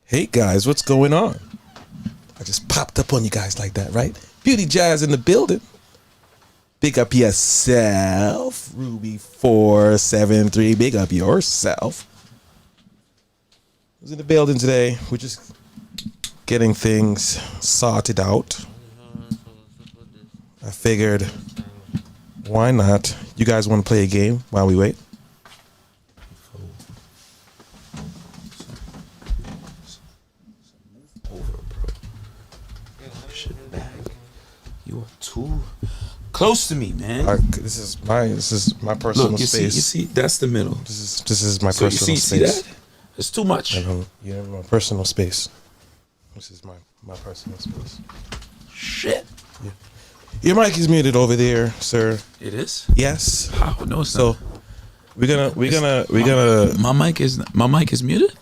Hey guys, what's going on? I just popped up on you guys like that, right? Beauty Jazz in the building. Big up yourself, Ruby473. Big up yourself. Who's in the building today? We're just getting things sorted out. I figured, why not? You guys want to play a game while we wait? You are too close to me, man. This is my personal Look, space. You see, that's the middle. This is my So personal you see space. that? It's too much. You're in my personal space. This is my personal space. Shit. Yeah. Your mic is muted over there, sir. It is? Yes. How? No, it's So not. we're gonna. My mic is muted.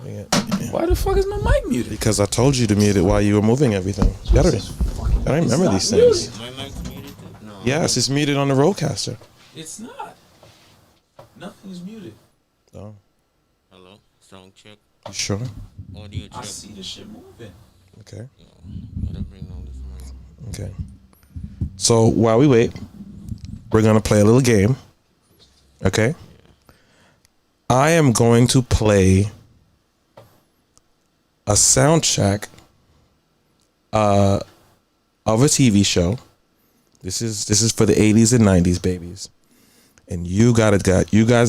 Yeah. Why the fuck is my mic muted? Because I told you to mute it while you were moving everything. I don't remember these things. My mic's muted? No. Yes, it's muted on the Rodecaster. It's not. Nothing is muted. Oh, Hello? Sound check. you sure? Audio I check. see the shit moving. Okay. Gotta bring down this mic. Okay. So while we wait, we're gonna play a little game. Okay. I am going to play a soundtrack of a TV show. This is for the 80s and 90s babies. And you guys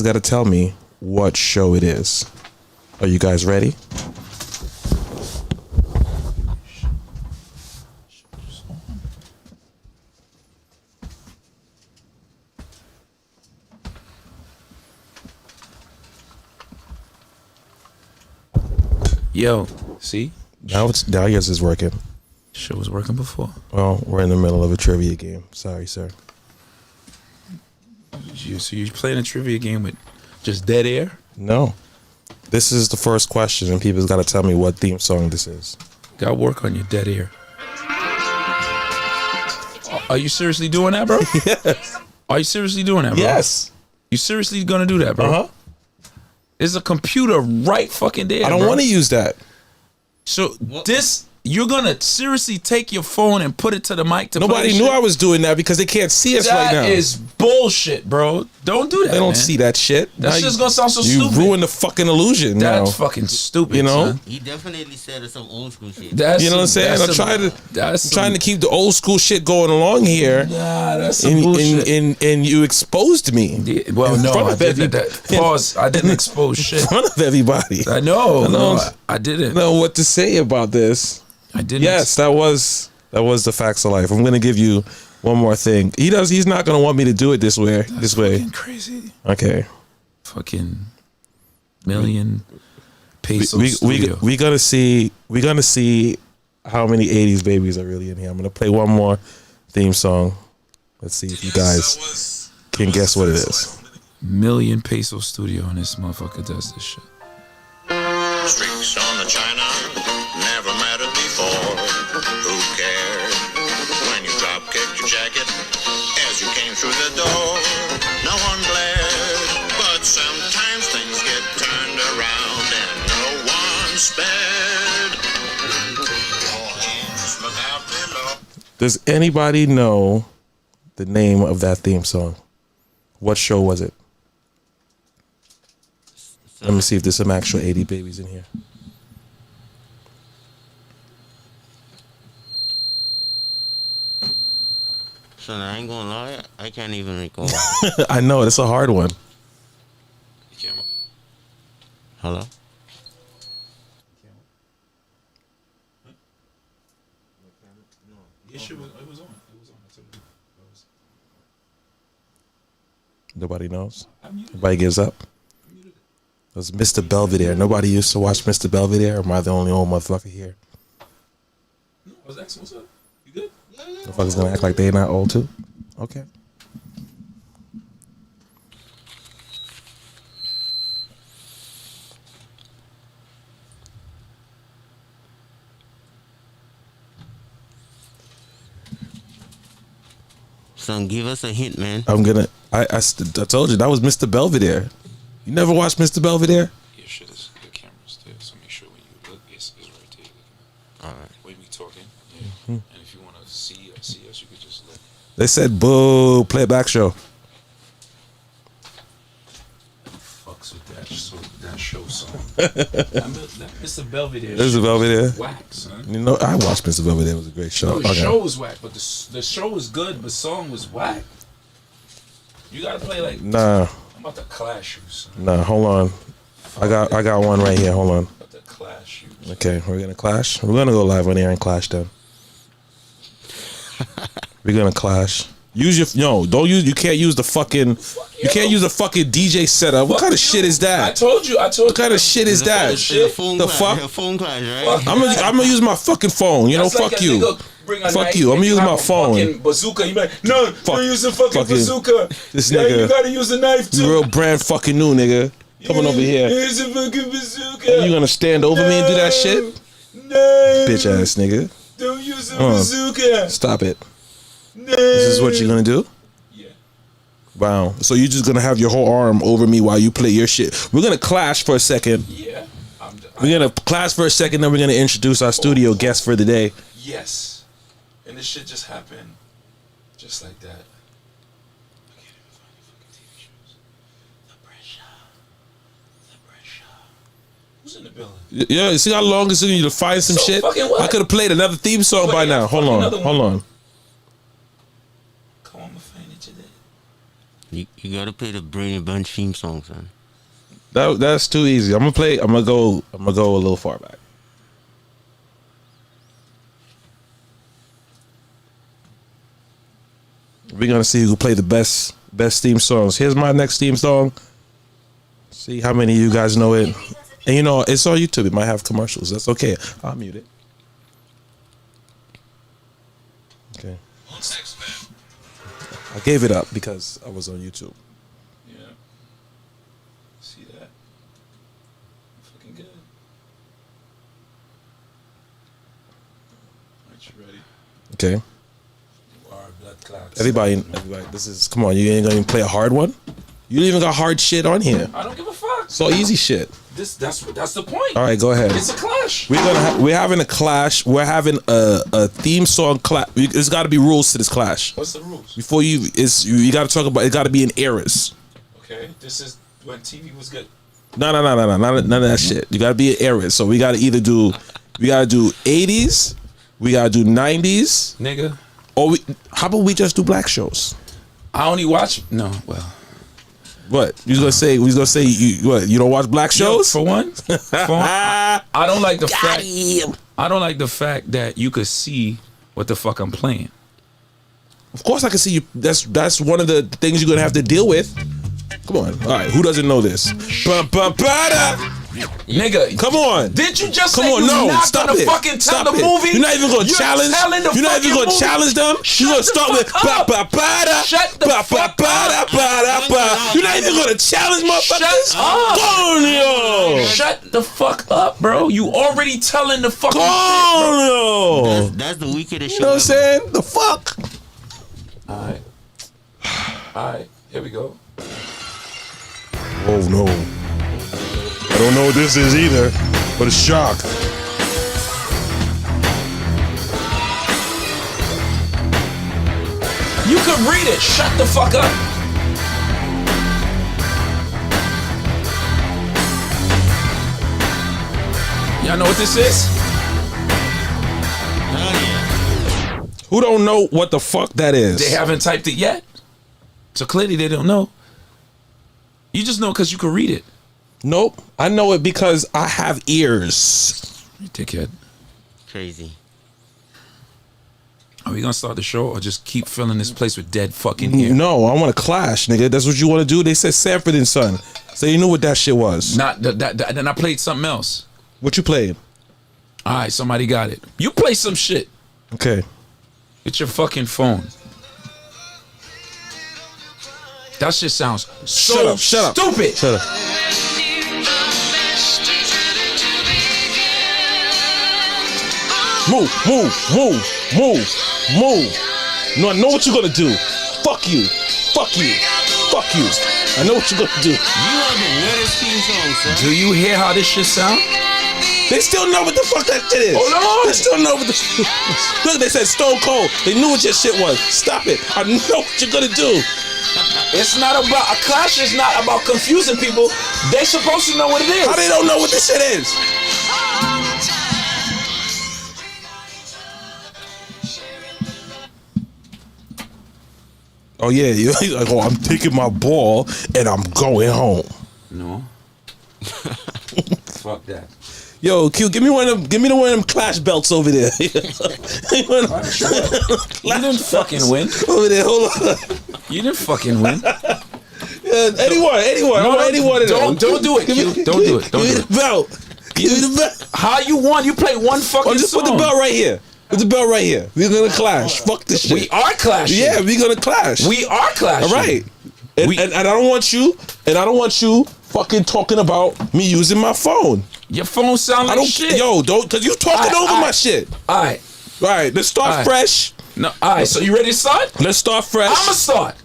gotta tell me what show it is. Are you guys ready? Yo, see? Now yours is working. Shit was working before. Well, we're in the middle of a trivia game. Sorry, sir. So you're playing a trivia game with just dead air? No. This is the first question, and people's got to tell me what theme song this is. Gotta work on your dead air. Are you seriously doing that, bro? Yes. Are you seriously doing that, bro? Yes. You seriously gonna do that, bro? Uh-huh. There's a computer right fucking there. I don't want to use that. So you're gonna seriously take your phone and put it to the mic to Nobody play knew shit? I was doing that because they can't see us right now. That is bullshit, bro. Don't do that. They don't man. see that shit. That's Now just gonna sound so you stupid. ruined the fucking illusion now. That's fucking stupid. You know? son. He definitely said some old school shit. That's You know what I'm saying? I'm trying to keep the old school shit going along here. Nah, that's some And, bullshit. and you exposed me Yeah, well, in no, front I of didn't. Pause. I didn't expose shit. in front of everybody. I know. I No, don't I didn't. know what to say about this. I didn't. Yes, that was the facts of life. I'm gonna give you one more thing. He's not gonna want me to do it this way. That's way. fucking crazy. Okay. Fucking million pesos. We're gonna see how many 80s babies are really in here. I'm gonna play one more theme song. Let's see if you guys can guess what it is. Million peso studio, and this motherfucker does this shit. Streaks on the china never mattered before. Who cared when you drop kicked your jacket as you came through the door? No one glared, but sometimes things get turned around and no one spared. Your hands look out below. Does anybody know the name of that theme song? What show was it? Let me see if there's some actual 80 babies in here. Son, I ain't gonna lie, I can't even recall. I know, it's a hard one. Hello? Nobody knows? Everybody gives up? It was Mr. Belvedere. Nobody used to watch Mr. Belvedere, or am I the only old motherfucker here? No, I was asking, what's up? You good? Motherfuckers gonna act like they not old too? Okay. Son, give us a hint, man. I told you that was Mr. Belvedere. You never watched Mr. Belvedere? Your shit is, your camera's there, so make sure when you look, it's They said boo. Playback show. Fucks with that show song. Mr. Belvedere. This is Belvedere. Whack, son. You know, I watched Mr. Belvedere. It was a great show. No, the show was whack, but the show was good, but the song was whack. You gotta play like. Nah. I'm about to clash you, son. Nah, hold on. I got one right here. Hold on. I'm about to clash you. Okay, we're gonna clash. We're gonna go live on air and clash then. We're gonna clash. Use your you can't use the fucking you can't use a fucking DJ setup. What kind of shit is I that? told you. What kind of shit is that? It's a phone The clash. fuck? A phone clash, right? I'm gonna use my fucking phone. You know, That's like fuck a you. nigga bring a Fuck knife you. I'm and gonna use have my a phone. fucking bazooka. You be like, no, don't use a fucking bazooka. This Yeah, nigga- you gotta use a knife too. Real brand fucking new, nigga. Coming over here. Use a fucking bazooka. You gonna stand over me and do that shit? No. Bitch ass nigga. Don't use a bazooka. Stop it. No. This is what you're gonna do? Yeah. Wow. So you're just gonna have your whole arm over me while you play your shit. We're gonna clash for a second. Yeah. We're gonna clash for a second, then we're gonna introduce our studio guest for the day. Yes. And this shit just happened. Just like that. I can't even find the fucking TV shows. The pressure. Who's in the building? Yeah, you see how long it's taking you to find some So shit? fucking what? I could have played another theme song by Play now. a Hold fucking on, other hold one. on. Come on, my find it today. You gotta play the Brady Bunch theme song, son. That's too easy. I'm gonna go a little far back. We're gonna see who can play the best theme songs. Here's my next theme song. See how many of you guys know it. And you know, it's on YouTube. It might have commercials. That's okay. I'll mute it. Okay. I gave it up because I was on YouTube. Yeah. See that? Fucking good. Aren't you ready? Okay. You are blood clots. Everybody, this is, come on, you ain't gonna even play a hard one? You don't even got hard shit on here. I don't give a fuck. It's all easy shit. That's the point. All right, go ahead. It's a clash. We're having a clash. We're having a theme song clash. There's got to be rules to this clash. What's the rules? Before you got to talk about. It got to be in eras. Okay, this is when TV was good. No, none of that shit. You got to be in eras. So we got to either do 80s, we got to do 90s, Nigga. or how about we just do black shows? I only watch What you was gonna say? You don't watch black shows? For one, I don't like the fact. I don't like the fact that you could see what the fuck I'm playing. Of course, I can see you. That's one of the things you're gonna have to deal with. Come on, all right. Who doesn't know this? Nigga, Come on. Did you just Come say on, you no, not stop gonna it. fucking tell Stop the it. movie? You're not even gonna You're challenge. telling the You're not even fucking gonna movie. challenge them. You're gonna Shut start the with fuck up. Shut the fuck up. You're not even gonna challenge motherfuckers. Shut up. Conio. Shut the fuck up, bro. You already telling the fucking Conio. That's the wickedest You know what I'm shit saying? The fuck. shit, bro. Alright, here we go. Oh no. I don't know what this is either, but it's shock. You could read it. Shut the fuck up. Y'all know what this is? Hell yeah. Who don't know what the fuck that is? They haven't typed it yet. So clearly they don't know. You just know because you can read it. Nope. I know it because I have ears. You dickhead. Crazy. Are we gonna start the show or just keep filling this place with dead fucking air? No, I want to clash, nigga. That's what you want to do. They said Sanford and Son, so you knew what that shit was. Not that. Then I played something else. What you played? All right, somebody got it. You play some shit. Okay. It's your fucking phone. That shit sounds so Shut up. stupid. Shut up. Move. No, I know what you're gonna do. Fuck you. I know what you're gonna do. You are the weirdest theme song, son. Do you hear how this shit sound? They still know what the fuck that shit is. Hold on. They still know what the. Look, they said Stone Cold. They knew what your shit was. Stop it. I know what you're gonna do. It's not about a clash. Is not about confusing people. They supposed to know what it is. How they don't know what this shit is? Oh yeah, he's like, oh, I'm taking my ball and I'm going home. No. Fuck that. Yo, Q, give me one of them Clash belts over there. You didn't fucking win. Over there, hold on. You didn't fucking win. Anyone. I want anyone of them. Don't do it, Q. Don't do it. Don't Give do me it. the belt. Give me the belt. How you won? You played one fucking Oh, just song. put the belt right here. Put the belt right here. We're gonna clash. Fuck this shit. We are clashing. Yeah, we're gonna clash. We are clashing. All right. And I don't want you fucking talking about me using my phone. Your phone sound like shit. Don't, cause you talking over my shit. All right. All right, let's start All right. fresh. No. All right. So you ready to start? Let's start fresh. I'ma start.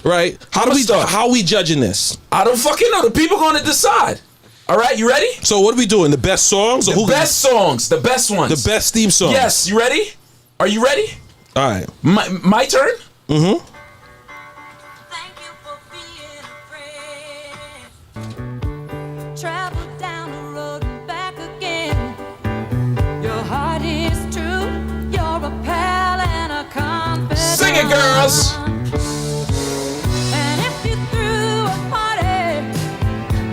Right? I'ma start. How we judging this? I don't fucking know. The people gonna decide. All right. You ready? So what are we doing? The best songs or The best songs. The best ones. The best theme song? Yes. You ready? Are you ready? All right. My turn. Mm-hmm. Thank you for being a friend. Travel down the road and back again. Your heart is true. You're a pal and a confidant. Sing it, girls. And if you threw a party,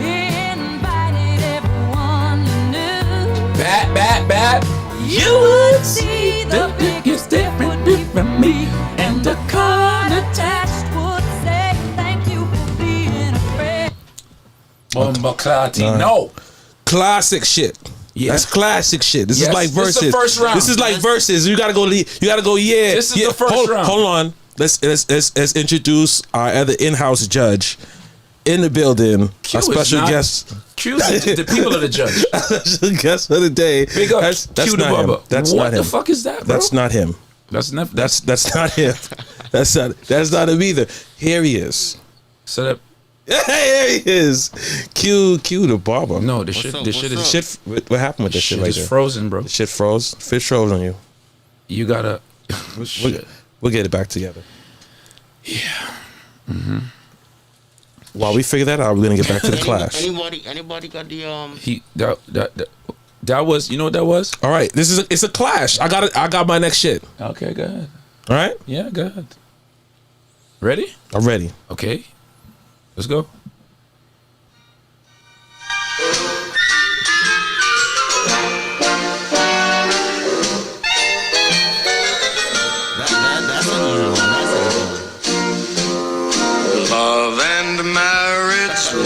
invited everyone you knew, Bad. you would see the biggest difference between me and the card attached would say thank you for being a friend. No. Classic shit. Yeah. That's classic shit. This Yes, is like this is verses. the first round. This is like verses. You gotta go. Yeah. This is yeah. the first round. Hold on. Let's introduce our other in-house judge in the building. Q a is special not- guest. Q, the people are the judge. Special guest for the day. Big up That's Q the not him. Bubba. That's what not him. the fuck is that, bro? That's not him. That's not. That's not him. That's not him either. Here he is. So that. Here he is. Q the barber. No, the shit. up, The what's shit up? is Shit. What happened with this shit shit right is there? frozen, bro. The shit froze. Fish froze on you. You gotta. We'll get it back together. Yeah. Mm-hmm. While we figure that out, we're gonna get back to the clash. Anybody got the He that was. You know what that was? All right, it's a clash. I got my next shit. Okay, go ahead. All right, Yeah, go ahead. Ready? I'm ready. Okay. Let's go. that's an easy one. That's an easy one.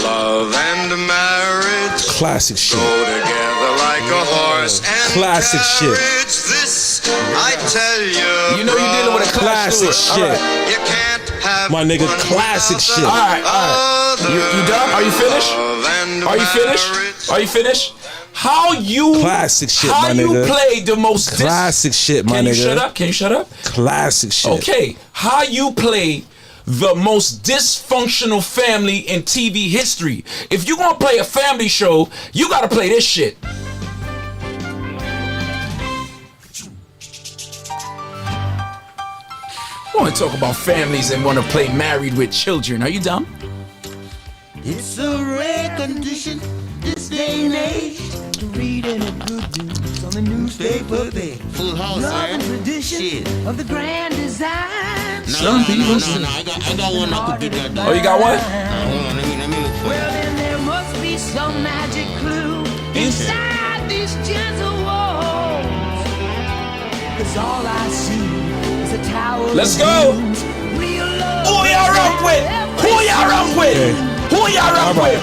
Love and marriage Classic shit. go together like a horse and Classic shit. carriage. This I tell you, You know you're dealing with a Classic clash. shit. you can't have My nigga, one classic without shit. the All right. You done? Are you finished? love and Are you finished? marriage. Are you finished? How you Classic shit, How my you nigga. play the most Classic shit, my Can you nigga. shut up? Can you shut up? Classic shit. Okay. How you play the most dysfunctional family in TV history? If you gonna play a family show, you gotta play this shit. I want to talk about families and want to play married with children. Are you dumb? It's a rare condition this day and age to read any good news on the newspaper page. Full house, man. Shit. Of the grand design. Some people No. I got one that could do that. Though. Oh, you got one? Hold on, let me look for Well, it. then there must be some magic clue inside these gentle walls. 'Cause all I see is a tower. Let's of go. dreams. Real love. Who y'all rock with? Who y'all rock with? Who y'all rock with?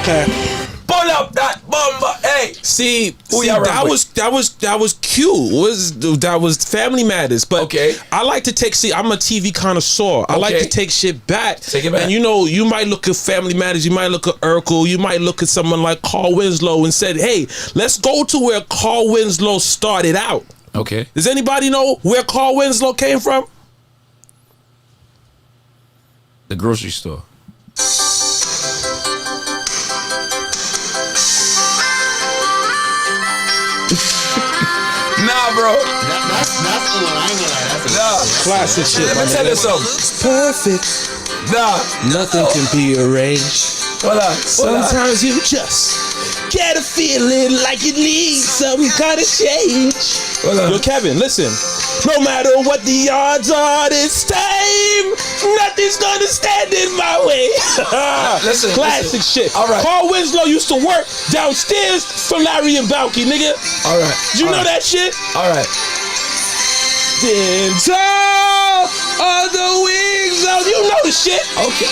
Okay. Pull up that bomber, hey. See, Who y'all rock that with? was cute. That was Family Matters. But Okay. I like to take. See, I'm a TV connoisseur. I like Okay. to take shit back. Take it back. And you might look at Family Matters. You might look at Urkel. You might look at someone like Carl Winslow and said, "Hey, let's go to where Carl Winslow started out." Okay. Does anybody know where Carl Winslow came from? The grocery store. Classic shit, Let my me tell you nigga. something. Perfect. Nah. Nothing can be arranged. Hold on. Sometimes you just get a feeling like you need some kind of change. Yo, Kevin, listen. No matter what the odds are this time, nothing's gonna stand in my way. Listen, Classic shit. All right. Carl Winslow used to work downstairs from Larry and Balky, nigga. All right. Did you know that shit? All right. Then tall are the wings of, you know the shit. Okay.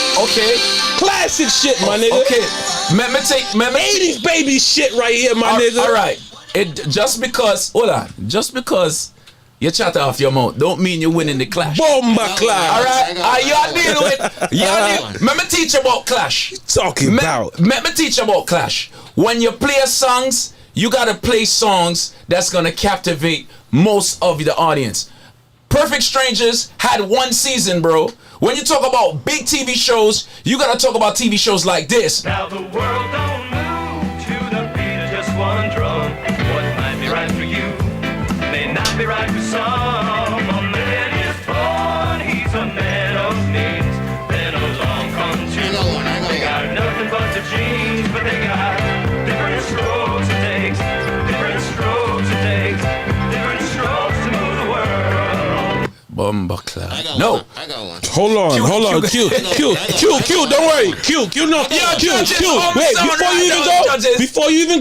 Classic shit, my nigga. Okay. Let me take 80s baby shit right here, my nigga. All right. Just because you chat off your mouth don't mean you're winning the clash. Bomba clash. All right. Y'all deal with. Let me teach you about clash. Talking about. Let me teach you about clash. When you play songs, you gotta play songs that's gonna captivate most of the audience. Perfect Strangers had one season, bro. When you talk about big TV shows, you gotta talk about TV shows like this. Now the world don't move to the beat of just one drum. What might be right for you may not be right for some. A man is born, he's a man of means. Then along come two. They got nothing but the genes, but they got different strokes it takes. Different strokes it takes. Different strokes to move the world. Bomba clash. No. I got one. Hold on. Q, don't worry. Q, no. Yo, Q. judges, Wait, hold before on, you even judges. go, before you even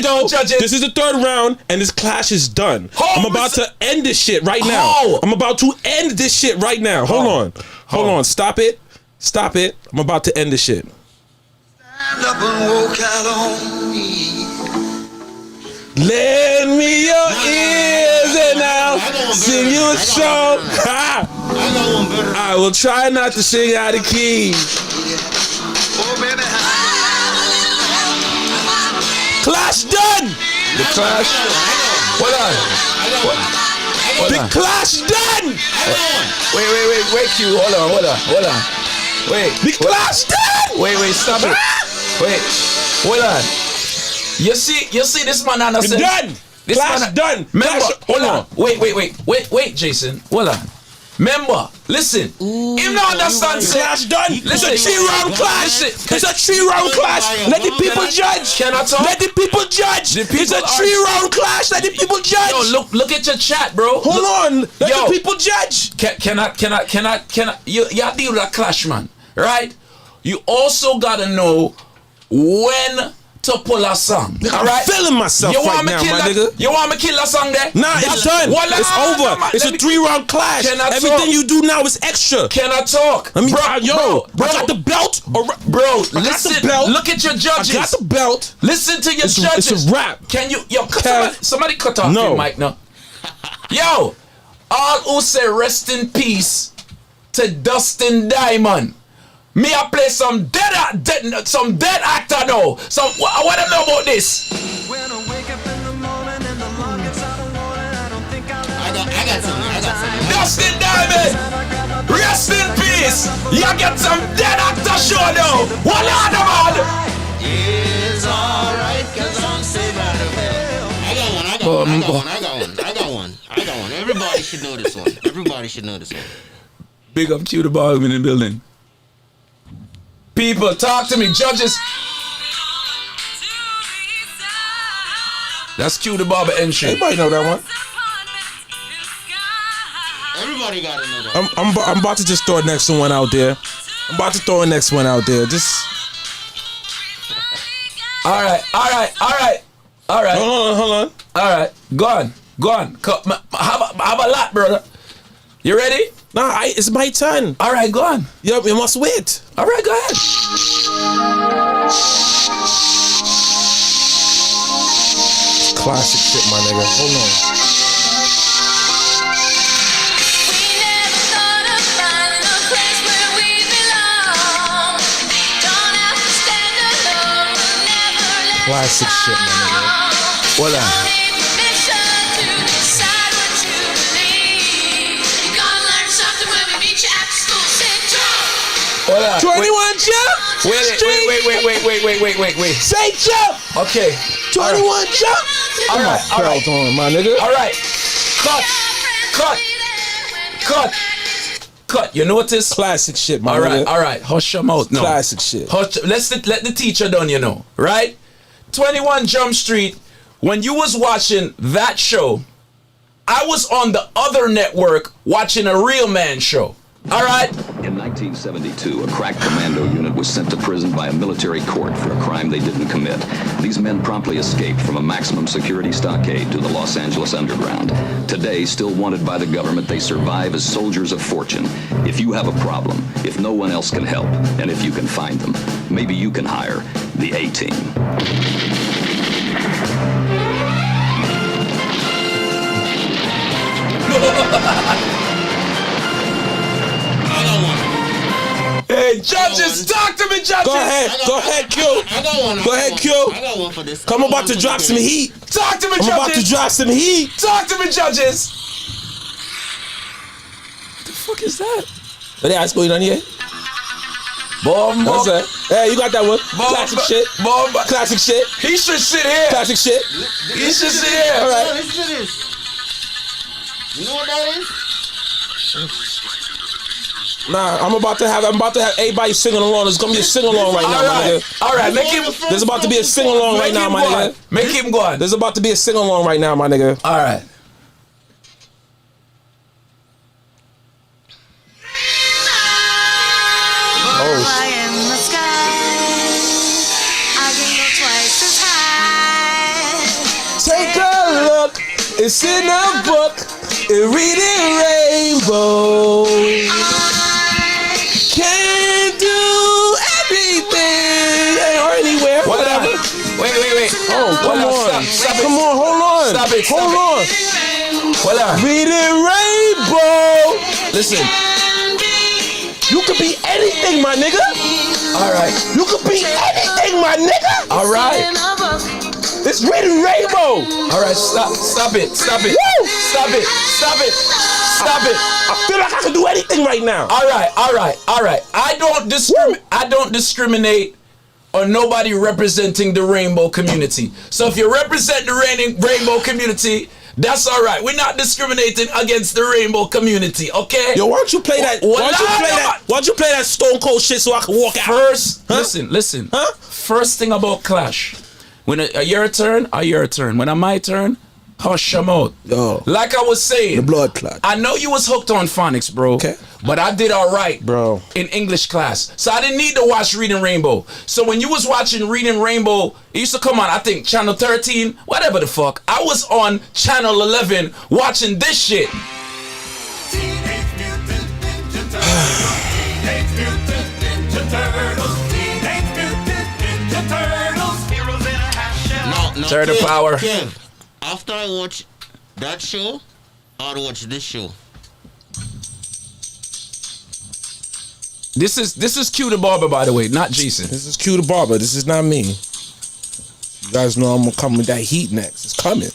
go, Judges. this is the third round, and this clash is done. I'm about to end this shit right now. Oh. I'm about to end this shit right now. Hold on. Stop it. I'm about to end this shit. Stand up and walk out on me. Lend me your ears and I'll sing you a song. I got one better. I will try not to sing out of key. Oh, baby. Clash done. The clash. Hold on. The clash done. Wait, Q. Hold on. Wait. The clash done. Wait, stop it. Wait, hold on. You see this man understand? Done. This Clash man done. Remember, Clash- hold on. Wait, Jason. Hold on. Remember, listen. Him not understand. say- Clash done. Listen, It's a 3-round clash. Listen, It's a 3-round clash. Let the people judge. Can I talk? Let the people judge. The people It's a are- 3-round clash. Let the people judge. Yo, look at your chat, bro. Hold on. Let Yo. the people judge. Can I? You deal with a clash, man, right? You also gotta know when to pull a song. All right? I'm feeling myself You right want me now, kill my that? nigga. You want me kill that song there? Nah, it's done. Well, It's over. It's a 3-round clash. Can I Everything talk? you do now is extra. Can I talk? I mean, bro, I got the belt. Bro, the listen. belt. Look at your I judges. got the belt. Listen to your It's judges. a rap. Can you, Kev. somebody cut off No. your mic now. Yo, all who say rest in peace to Dustin Diamond. Me I play some dead actor now. What I know about this? When I wake up in the morning and the alarm gets out of warning, I don't think I'll ever I got something. Dustin Diamond, rest in peace. You get some dead actor show now. What other man? It's alright, cause I'm saved by the bell. I got one. Everybody should know this one. Big up to the ball in the building. People, talk to me, judges. That's Q the Barber entry. Everybody know that one. Everybody gotta know that. I'm about to just throw a next one out there. Just All right. hold on. All right, go on. Have a lot, brother. You ready? Nah, it's my turn. All right, go on. Yup, you must wait. All right, go ahead. Classic shit, my nigga. Hold on. Classic shit, my nigga. Hold on. Hold on. 21 jump. Wait. Say jump. Okay. 21 jump. All right. Belt on, my nigga. All right. Cut. Cut. You notice? Classic shit, my All right, nigga. all right. Hush your mouth. No. Classic shit. Let the teacher done, you know, right? 21 Jump Street, when you was watching that show, I was on the other network watching a Real Man show. All right? In 1972, a crack commando unit was sent to prison by a military court for a crime they didn't commit. These men promptly escaped from a maximum security stockade to the Los Angeles underground. Today, still wanted by the government, they survive as soldiers of fortune. If you have a problem, if no one else can help, and if you can find them, maybe you can hire the A-Team. Hey, judges, talk to me, judges. Go ahead, Q. I got one. Go ahead, Q. I got one for this. Come about to drop some heat. Talk to me, I'm about to judges. drop some heat. Talk to me, judges. What the fuck is that? What else going on here? Bomb. What's that? Hey, you got that one? Classic shit. Bomb. Classic shit. He should sit here. Classic shit. He should sit here. All right. Listen to this. You know what that is? Nah, I'm about to have everybody singing along. There's gonna be a sing along right now, my nigga. All right. Make him. There's about to be a sing along right now, my nigga. Make him go on. There's about to be a sing along right now, my nigga. All right. High in the sky, I can go twice as high. Take a look. It's in a book. Reading Rainbow. Can't do everything or anywhere. Whatever. Wait. Oh, come on. Stop it. Come on, hold on. Stop it. Hold on. Hold on. Reading Rainbow. Listen. You could be anything, my nigga. All right. You could be anything, my nigga. All right. It's Reading Rainbow. All right. Stop it. Woo! Stop it. I feel like I can do anything right now. All right. I don't discriminate on nobody representing the rainbow community. So if you represent the rainbow community, that's all right. We're not discriminating against the rainbow community, okay? Yo, why don't you play that? Why don't you play that Stone Cold shit so I can walk out? First, Huh? listen. Huh? First thing about Clash. When your turn, your turn. When my turn, hush your mouth. Yo. Like I was saying, The blood clot. I know you was hooked on phonics, bro. Okay. But I did all right, Bro. in English class. So I didn't need to watch Reading Rainbow. So when you was watching Reading Rainbow, it used to come on, I think, Channel 13, whatever the fuck. I was on Channel 11 watching this shit. No, Turtle Kev, power. Kev, after I watch that show, I'll watch this show. This is Q the Barber, by the way, not Jason. This is Q the Barber. This is not me. You guys know I'm gonna come with that heat next. It's coming.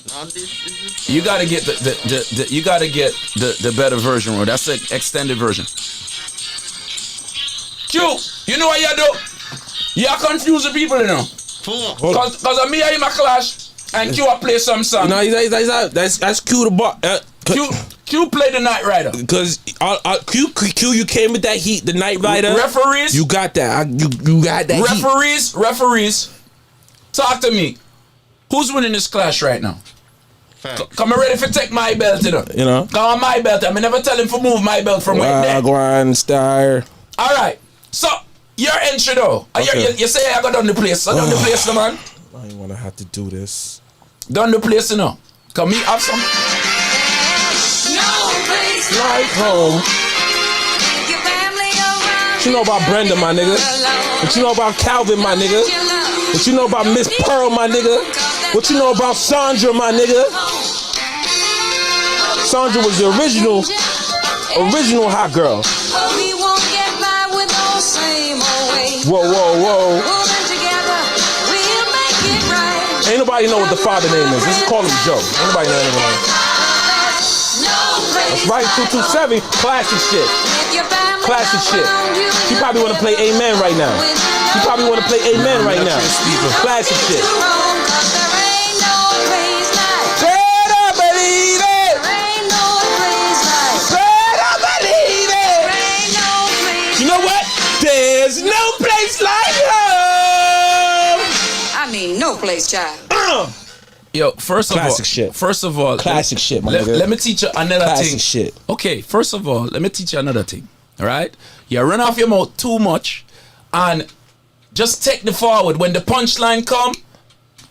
Now this You gotta get the better version, bro. That's the extended version. Q, you know what you do? You confuse the people, you know. for Cause of me I in my clash and Q I play some song. No, that's Q the Barber. Q play the Night Rider. Because Q, you came with that heat, the Night Rider. Referees, You got that. You got that heat. referees, talk to me. Who's winning this clash right now? Come ready for take my belt, you know. You know? Come on my belt. I never tell him to move my belt from right there. Wagwan Star. All right. So your entry though. Okay. You say I got done the place. So done the place, no, man. I ain't wanna have to do this. Done the place, you know. Come me have some. Like home. What you know about Brenda, my nigga? What you know about Calvin, my nigga? What you know about Miss Pearl, my nigga? What you know about Sandra, my nigga? Sandra was the original hot girl. Whoa. Ain't nobody know what the father name is. Let's just call him Joe. Ain't nobody know anything. That's right, 227. Classic shit. Classic shit. He probably want to play Amen right now. He probably want to play Amen right now. Classic shit. Better believe it. Better believe it. You know what? There's no place like home. I mean, no place, child. Yo, first of all, Classic shit, my let, nigga. let me teach you another Classic thing. shit. Okay, first of all, let me teach you another thing. All right, you run off your mouth too much, and just take the forward. When the punchline come,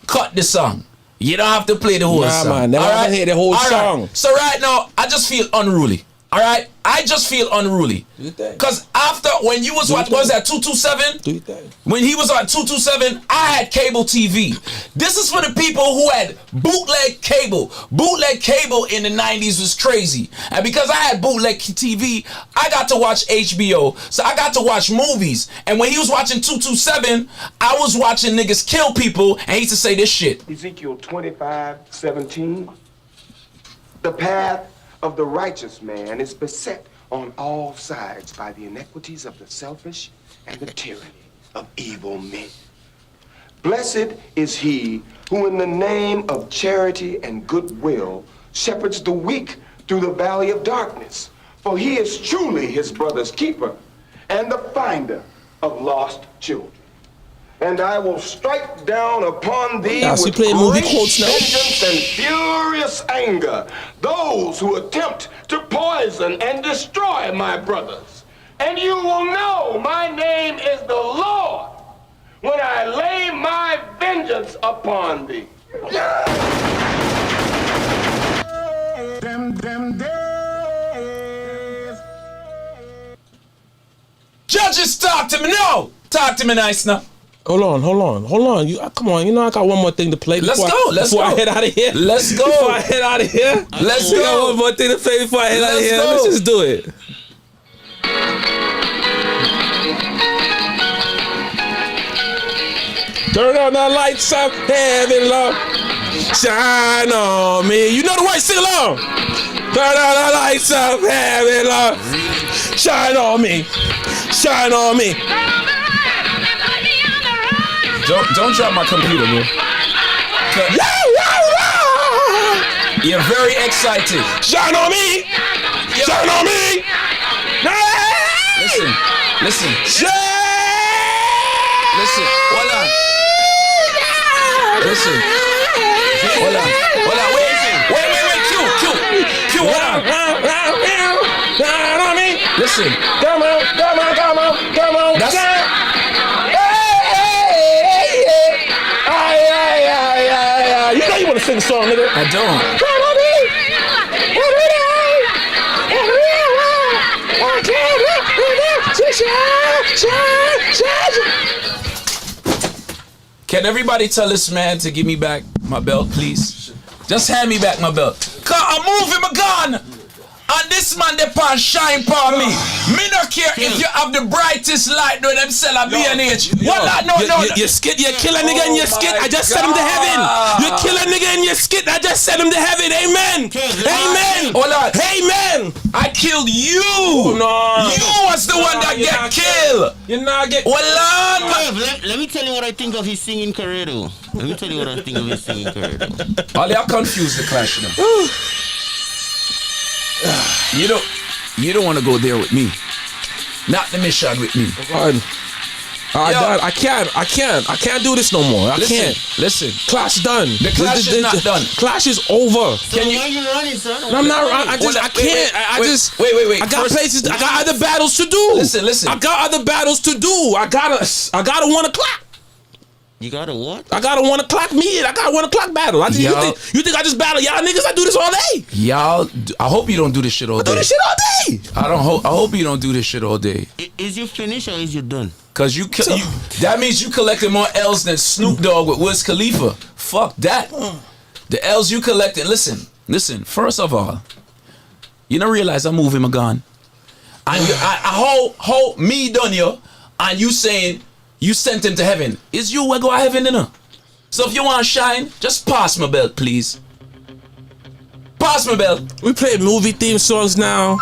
cut the song. You don't have to play the whole song. Nah, man, never ever hear the whole song. Right. So right now, I just feel unruly. All right, I just feel unruly. Do your thing. Cause after when you was what was that 227? Do your thing. When he was on 227, I had cable TV. This is for the people who had bootleg cable. Bootleg cable in the 90s was crazy. And because I had bootleg TV, I got to watch HBO. So I got to watch movies. And when he was watching 227, I was watching niggas kill people, and he used to say this shit. Ezekiel 25:17. The path of the righteous man is beset on all sides by the iniquities of the selfish and the tyranny of evil men. Blessed is he who in the name of charity and goodwill shepherds the weak through the valley of darkness, for he is truly his brother's keeper and the finder of lost children. And I will strike down upon thee with great vengeance and furious anger those who attempt to poison and destroy my brothers. And you will know my name is the Lord when I lay my vengeance upon thee. Judges, talk to me. No! Talk to me nice now. Hold on. You come on. You know I got one more thing to play. Let's go. Before I head out of here. Let's go. Before I head out of here. Let's We go. got one more thing to play before I head out of Let's here. go. Let's just do it. Turn on the lights of heaven, Lord. Shine on me. You know the words, sing along. Turn on the lights of heaven, Lord. Shine on me. Shine on me. Don't drop my computer, bro. You're very excited. Shine on me. Shine on me. Listen. Shine. Listen. Hold on. Listen. Hold on. Wait. Q. Hold on. Shine on me. Listen. Come on. That's You know you want to sing a song, nigga. I don't. Come on me. Can everybody tell this man to give me back my belt, please? Just hand me back my belt. Cause I'm moving my gun. And this man, they pan shine for me. Me no care if you have the brightest light, though them sell a B&H. What that? No. You skit, you kill a nigga in your skit. I just sent him to heaven. You kill a nigga in your skit. I just sent him to heaven. Amen. Amen. Hold on. Amen. I killed you. No. You was the one that get killed. You're not getting. Hold on. Let me tell you what I think of his singing career, though. Let me tell you what I think of his singing career, though. All y'all confused the Clash now. You don't want to go there with me. Not the mission with me. I can't do this no more. I can't. Listen. Clash done. The Clash is not done. Clash is over. Can you running, son? No, I'm not. I can't. Wait. I got places. I got other battles to do. Listen. I got other battles to do. I gotta 1 o'clock. You got a what? I got a 1 o'clock meeting. I got a 1 o'clock battle. You think I just battle y'all niggas? I do this all day. Y'all, I hope you don't do this shit all day. I do this shit all day. I hope you don't do this shit all day. Is you finished or is you done? Cause that means you collected more L's than Snoop Dogg with Wiz Khalifa. Fuck that. The L's you collected. Listen. First of all, you don't realize I'm moving my gun. And I hold me done you, and you saying you sent him to heaven. Is you where go to heaven, you know? So if you want to shine, just pass my belt, please. Pass my belt. We play movie theme songs now.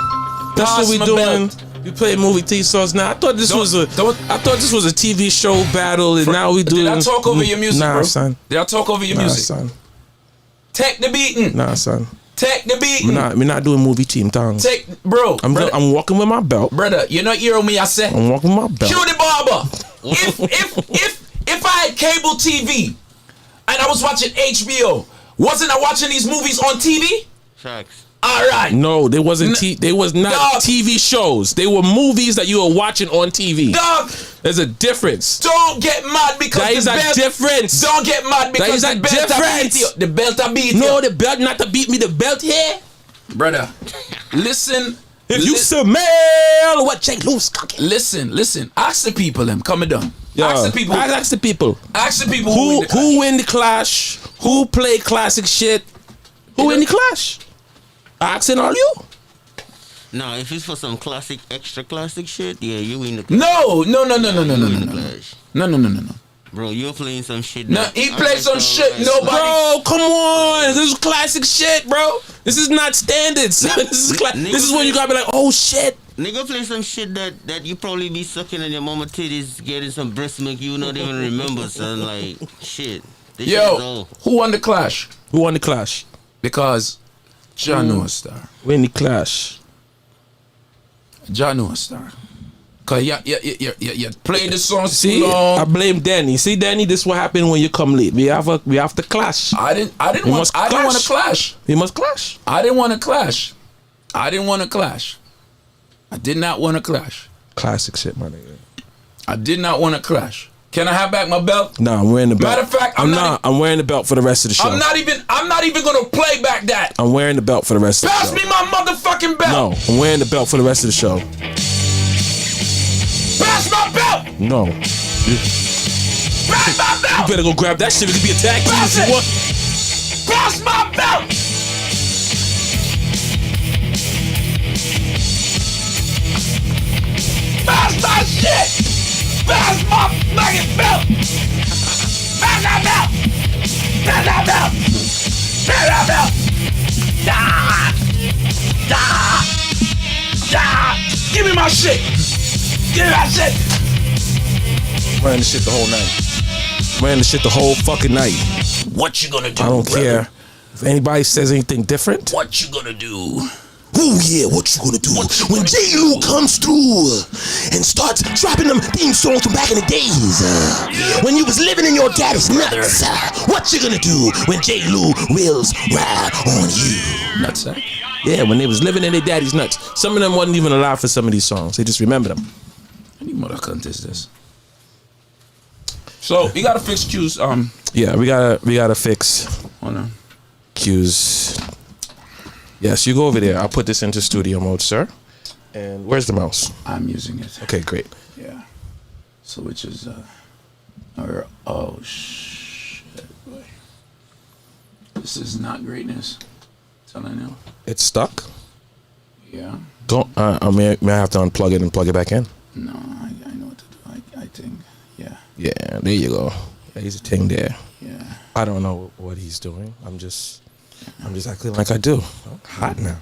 That's Pass what we my doing. belt. We play movie theme songs now. I thought this was a TV show battle, and now we doing. Did I talk over your music, nah, bro? son. Did I talk over your Nah, music? son. Take the beating. Nah, son. Take the beating. We're not doing movie team tongues. Bro. I'm walking with my belt. Brother, you know hear me I say? I'm walking with my belt. Cue the barber. If I had cable TV and I was watching HBO, wasn't I watching these movies on TV? Facts. All right. No, they wasn't. They was not Dog. TV shows. They were movies that you were watching on TV. Dog, There's a difference. don't get mad because There is the a belt. difference. Don't get mad There because is a the belt a beat difference. you. The belt a beat No, you. the belt not to beat me. The belt here. Brother, listen. If you smell what Jake Lou's cooking. Listen. Ask the people them. Coming down. Ask the people. Ask the people. Ask the people Who win the clash? Who play classic shit? Who win the clash? Asking all you. No, if it's for some classic, extra classic shit, yeah, you win the No. You win the No. clash. No. Bro, you're playing some shit. No, that- he I played like some the- shit. like- Nobody. Bro, come on. This is classic shit, bro. This is not standards. This is when you gotta be like, oh shit. Nigga play some shit that you probably be sucking on your mama titties, getting some breast milk you not even remember, son. Like, shit. This shit is Yo, old. who won the clash? Who won the clash? Because John Noah Star. Win the clash. John Noah Star. Cause you play the song See, too long. I blame Danny. See, Danny, this is what happened when you come late. We have to clash. I didn't We want must to clash. clash. We must clash. I didn't want to clash. I did not want to clash. Classic shit, my nigga. I did not want to clash. Can I have back my belt? Nah, I'm wearing the belt. Matter of fact, I'm wearing the belt for the rest of the show. I'm not even gonna play back that. I'm wearing the belt for the rest Pass of the me show. my motherfucking belt. No, I'm wearing the belt for the rest of the show. Pass my belt. No. Pass my You belt. better go grab that shit. It could be a tag team Pass if it. you want. Pass my belt. Pass my shit. Pass my fucking belt. Pass my belt. Pass my belt. Pass my belt. Give me my shit. Give me my shit. Wearing the shit the whole night. Wearing the shit the whole fucking night. What you gonna do? I don't brother? care if anybody says anything different. What you gonna do? Oh yeah, what you gonna do when J. Lou comes through and starts dropping them theme songs from back in the days? When you was living in your daddy's nuts, what you gonna do when J. Lou wills ride on you? Nuts, huh? Yeah, when they was living in their daddy's nuts. Some of them wasn't even alive for some of these songs. They just remember them. Any mother cunt is this? So we gotta fix Q's. Yeah, we gotta fix Hold on. Q's. Yes, you go over there. I'll put this into studio mode, sir. And where's the mouse? I'm using it. Okay, great. Yeah. So which is oh shit, boy. This is not greatness. Telling you. It's stuck. Yeah. Go. May I have to unplug it and plug it back in? No, I know what to do. I think. Yeah. Yeah, there you go. Yeah, he's a thing there. Yeah. I don't know what he's doing. I'm just acting like I do. I'm hot now.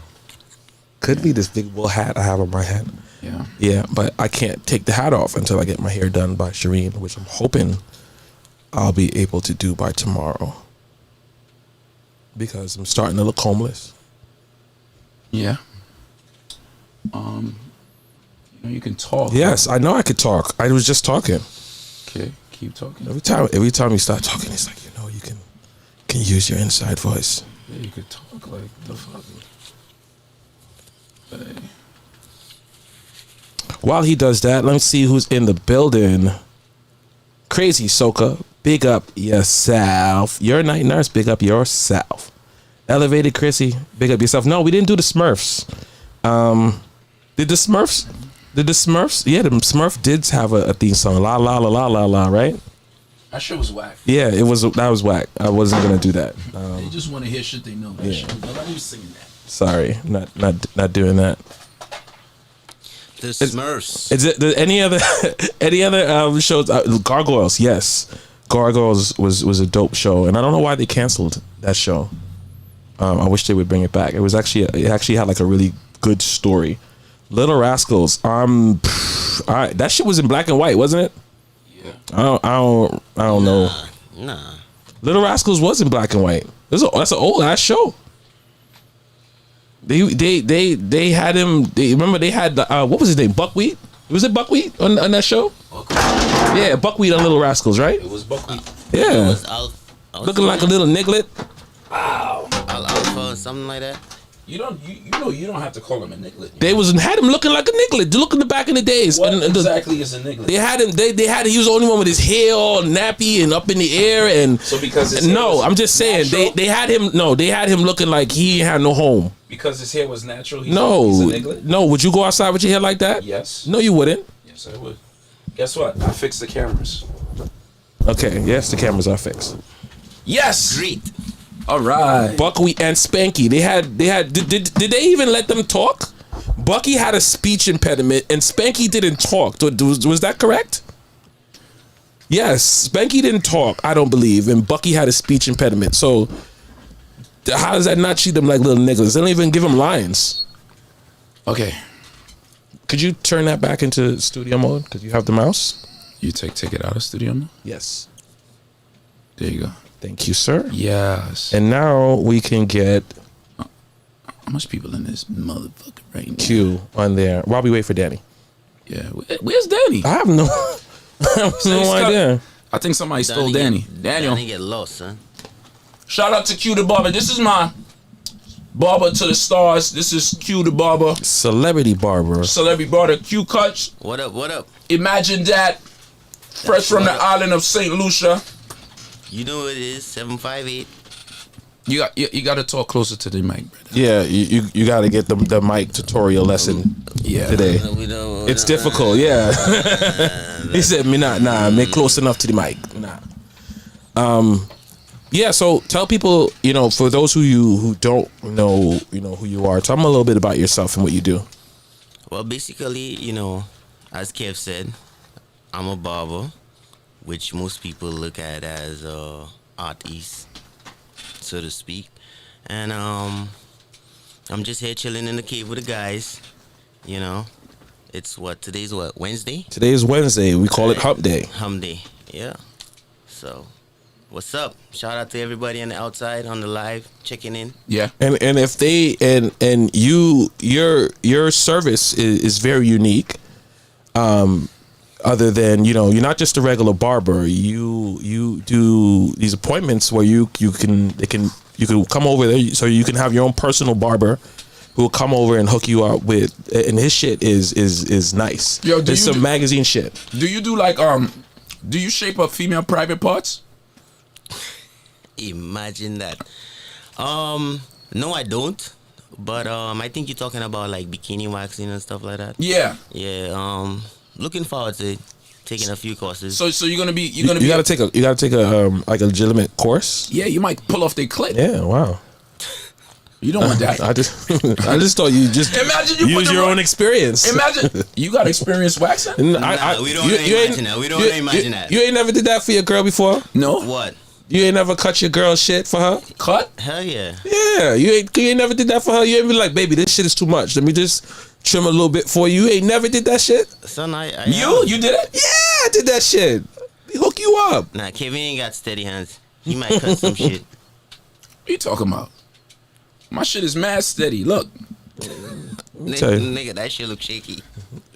Could be this big bull hat I have on my head. Yeah. Yeah, but I can't take the hat off until I get my hair done by Shireen, which I'm hoping I'll be able to do by tomorrow. Because I'm starting to look homeless. Yeah. You can talk. Yes, I know I could talk. I was just talking. Okay, keep talking. Every time you start talking, it's like, you can use your inside voice. Yeah, you could talk like the fuck. Hey. While he does that, let me see who's in the building. Crazy Soca, big up yourself. You're a night nurse, big up yourself. Elevated Chrissy, big up yourself. No, we didn't do the Smurfs. Did the Smurfs? Yeah, the Smurf did have a theme song. La la la la la la, right? That shit was whack. Yeah, that was whack. I wasn't gonna do that. They just want to hear shit they know. That shit. Nobody's singing that. Sorry, not doing that. The Smurfs. Is it any other shows? Gargoyles, yes. Gargoyles was a dope show, and I don't know why they canceled that show. I wish they would bring it back. It actually had like a really good story. Little Rascals. That shit was in black and white, wasn't it? Yeah. I don't know. Nah. Little Rascals was in black and white. That's an old ass show. They had him. Remember they had what was his name? Buckwheat. Was it Buckwheat on that show? Buckwheat. Yeah, Buckwheat on Little Rascals, right? It was Buckwheat. Yeah. I was Looking like a little niglet. Alpha or something like that. You don't have to call him a niglet. They had him looking like a niglet. Look in the back in the days. What exactly is a niglet? They had him. They had. He was the only one with his hair all nappy and up in the air. And so because his hair was I'm just saying natural? they had him. No, they had him looking like he had no home. Because his hair was natural. He's a niglet? No. Would you go outside with your hair like that? Yes. No, you wouldn't. Yes, I would. Guess what? I fixed the cameras. Okay. Yes, the cameras are fixed. Yes. Great. All right. Buckwheat and Spanky. They had. Did they even let them talk? Bucky had a speech impediment and Spanky didn't talk. Was that correct? Yes, Spanky didn't talk. I don't believe, and Bucky had a speech impediment. So how does that not treat them like little niggas? They don't even give them lines. Okay. Could you turn that back into studio mode? Because you have the mouse. You take it out of studio mode? Yes. There you go. Thank you, sir. Yes. And now we can get how much people in this motherfucker right now? Q on there while we wait for Danny. Yeah. Where's Danny? I have no, idea. I think somebody stole Danny. Daniel. Danny get lost, son. Shout out to Q the Barber. This is my barber to the stars. This is Q the Barber. Celebrity barber. Celebrity barber. Q Cuts. What up? What up? Imagine that. Fresh from the island of St. Lucia. You know what it is, 758. You got to talk closer to the mic, brother. Yeah, you got to get the mic tutorial lesson today. It's difficult, yeah. He said, "Me not, nah, make close enough to the mic, nah." Yeah. So tell people, for those who don't know, who you are. Tell them a little bit about yourself and what you do. Well, basically, as Kev said, I'm a barber, which most people look at as artist, so to speak. And I'm just here chilling in the cave with the guys. Today's Wednesday? Today is Wednesday. We call it Hump Day. Hump Day, yeah. So, what's up? Shout out to everybody on the outside, on the live, checking in. Yeah. And if they and your service is very unique. Other than you're not just a regular barber. You do these appointments where you can come over there, so you can have your own personal barber who will come over and hook you up with, and his shit is nice. Yo, there's some magazine shit. Do you do do you shape up female private parts? Imagine that. No, I don't. But I think you're talking about like bikini waxing and stuff like that. Yeah. Yeah. Looking forward to taking a few courses. So you're gonna be You gotta take a like a legitimate course. Yeah, you might pull off their clip. Yeah, wow. You don't want that. I just thought you just imagine you use your own experience. Imagine you got experience waxing. we don't imagine that. We don't imagine that. You ain't never did that for your girl before? No. What? You ain't never cut your girl shit for her? Cut? Hell yeah. Yeah, you ain't never did that for her. You ain't be like, baby, this shit is too much. Let me just trim a little bit for you. You ain't never did that shit. Son, you did it? Yeah, I did that shit. He hook you up. Nah, Kevin ain't got steady hands. He might cut some shit. What you talking about? My shit is mad steady. Look. Nigga, that shit look shaky.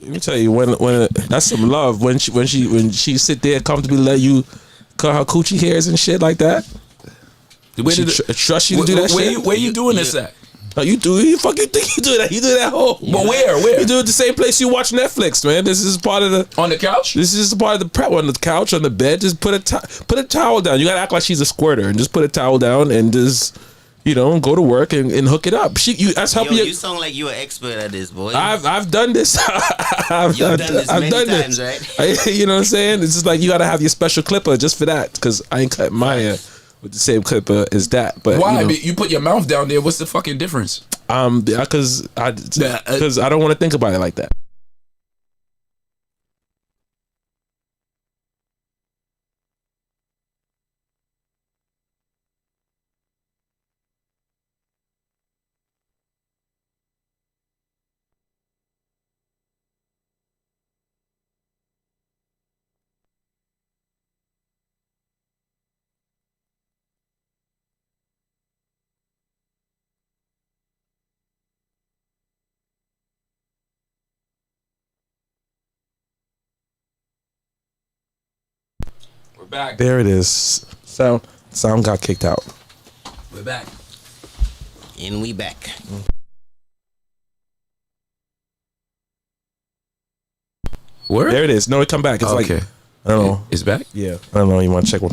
Let me tell you, when that's some love. When she sit there comfortably let you cut her coochie hairs and shit like that. Where she trust you to do that shit? Where you doing this at? No, you do. You fucking think you do that? You do that whole. But where? You do it the same place you watch Netflix, man. This is part of the on the couch. This is part of the prep on the couch on the bed. Just put a towel down. You gotta act like she's a squirter and just put a towel down and just go to work and hook it up. That's helping you. You sound like you an expert at this, boy. I've done this. I've done this many times, right? You know what I'm saying? It's just like you gotta have your special clipper just for that because I ain't cutting my hair with the same clipper as that. But why? You put your mouth down there. What's the fucking difference? Because I don't want to think about it like that. back. There it is. Sound got kicked out. We're back. And we back. Where? There it is. No, it come back. It's Okay. like I don't know. It's back? Yeah, I don't know. You want to check check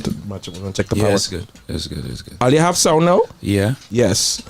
the Yeah, power? it's good. It's good. It's good. Do you have sound now? Yeah. Yes.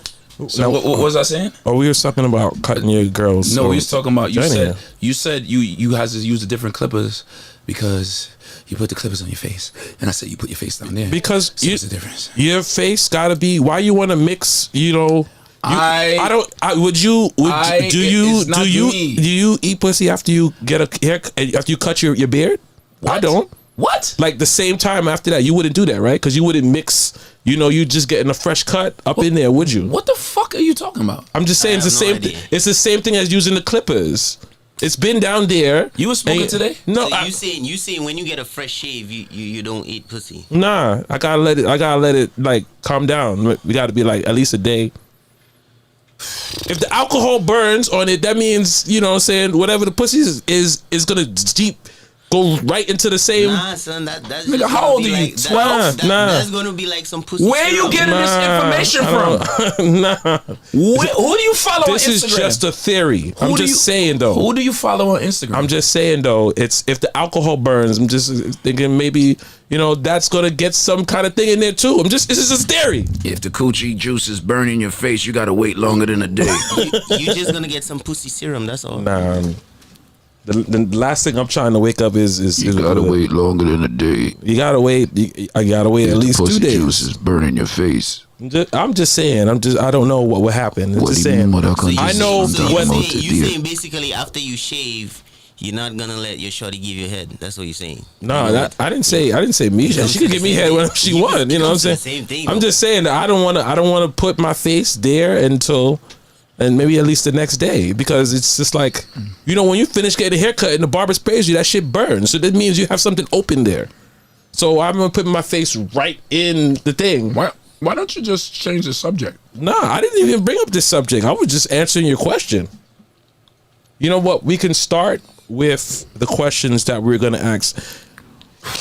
So Now- what was I saying? Oh, we were talking about cutting your girls. No, we was talking about you vagina. said you guys just use the different clippers because you put the clippers on your face, and I said you put your face down there because so what's the difference? Your face gotta be. Why you want to mix? You know. I don't. It's not do me. you eat pussy after you get a hair? After you cut your beard? What? I don't. What? Like the same time after that, you wouldn't do that, right? Because you wouldn't mix. You know, you just getting a fresh cut up in there, would you? What the fuck are you talking about? I'm just saying it's the same. It's the same thing as using the clippers. It's been down there. You was smoking and- today? No, So you saying when you get a fresh shave, you don't eat pussy? nah. I gotta let it like calm down. We gotta be like at least a day. If the alcohol burns on it, that means, you know what I'm saying, whatever the pussy is gonna go right into the same. Nah, son, that's Nigga, just how gonna old be are you? like, 12? That's gonna be like some pussy. Where you syrup. getting this information from? Nah. Who do you follow This on is Instagram? just a theory. I'm Who do just you- saying though. Who do you follow on Instagram? I'm just saying though, it's if the alcohol burns, I'm just thinking maybe, you know, that's gonna get some kind of thing in there too. It's just a theory. If the coochie juice is burning your face, you gotta wait longer than a day. You just gonna get some pussy serum. That's all. Nah. The last thing I'm trying to wake up is You gotta wait longer than a day. You gotta wait. I gotta wait at least 2 days. Juice is burning your face. I'm just saying. I don't know what will happen. I'm What just do you saying. mean, what I know So when. you saying basically after you shave, you're not gonna let your shorty give you head. That's what you're saying. No, I didn't say me. She could give me head whenever she wants. You know what I'm saying? Same thing. I'm just saying that I don't want to put my face there until, and maybe at least the next day, because it's just like, you know, when you finish getting a haircut and the barber sprays you, that shit burns. So that means you have something open there. So I'm gonna put my face right in the thing. Why don't you just change the subject? Nah, I didn't even bring up this subject. I was just answering your question. You know what? We can start with the questions that we're gonna ask.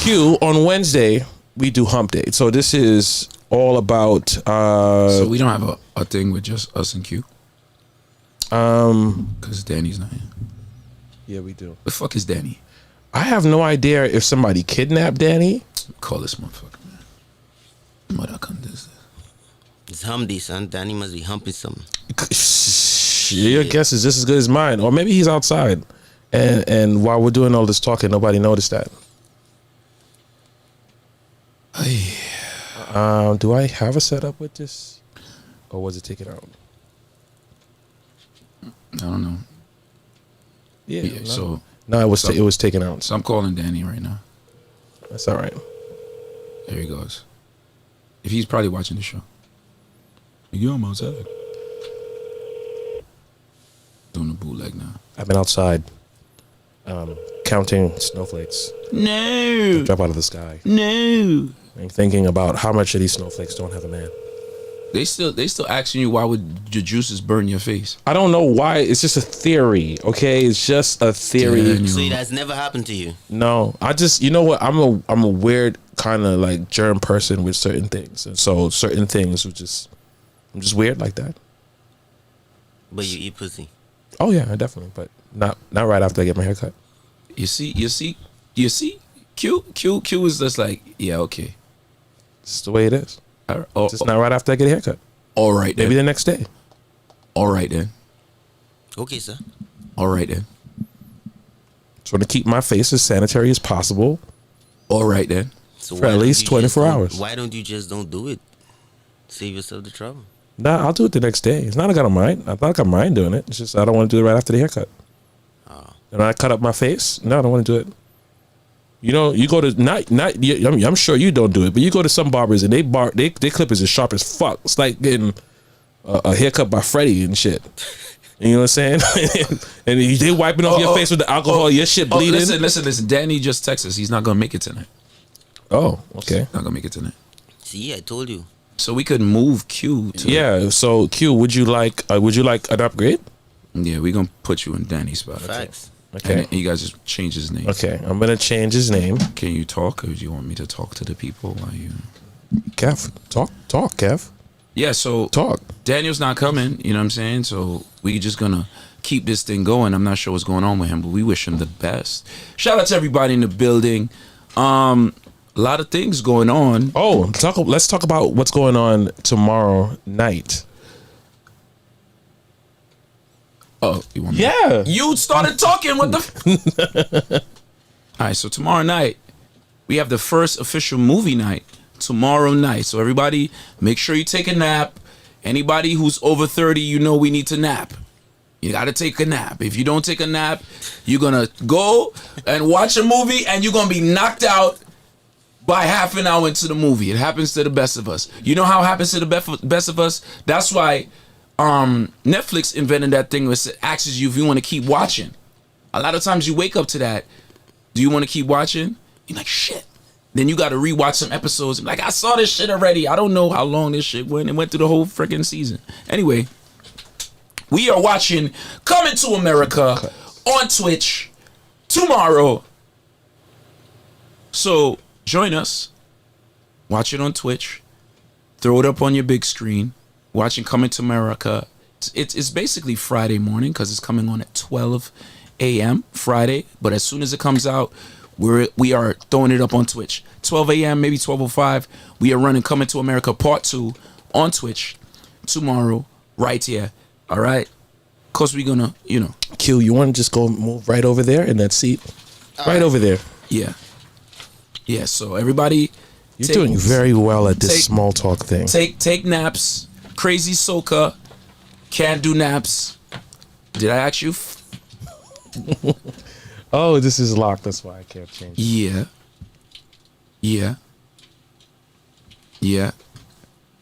Q, on Wednesday we do hump day. So this is all about So we don't have a thing with just us and Q? Because Danny's not here. Yeah, we do. The fuck is Danny? I have no idea if somebody kidnapped Danny. Call this motherfucker, man. Mother come this. It's humdy, son. Danny must be humping something. Your guess is just as good as mine. Or maybe he's outside. And while we're doing all this talking, nobody noticed that. Do I have a setup with this? Or was it taken out? I don't know. Yeah. Yeah, so No, it was taken out. So I'm calling Danny right now. That's all right. There he goes. If he's probably watching the show. You I'm outside. Doing the bootleg now. I've been outside counting snowflakes No. drop out of the sky. No. And thinking about how much of these snowflakes don't have a man. They still asking you why would your juices burn your face? I don't know why. It's just a theory, okay? It's just a theory. Daniel. So that's never happened to you. No, I just, you know what? I'm a weird kind of like germ person with certain things, and so certain things I'm just weird like that. But you eat pussy. Oh yeah, definitely, but not right after I get my haircut. You see, Q is just like, yeah, okay. It's the way it is. Oh, Just not right after I get a haircut. all right then. Maybe the next day. All right then. Okay, sir. All right then. Trying to keep my face as sanitary as possible. All right then. So For why at don't least you 24 just hours. Why don't you just don't do it? Save yourself the trouble. Nah, I'll do it the next day. It's not like I don't mind. I don't mind doing it. It's just I don't want to do it right after the haircut. And when I cut up my face, no, I don't want to do it. You know, you go to I'm sure you don't do it, but you go to some barbers and they clippers is sharp as fuck. It's like getting a haircut by Freddie and shit. You know what I'm saying? And they wiping off your face with the alcohol, your shit bleeding. Listen. Danny just texted us. He's not gonna make it tonight. Oh, okay. Not gonna make it tonight. See, I told you. So we could move Q to Yeah. So Q, would you like an upgrade? Yeah, we're gonna put you in Danny's spot. Facts. Okay. And you guys just change his name. Okay, I'm gonna change his name. Can you talk, or do you want me to talk to the people while you? Kev, talk, Kev. Yeah, so Talk. Daniel's not coming, you know what I'm saying? So we just gonna keep this thing going. I'm not sure what's going on with him, but we wish him the best. Shout out to everybody in the building. A lot of things going on. Oh, let's talk about what's going on tomorrow night. Oh, you want me? Yeah. You started talking. What the? All right, so tomorrow night we have the first official movie night. Tomorrow night, so everybody, make sure you take a nap. Anybody who's over 30, you know we need to nap. You gotta take a nap. If you don't take a nap, you're gonna go and watch a movie, and you're gonna be knocked out by half an hour into the movie. It happens to the best of us. You know how it happens to the best of us? That's why Netflix invented that thing where it asks you if you want to keep watching. A lot of times you wake up to that. Do you want to keep watching? You're like, shit. Then you got to rewatch some episodes. Like, I saw this shit already. I don't know how long this shit went. It went through the whole freaking season. Anyway, we are watching Coming to America on Twitch tomorrow. So join us. Watch it on Twitch. Throw it up on your big screen. Watching Coming to America. It's basically Friday morning because it's coming on at 12 a.m. Friday. But as soon as it comes out, we are throwing it up on Twitch. 12 a.m., maybe 12:05. We are running Coming to America Part 2 on Twitch tomorrow, right here. All right? Of course, we're going to, Q, you want to just go move right over there in that seat? Right over there. Yeah. Yeah, so everybody... You're doing very well at this small talk thing. Take naps. Crazy Soca. Can't do naps. Did I ask you? Oh, this is locked. That's why I can't change it. Yeah.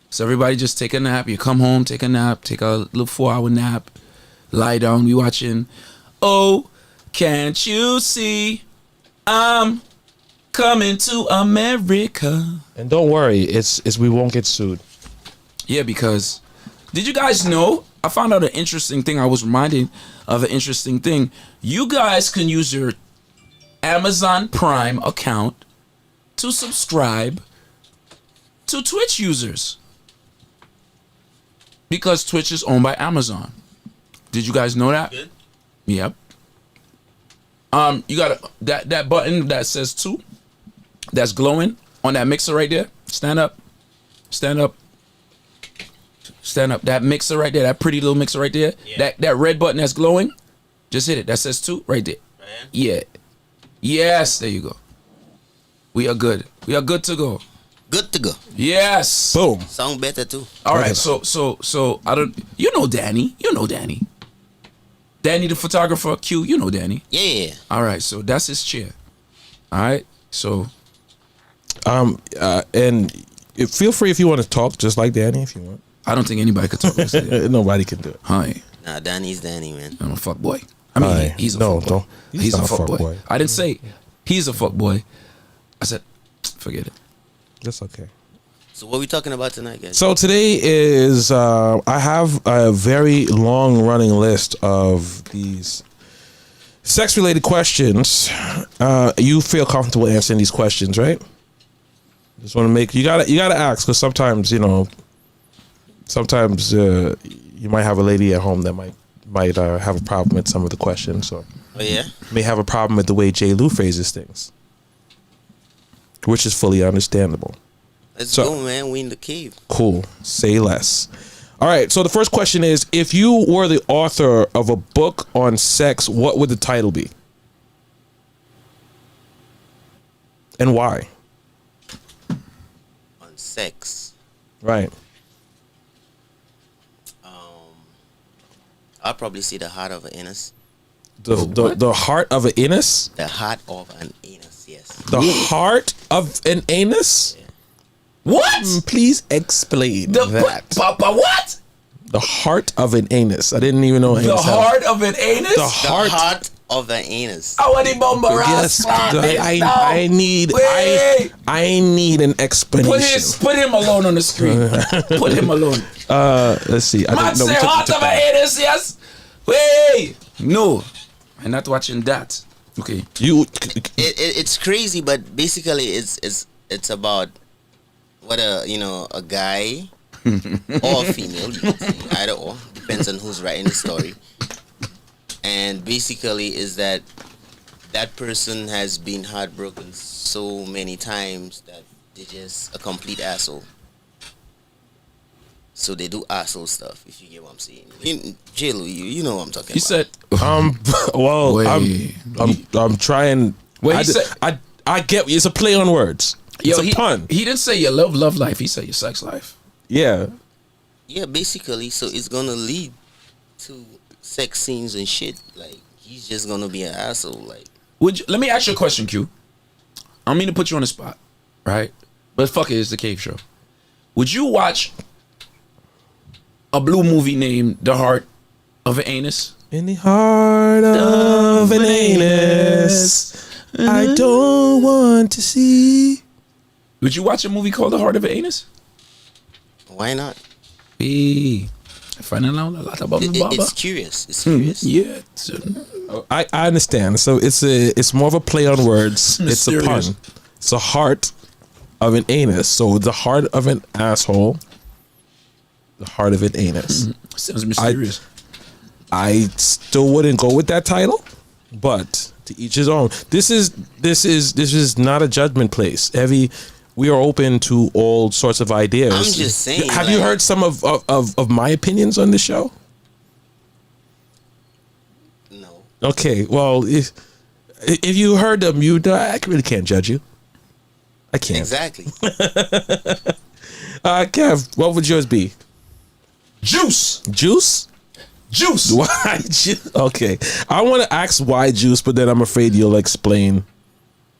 So everybody just take a nap. You come home, take a nap, take a little 4-hour nap, lie down, we watching. Oh, can't you see I'm coming to America? And don't worry, it's we won't get sued. Yeah, because did you guys know? I found out an interesting thing. I was reminded of an interesting thing. You guys can use your Amazon Prime account to subscribe to Twitch users. Because Twitch is owned by Amazon. Did you guys know that? Good. Yep. You got that button that says 2 that's glowing on that mixer right there. Stand up. That mixer right there, that pretty little mixer right there. Yeah. That red button that's glowing, just hit it. That says 2 right there. Yeah. Yes, there you go. We are good. We are good to go. Good to go. Yes. Boom. Sound better too. All right. So I don't. You know Danny. Danny the photographer. Q. You know Danny. Yeah. All right. So that's his chair. All right. So. And feel free if you want to talk, just like Danny, if you want. I don't think anybody could talk. Nobody can do it. Hi. Nah, Danny's Danny, man. I'm a fuck boy. I mean, he's a fuck boy. He's a fuck boy. I didn't say he's a fuck boy. I said, forget it. That's okay. So what are we talking about tonight, guys? So today is I have a very long running list of these sex related questions. You feel comfortable answering these questions, right? Just want to make you gotta ask, because sometimes you might have a lady at home that might have a problem with some of the questions, or may have a problem with the way J. Lou phrases things, which is fully understandable. Let's go, man. We in the cave. Cool. Say less. All right. So the first question is: if you were the author of a book on sex, what would the title be, and why? On sex. Right. I'll probably see The Heart of an Anus. The heart of an anus? The heart of an anus, yes. The heart of an anus? Yeah. What? Please explain that. What? The heart of an anus. I didn't even know. The heart of an anus? The heart of an anus. I want the bomber. Yes, I need an explanation. Put him alone on the screen. Put him alone. Let's see. Man say heart of an anus, yes? Wait. No. I'm not watching that. Okay. It's crazy, but basically it's about what a guy or a female, you can say, either or, depends on who's writing the story. And basically is that person has been heartbroken so many times that they're just a complete asshole. So they do asshole stuff, if you get what I'm saying. In jail, you know what I'm talking about. He said, well, Wait. I'm trying. Wait, I, he said- I get it's a play on words. It's a pun. He didn't say your love life. He said your sex life. Yeah. Yeah, basically, so it's gonna lead to sex scenes and shit. Like, he's just gonna be an asshole. Like, Let me ask you a question, Q. I don't mean to put you on the spot, right? But fuck it, it's the Cave Show. Would you watch a blue movie named The Heart of an Anus? In the heart of an anus, I don't want to see. Would you watch a movie called The Heart of an Anus? why not? Hey, I find out a lot about the Baba. It's curious. It's curious. Yeah. I understand. So it's more of a play on words. It's a Mysterious. pun. It's a heart of an anus. So the heart of an asshole. The heart of an anus. Sounds mysterious. I still wouldn't go with that title, but to each his own. This is not a judgment place. We are open to all sorts of ideas. I'm just saying. Have you heard some of my opinions on the show? No. Okay, well, if you heard them, I really can't judge you. I can't. Exactly. Kev, what would yours be? Juice. Juice? Juice. Why juice? Okay. I want to ask why juice, but then I'm afraid you'll explain.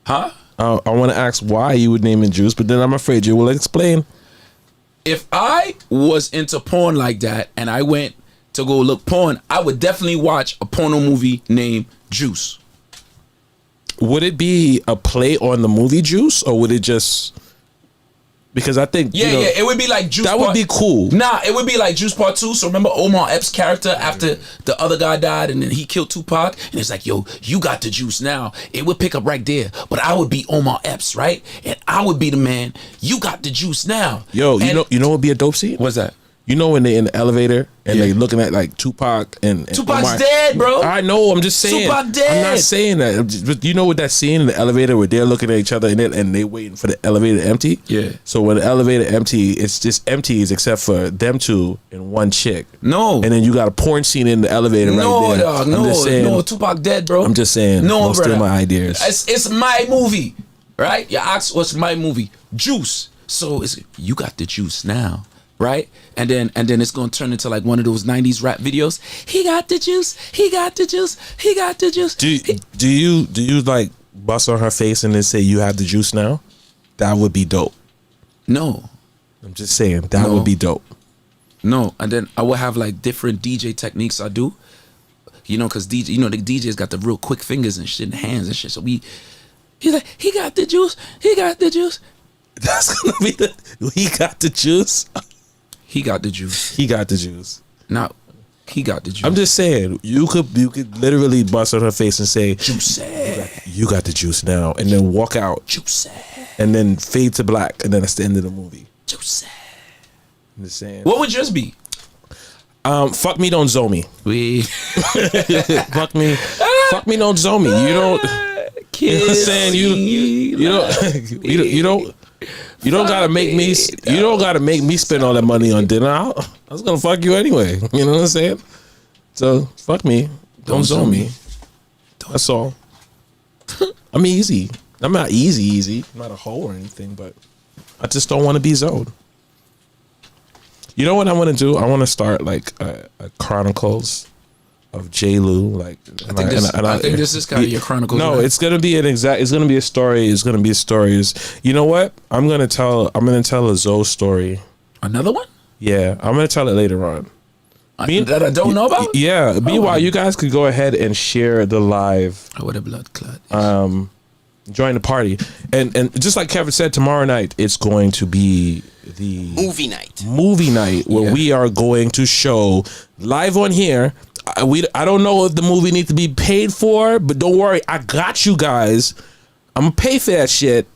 Huh? I want to ask why you would name it juice, but then I'm afraid you will explain. If I was into porn like that and I went to go look porn, I would definitely watch a porno movie named Juice. Would it be a play on the movie Juice, or would it just... Because I think Yeah, it would be like Juice. That would be cool. Nah, it would be like Juice Part 2. So remember Omar Epps' character after the other guy died and then he killed Tupac? And it's like, yo, you got the juice now. It would pick up right there. But I would be Omar Epps, right? And I would be the man. You got the juice now. Yo, and you know what would be a dope scene? What's that? You know when they're in the elevator and they looking at like Tupac and Tupac's Omar. dead, bro. I know. I'm just saying. Tupac dead. I'm not saying that. But you know what that scene in the elevator where they're looking at each other and they waiting for the elevator to empty? Yeah. So when the elevator empty, it's just empties except for them two and one chick. No. And then you got a porn scene in the elevator No, right there. dog. I'm just saying, No, Tupac dead, bro. I'm just saying. No, don't steal brother. my ideas. It's my movie, right? You ask what's my movie? Juice. So it's you got the juice now, right? And then it's gonna turn into like one of those 90s rap videos. He got the juice. He got the juice. He got the juice. Do you like bust on her face and then say you have the juice now? That would be dope. No. I'm just saying that would be dope. No, and then I will have like different DJ techniques I do. You know, cause DJ, the DJ's got the real quick fingers and shit and hands and shit. So he's like, he got the juice. He got the juice. That's gonna be he got the juice. He got the juice. He got the juice. Now, he got the juice. I'm just saying you could literally bust on her face and say juice. You got the juice now, and then walk out. Juice. And then fade to black, and then that's the end of the movie. Juice. I'm just saying. What would yours be? Fuck me, don't zone me. Fuck me, don't zone me. You don't. You know what I'm saying? You don't gotta make me. You don't gotta make me spend all that money on dinner. I was gonna fuck you anyway. You know what I'm saying? So fuck me, don't zone me. That's all. I'm easy. I'm not easy. I'm not a hoe or anything, but I just don't want to be zoned. You know what I want to do? I want to start like a Chronicles of J. Lou. Like, I think this is kind of your Chronicles. No, right? it's gonna be it's gonna be a story. It's gonna be stories. You know what? I'm gonna tell a Zoe story. Another one? Yeah, I'm gonna tell it later on. That I don't know about? Yeah. Meanwhile, you guys could go ahead and share the live. Oh, what a blood clot. Join the party. And just like Kevin said, tomorrow night it's going to be the movie night where we are going to show live on here I don't know if the movie needs to be paid for, but don't worry, I got you guys. I'm gonna pay for that shit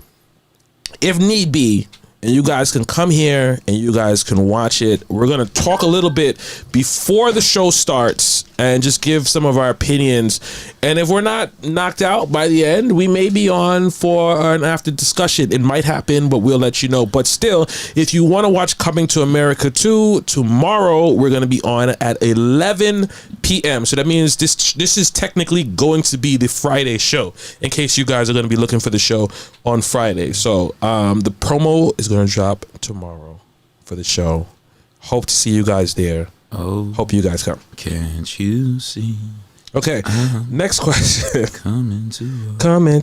if need be. And you guys can come here and you guys can watch it. We're going to talk a little bit before the show starts and just give some of our opinions. And if we're not knocked out by the end, we may be on for an after discussion. It might happen, but we'll let you know. But still, if you want to watch Coming to America 2, tomorrow we're going to be on at 11 p.m. So that means this is technically going to be the Friday show, in case you guys are going to be looking for the show on Friday. So the promo is going to drop tomorrow for the show. Hope to see you guys there. Oh, hope you guys come. Can't you see? Okay, next question. Coming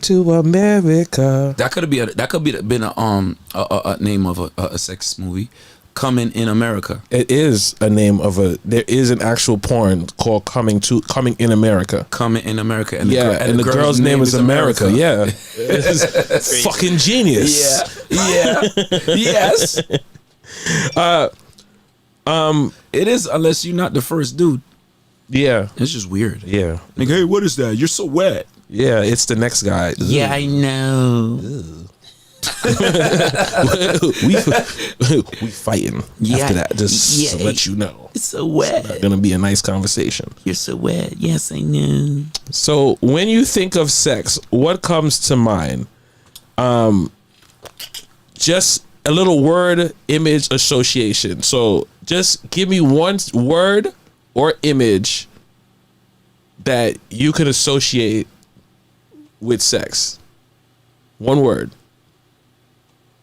to America. That could have been a name of a sex movie. Coming in America. It is a name of there is an actual porn called Coming in America. Coming in America. And the girl's name is America. Yeah. It's fucking genius. Yeah. Yes. It is, unless you're not the first dude. Yeah. It's just weird. Yeah. Like, hey, what is that? You're so wet. Yeah, it's the next guy. Yeah, I know. we fighting after that, just to let you know. It's so wet. It's not gonna be a nice conversation. You're so wet. Yes, I know. So when you think of sex, what comes to mind? Just a little word image association. So just give me one word or image that you can associate with sex. One word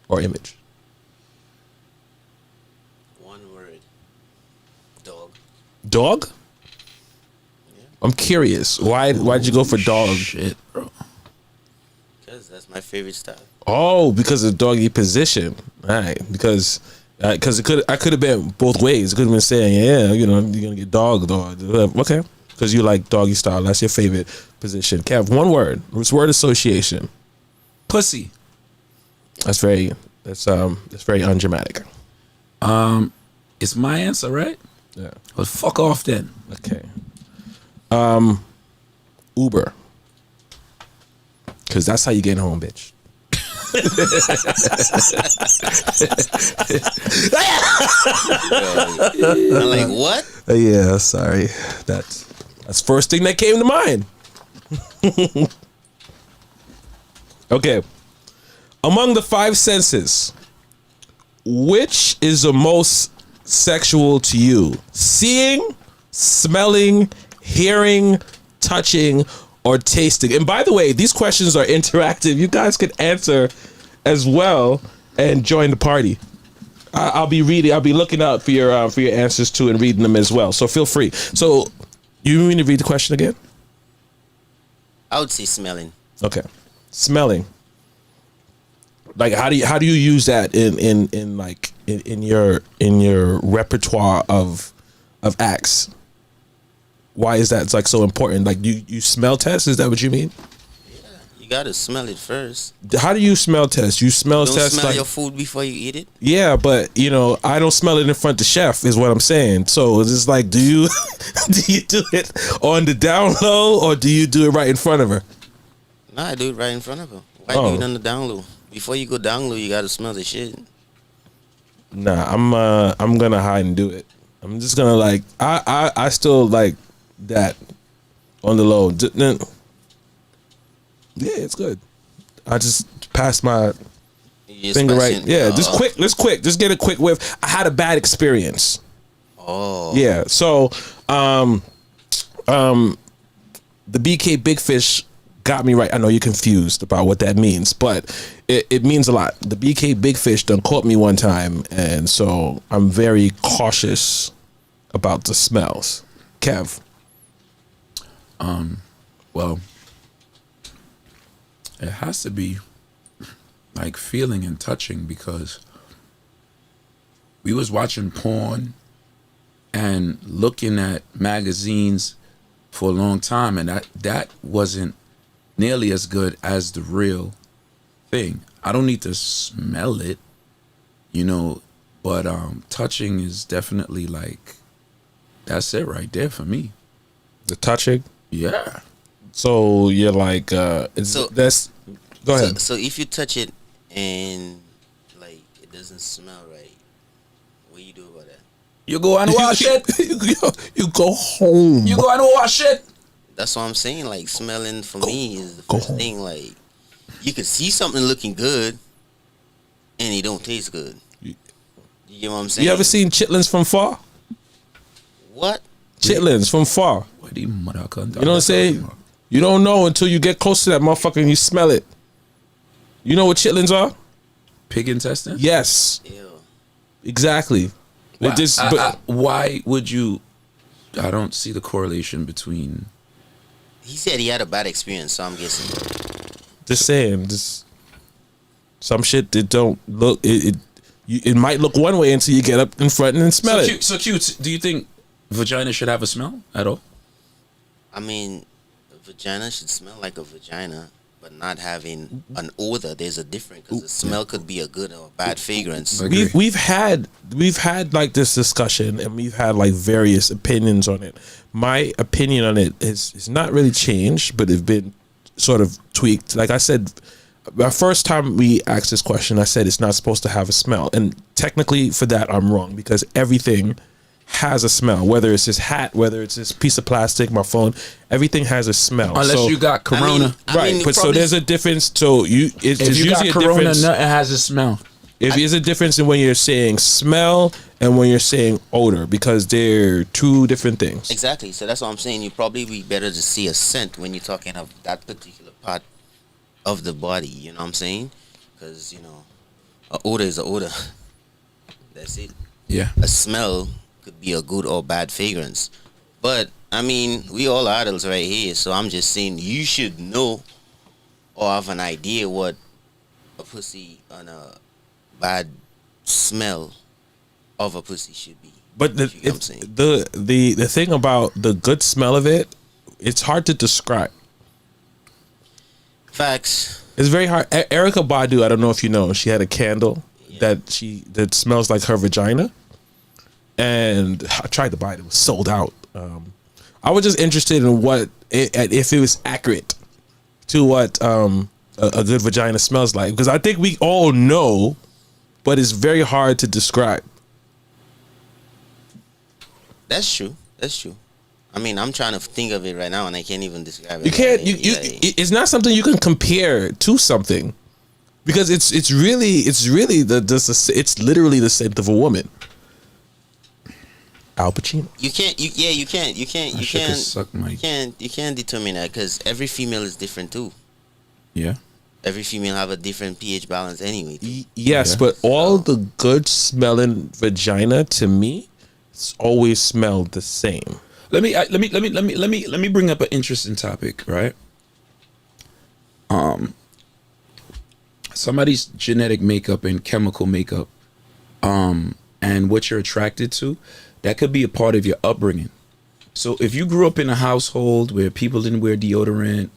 or image. One word. Dog. Dog? Yeah. I'm curious. Why'd you go for dog? Shit, bro. Because that's my favorite style. Oh, because of doggy position. All right. Because I could have been both ways. It could have been saying, yeah, you're gonna get dog. Okay. Because you like doggy style. That's your favorite position. Kev, one word. It's word association. Pussy. That's very undramatic. It's my answer, right? Yeah. Well, fuck off then. Okay. Uber. Because that's how you get home, bitch. I'm like, what? Yeah, sorry. That's first thing that came to mind. Okay. Among the five senses, which is the most sexual to you? Seeing, smelling, hearing, touching, or tasting? And by the way, these questions are interactive. You guys can answer as well and join the party. I'll be looking out for your answers too and reading them as well. So feel free. So you want me to read the question again? I would say smelling. Okay, smelling. Like how do you use that in your repertoire of acts? Why is that so important? Like you smell test? Is that what you mean? Yeah, you gotta smell it first. How do you smell test? You smell Don't test smell like your food before you eat it. Yeah, but I don't smell it in front of the chef. Is what I'm saying. So it's just like, do you do it on the down low or do you do it right in front of her? No, I do it right in front of her. Why do it on the down low? Before you go down low, you gotta smell the shit. Nah, I'm gonna hide and do it. I'm just gonna I still like that on the low. Yeah, it's good. I just passed my finger right. Yeah, just quick. Let's quick. Just get a quick whiff. I had a bad experience. Oh. Yeah. So, the BK Big Fish got me right. I know you're confused about what that means, but it means a lot. The BK Big Fish done caught me one time, and so I'm very cautious about the smells. Kev. Well, it has to be like feeling and touching, because we was watching porn and looking at magazines for a long time, and that wasn't nearly as good as the real thing. I don't need to smell it, but touching is definitely like, that's it right there for me. The touching. Yeah. So you're like, that's. Go ahead. So if you touch it and like it doesn't smell right, what do you do about that? You go and wash it. You go home. You go and wash it. That's what I'm saying. Like smelling for me is the go first home. thing. Like you could see something looking good, and it don't taste good. You get what I'm saying? You ever seen chitlins from far? What? Chitlins from far. You know what I'm saying? You don't know until you get close to that motherfucker and you smell it. You know what chitlins are? Pig intestine? Yes. Ew. Exactly. Why, It just- but- why would you? I don't see the correlation between. He said he had a bad experience, so I'm guessing. Just saying, just some shit that don't look. It might look one way until you get up in front and smell it. So cute. Do you think vagina should have a smell at all? I mean, a vagina should smell like a vagina, but not having an odor. There's a difference because the smell could be a good or bad fragrance. We've had like this discussion and we've had like various opinions on it. My opinion on it is not really changed, but it's been sort of tweaked. Like I said, the first time we asked this question, I said it's not supposed to have a smell, and technically for that I'm wrong because everything has a smell. Whether it's this hat, whether it's this piece of plastic, my phone, everything has a smell. Unless you got corona, right? But so there's a difference. So it's if you usually got a corona, difference. nothing has a smell. If there's a difference in when you're saying smell and when you're saying odor, because they're two different things. Exactly. So that's what I'm saying. You probably be better to see a scent when you're talking of that particular part of the body. You know what I'm saying? Because an odor is an odor. That's it. Yeah. A smell could be a good or bad fragrance. But I mean, we all adults right here, so I'm just saying you should know or have an idea what a pussy and a bad smell of a pussy should be. But the You know what I'm saying? the thing about the good smell of it, it's hard to describe. Facts. It's very hard. Erica Badu, I don't know if you know, she had a candle that smells like her vagina, and I tried to buy it. It was sold out. I was just interested in if it was accurate to what a good vagina smells like, because I think we all know, but it's very hard to describe. That's true. That's true. I mean, I'm trying to think of it right now, and I can't even describe it. You can't. It's not something you can compare to something, because it's really it's literally the scent of a woman. Al Pacino. You can't determine that because every female is different too. Yeah. Every female have a different pH balance anyway. Yes, but all the good smelling vagina to me, it's always smelled the same. Let me bring up an interesting topic, right? Somebody's genetic makeup and chemical makeup, and what you're attracted to, that could be a part of your upbringing. So if you grew up in a household where people didn't wear deodorant,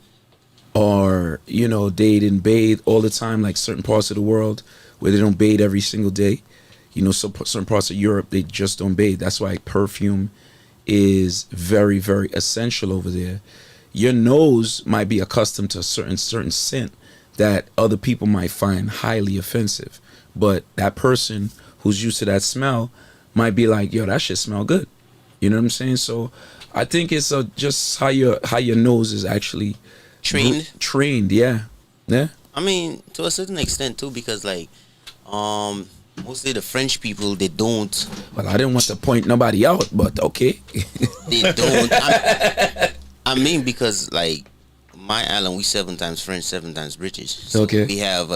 or they didn't bathe all the time, like certain parts of the world where they don't bathe every single day, so certain parts of Europe they just don't bathe. That's why perfume is very, very essential over there. Your nose might be accustomed to a certain scent that other people might find highly offensive, but that person who's used to that smell might be like, yo, that shit smell good. You know what I'm saying? So I think it's just how your nose is actually trained. Yeah. I mean, to a certain extent too, because like mostly the French people, they don't. Well, I didn't want to point nobody out, but okay. They don't. I mean, because like my island, we 7 times French, 7 times British. So okay. We have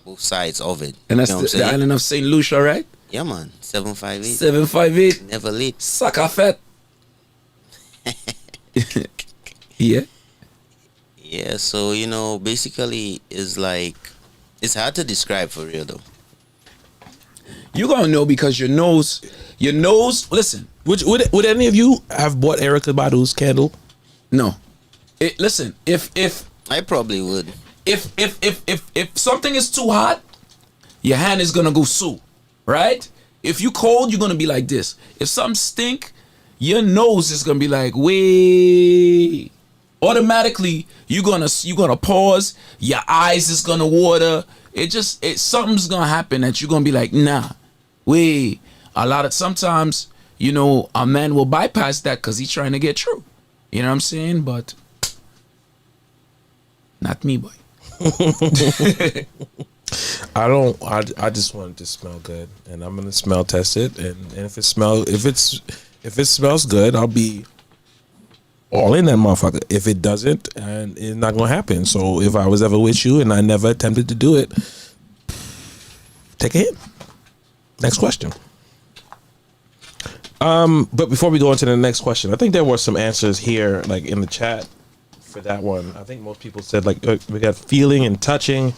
both sides of it. And that's the island of St. Lucia, right? Yeah, man. 758. 758. Never late. Sucker fat. Yeah. Yeah, so basically it's like it's hard to describe for real though. You're gonna know because your nose. Listen, would any of you have bought Erica Badu's candle? No. Listen, if I probably would. If something is too hot, your hand is gonna go sue, right? If you cold, you're gonna be like this. If something stink, your nose is gonna be like, wait. Automatically, you're gonna pause. Your eyes is gonna water. Something's gonna happen that you're gonna be like, nah, wait. Sometimes, a man will bypass that because he's trying to get through. You know what I'm saying? But not me, boy. I just want it to smell good, and I'm gonna smell test it, and if it smells good, I'll be all in that motherfucker. If it doesn't, and it's not gonna happen. So if I was ever with you and I never attempted to do it, take a hit. Next question. But before we go into the next question, I think there were some answers here, like in the chat for that one. I think most people said like we got feeling and touching.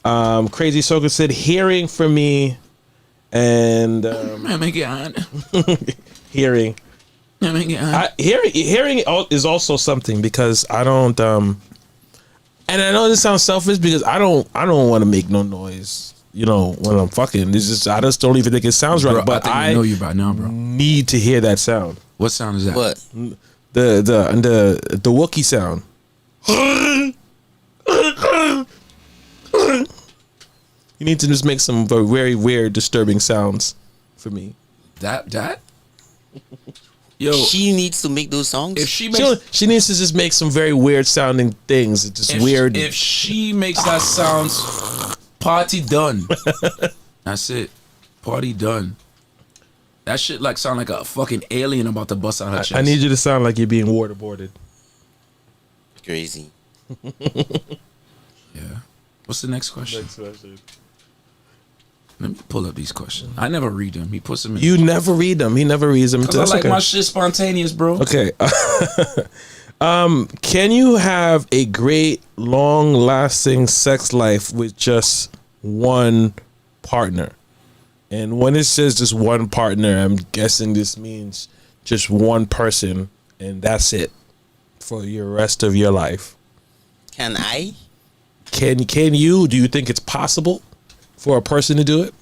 Crazy Soka said hearing for me, and hearing. Hearing is also something because I don't and I know this sounds selfish because I don't want to make no noise, when I'm fucking. I just don't even think it sounds right. Bro, but I know you by now, bro. Need to hear that sound. What sound is that? What? The Wookiee sound. You need to just make some very weird, disturbing sounds for me. That? Yo, she needs to make those songs. If she makes, she needs to just make some very weird sounding things. It's just weird. If she makes that sounds, party done. That's it. Party done. That shit sound like a fucking alien about to bust out her chest. I need you to sound like you're being waterboarded. Crazy. Yeah. What's the next question? Let me pull up these questions. I never read them. He puts them in. You never read them. He never reads them. Because I like my shit spontaneous, bro. Okay. Can you have a great, long-lasting sex life with just one partner? And when it says just one partner, I'm guessing this means just one person, and that's it for your rest of your life. Can I? Can you? Do you think it's possible for a person to do it?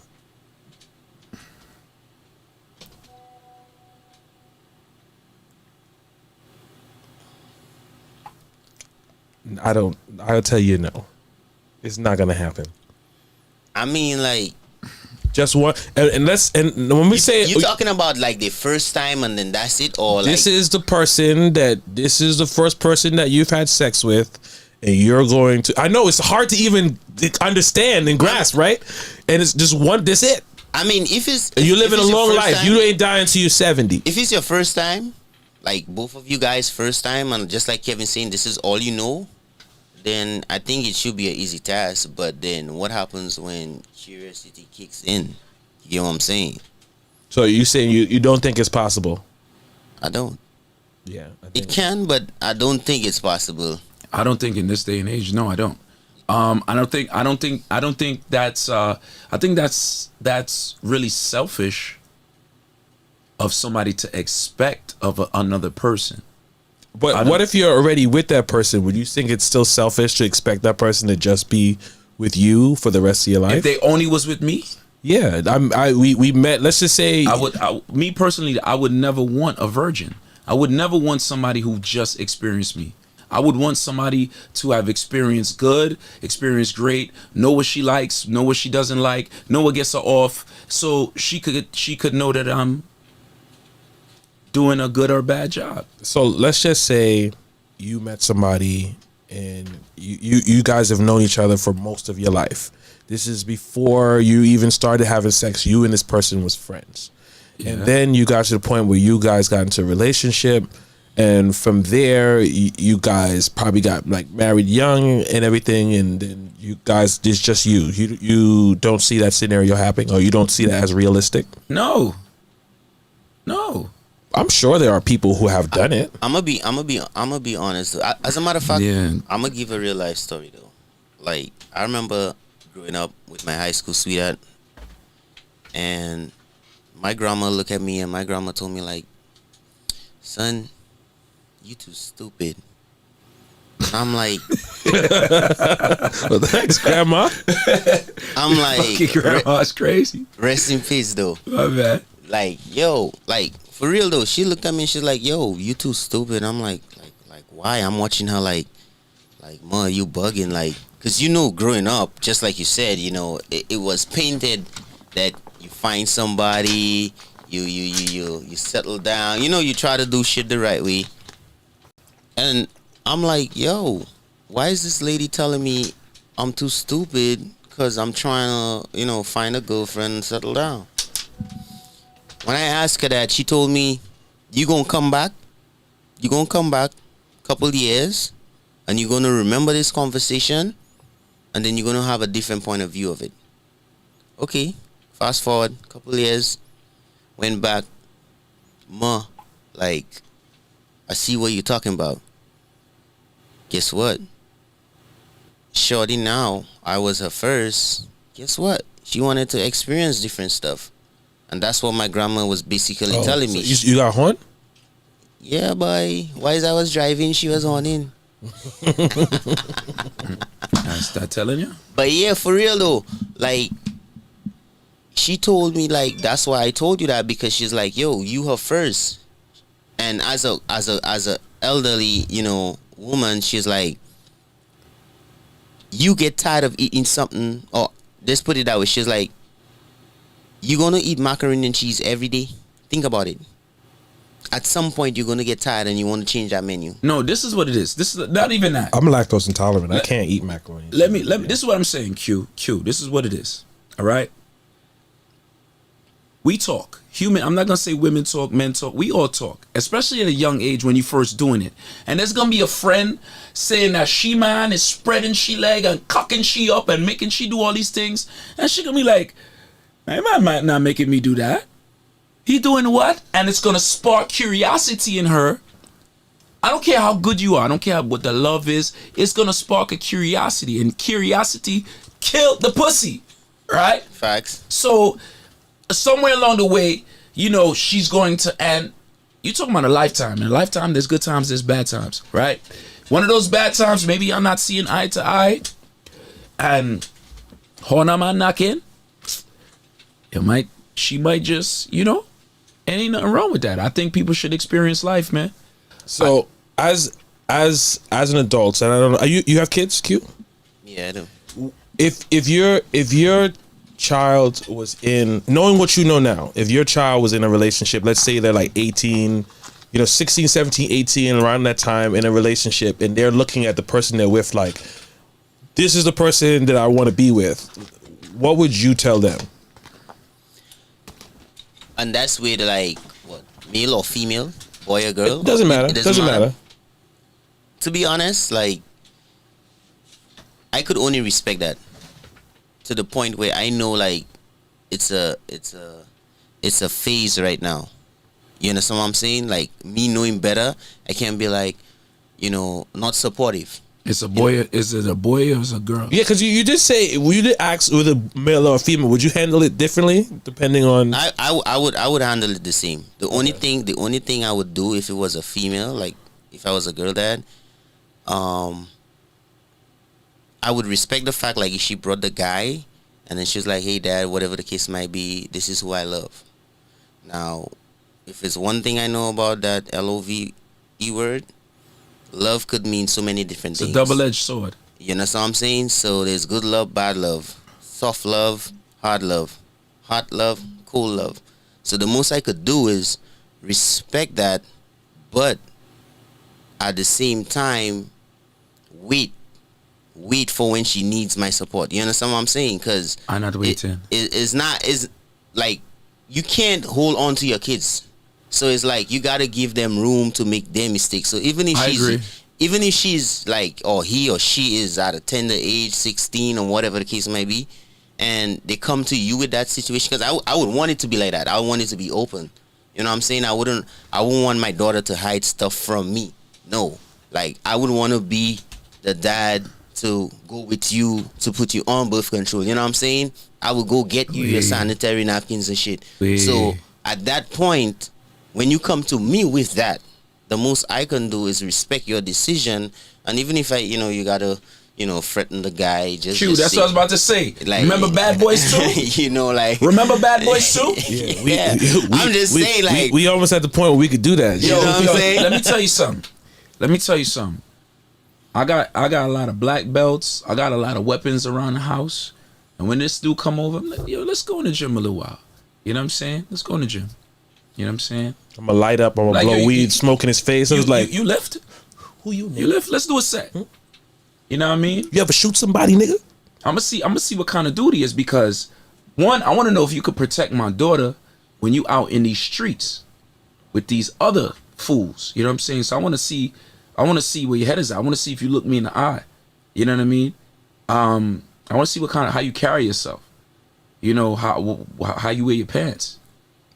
I'll tell you no. It's not gonna happen. I mean, like, just one, and when we say you're talking about like the first time and then that's it, or this is the first person that you've had sex with, and you're going to. I know it's hard to even understand and grasp, right? And it's just one. That's it. I mean, if you're living a long life, time, you ain't dying till you're 70. If it's your first time, like both of you guys first time, and just like Kevin saying, this is all you know, then I think it should be an easy task. But then what happens when curiosity kicks in? You get what I'm saying? So you saying you don't think it's possible? I don't. Yeah, it can, but I don't think it's possible. I don't think in this day and age. No, I don't. I don't think that's. I think that's really selfish of somebody to expect of another person. But what if you're already with that person? Would you think it's still selfish to expect that person to just be with you for the rest of your life? If they only was with me? Yeah, we met. Let's just say me personally, I would never want a virgin. I would never want somebody who just experienced me. I would want somebody to have experienced good, experienced great, know what she likes, know what she doesn't like, know what gets her off, so she could know that I'm doing a good or bad job. So let's just say you met somebody and you guys have known each other for most of your life. This is before you even started having sex. You and this person was friends. Yeah. And then you got to the point where you guys got into a relationship, and from there you guys probably got like married young and everything, and then you guys, it's just you don't see that scenario happening, or you don't see that as realistic? No. I'm sure there are people who have done it. I'm gonna be honest. As a matter of fact, I'm gonna give a real life story though. Like, I remember growing up with my high school sweetheart, and my grandma looked at me, and my grandma told me, like, son, you too stupid. And I'm like, well, thanks, grandma. I'm like, fucking grandma's crazy. Rest in peace though. My bad. Like, yo, like, For real though, she looked at me and she's like, "Yo, you too stupid." I'm like, why? I'm watching her like, Ma, you bugging, like, cause growing up, just like you said, it was painted that you find somebody, you settle down, you try to do shit the right way, and I'm like, yo, why is this lady telling me I'm too stupid? Cause I'm trying to, find a girlfriend and settle down. When I asked her that, she told me, you gonna come back couple years, and you're gonna remember this conversation, and then you're gonna have a different point of view of it. Okay, fast forward couple years, went back. Ma, like, I see what you're talking about. Guess what? Shorty now, I was her first. Guess what? She wanted to experience different stuff. And that's what my grandma was basically telling me. So you got horn? Yeah, boy. While I was driving, she was horning. I start telling you. But yeah, for real though, like, she told me, like, that's why I told you that, because she's like, yo, you her first. And as a elderly, woman, she's like, you get tired of eating something, or let's put it that way, she's like, you gonna eat macaroni and cheese every day? Think about it. At some point, you're gonna get tired and you want to change that menu. No, this is what it is. This is not even that. I'm lactose intolerant. I can't eat macaroni. Let me. This is what I'm saying. Q. This is what it is. All right. We talk. I'm not gonna say women talk, men talk. We all talk, especially at a young age when you first doing it. And there's gonna be a friend saying that she man is spreading she leg and cocking she up and making she do all these things, and she gonna be like, "My man might not making me do that. He doing what?" And it's gonna spark curiosity in her. I don't care how good you are. I don't care what the love is. It's gonna spark a curiosity, and curiosity killed the pussy, right? Facts. So somewhere along the way, she's going to, and you're talking about a lifetime. In a lifetime, there's good times, there's bad times, right? One of those bad times, maybe I'm not seeing eye to eye, and horn man knocking. She might just, and ain't nothing wrong with that. I think people should experience life, man. So as an adult, and I don't know, you have kids, Q? Yeah, I do. If your child was in, knowing what you know now, if your child was in a relationship, let's say they're like 18, 16, 17, 18, around that time in a relationship, and they're looking at the person they're with like, this is the person that I want to be with, what would you tell them? And that's where the, like, what, male or female, boy or girl? It doesn't matter. It doesn't matter. To be honest, like, I could only respect that to the point where I know, like, it's a phase right now. You understand what I'm saying? Like, me knowing better, I can't be like, not supportive. It's a boy. Is it a boy or is it a girl? Yeah, because you did say, you did ask with a male or a female. Would you handle it differently depending on? I would handle it the same. The only thing I would do if it was a female, like if I was a girl dad, I would respect the fact, like, if she brought the guy and then she's like, hey dad, whatever the case might be, this is who I love. Now, if it's one thing I know about that LOVE word, love could mean so many different things. It's a double-edged sword. You know what I'm saying? So there's good love, bad love, soft love, hard love, hot love, cold love. So the most I could do is respect that, but at the same time, wait for when she needs my support. You understand what I'm saying? Because I'm not waiting. It's like, you can't hold on to your kids. So it's like, you gotta give them room to make their mistakes. So even if she's like, or he or she is at a tender age, 16 or whatever the case might be, and they come to you with that situation, because I would want it to be like that. I would want it to be open. You know what I'm saying? I wouldn't want my daughter to hide stuff from me. No, like, I would want to be the dad to go with you to put you on birth control. You know what I'm saying? I would go get you your sanitary napkins and shit. So at that point, when you come to me with that, the most I can do is respect your decision. And even if you gotta threaten the guy. Just That's what I was about to say. Like, remember Bad Boys 2? like remember Bad Boys 2? Yeah, I'm just saying, like, we almost at the point where we could do that. You know what I'm saying? Let me tell you something. I got a lot of black belts. I got a lot of weapons around the house. And when this dude come over, I'm like, yo, let's go in the gym a little while. You know what I'm saying? Let's go in the gym. You know what I'm saying? I'm gonna light up. I'm gonna Like, blow yo, weed, smoke in his face. I was like, you lift? who you? Nigga? You lift? Let's do a set. You know what I mean? You ever shoot somebody, nigga? I'm gonna see what kind of dude he is, because one, I want to know if you could protect my daughter when you out in these streets with these other fools. You know what I'm saying? So I want to see where your head is at. I want to see if you look me in the eye. You know what I mean? I want to see how you carry yourself. You know how you wear your pants.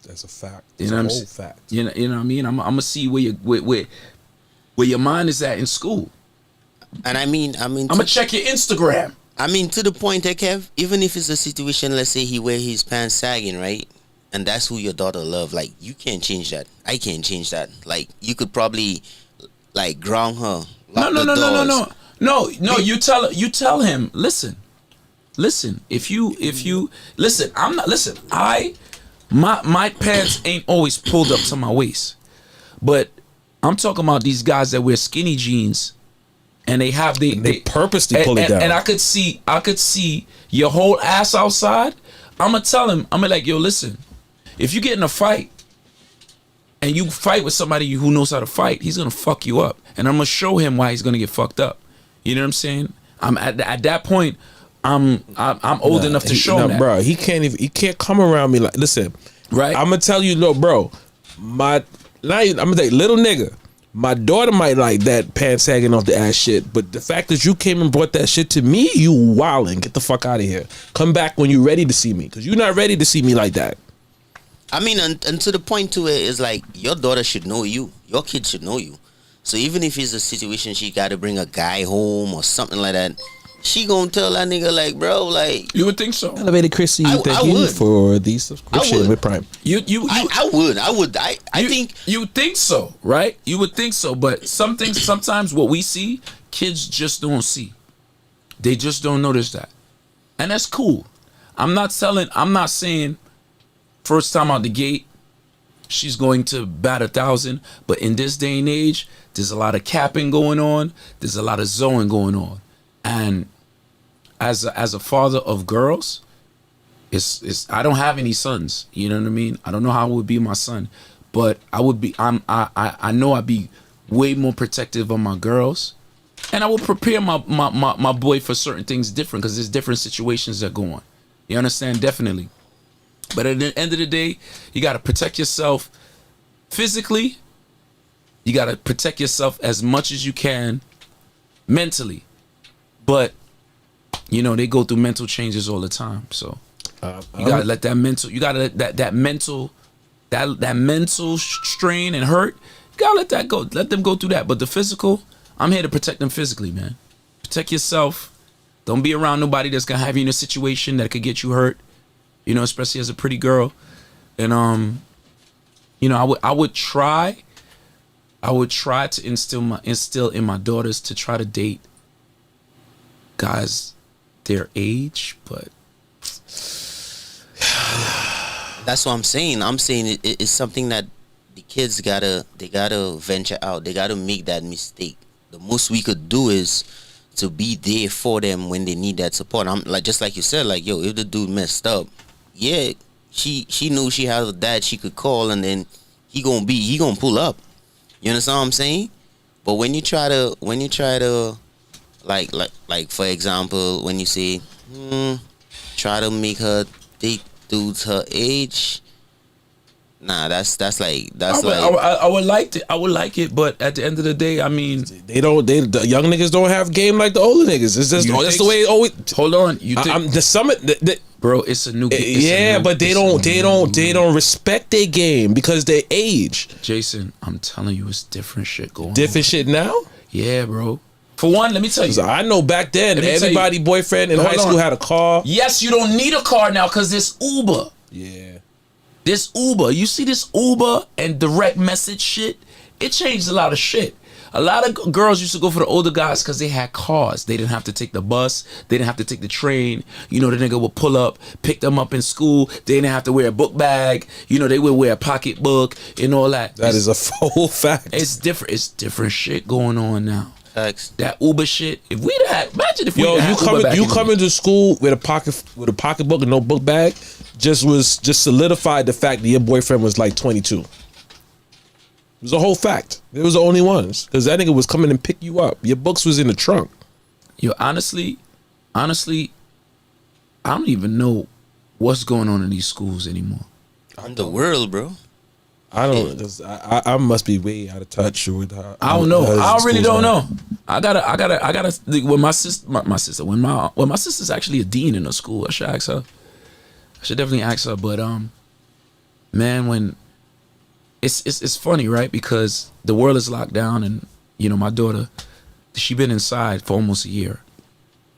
That's a fact. You know what I'm saying? Fact. You know what I mean? I'm gonna see where your mind is at in school. And I mean, I'm gonna check your Instagram. I mean, to the point, Kev, even if it's a situation, let's say he wear his pants sagging, right? And that's who your daughter love. Like, you can't change that. I can't change that. Like, you could probably, like, ground her. No. You tell him. Listen. If you listen, my pants ain't always pulled up to my waist, but I'm talking about these guys that wear skinny jeans. And they purposely pull it down. And I could see your whole ass outside. I'm gonna tell him, I'm gonna like, yo, listen, if you get in a fight and you fight with somebody who knows how to fight, he's gonna fuck you up. And I'm gonna show him why he's gonna get fucked up. You know what I'm saying? I'm at that point, I'm old enough to show him that. Bro, he can't come around me like, listen, right? I'm gonna tell you, look, bro, I'm gonna say, little nigga. My daughter might like that pants sagging off the ass shit, but the fact that you came and brought that shit to me, you wildin'. Get the fuck out of here. Come back when you're ready to see me, because you're not ready to see me like that. I mean, and to the point to it is like, your daughter should know you. Your kid should know you. So even if it's a situation she got to bring a guy home or something like that, she gonna tell that nigga, like, bro, like... You would think so. Elevated Chrissy, thank you for the subscription with Prime. I would. I think... You would think so, right? You would think so, but sometimes what we see, kids just don't see. They just don't notice that. And that's cool. I'm not saying first time out the gate, she's going to bat 1,000, but in this day and age, there's a lot of capping going on. There's a lot of zoning going on. And as a father of girls, it's I don't have any sons. You know what I mean? I don't know how it would be my son, but I know I'd be way more protective of my girls, and I would prepare my boy for certain things different, because there's different situations that go on. You understand? Definitely. But at the end of the day, you got to protect yourself physically. You got to protect yourself as much as you can mentally. But, you know, they go through mental changes all the time. So you gotta let that mental, that mental strain and hurt, you gotta let that go. Let them go through that. But the physical, I'm here to protect them physically, man. Protect yourself. Don't be around nobody that's gonna have you in a situation that could get you hurt. You know, especially as a pretty girl. And you know, I would try to instill in my daughters to try to date guys their age, but that's what I'm saying. I'm saying it's something that the kids gotta venture out. They gotta make that mistake. The most we could do is to be there for them when they need that support. I'm like, just like you said, like, yo, if the dude messed up, yeah, she knew she had a dad she could call, and then he gonna pull up. You understand what I'm saying? But when you try to like for example, when you say try to make her date dudes her age, nah, that's like I would like it, but at the end of the day, I mean, the young niggas don't have game like the older niggas. It's just that's the way it always. Hold on, you think the summit, bro? It's a new. But they don't respect their game because they age. Jason, I'm telling you, it's different shit going on. Different shit now? Yeah, bro. For one, let me tell you. I know back then, everybody boyfriend in high school had a car. Yes, you don't need a car now because there's Uber. Yeah. This Uber. You see this Uber and direct message shit? It changed a lot of shit. A lot of girls used to go for the older guys because they had cars. They didn't have to take the bus. They didn't have to take the train. You know, the nigga would pull up, pick them up in school. They didn't have to wear a book bag. You know, they would wear a pocketbook and all that. That is a full fact. It's different. It's different shit going on now. Facts. That Uber shit. If we'd had, imagine if we Yo, had Uber back in the day. coming to school with a pocketbook and no book bag just solidified the fact that your boyfriend was like 22. It was a whole fact. They was the only ones because that nigga was coming and pick you up. Your books was in the trunk. Yo, honestly, I don't even know what's going on in these schools anymore. The world, bro. I don't. 'Cause I must be way out of touch with her. I don't know. I really don't know. I gotta. When my sister, when my sister's actually a dean in a school, I should ask her. I should definitely ask her. But man, when it's funny, right? Because the world is locked down, and you know, my daughter, she been inside for almost a year,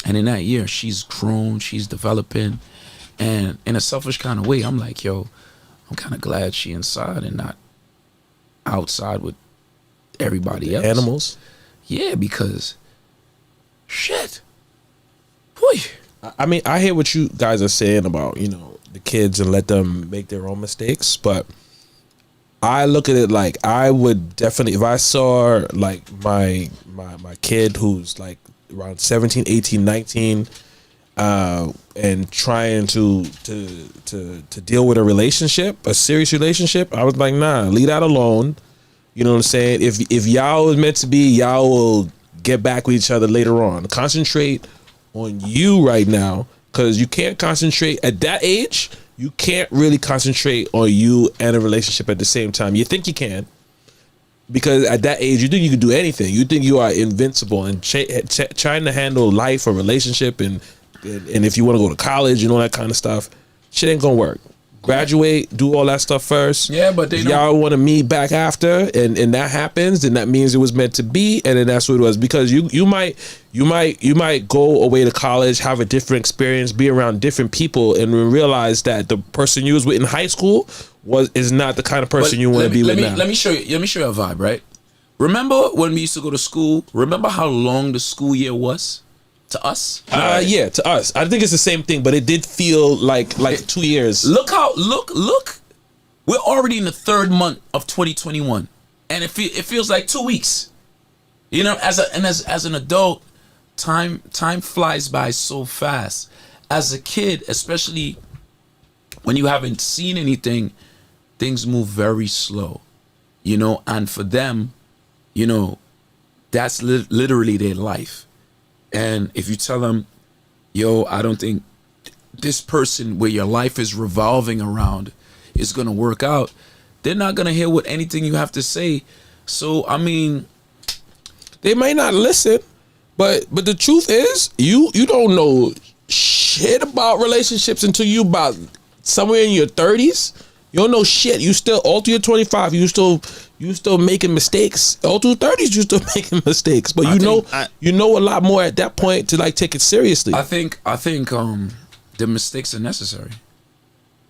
and in that year, she's grown, she's developing, and in a selfish kind of way, I'm like, yo, I'm kind of glad she inside and not outside with everybody else. Animals. Yeah, because shit. Whew. I mean, I hear what you guys are saying about, you know, the kids and let them make their own mistakes, but I look at it like I would definitely, if I saw like my kid who's like around 17, 18, 19, and trying to deal with a relationship, a serious relationship, I was like, nah, leave that alone. You know what I'm saying? If y'all is meant to be, y'all will get back with each other later on. Concentrate on you right now, because you can't concentrate at that age. You can't really concentrate on you and a relationship at the same time. You think you can, because at that age you think you can do anything. You think you are invincible and trying to handle life or relationship and if you want to go to college and all that kind of stuff, shit ain't gonna work. Graduate, do all that stuff first. Yeah, but they y'all want to meet back after, and that happens, then that means it was meant to be, and then that's what it was. Because you might go away to college, have a different experience, be around different people, and realize that the person you was with in high school is not the kind of person you want to be with now. Let me show you a vibe, right? Remember when we used to go to school? Remember how long the school year was? To us? Yeah, to us. I think it's the same thing, but it did feel like 2 years. Look. We're already in the third month of 2021, and it feels like 2 weeks. You know, as an adult, time flies by so fast. As a kid, especially when you haven't seen anything, things move very slow. You know, and for them, you know, that's literally their life. And if you tell them, yo, I don't think this person where your life is revolving around is going to work out, they're not going to hear what anything you have to say. So, I mean, they might not listen, but the truth is, you don't know shit about relationships until you about somewhere in your 30s. You don't know shit. You still, all through your 25, you still making mistakes. All through 30s, you still making mistakes. But you know a lot more at that point to like take it seriously. I think the mistakes are necessary.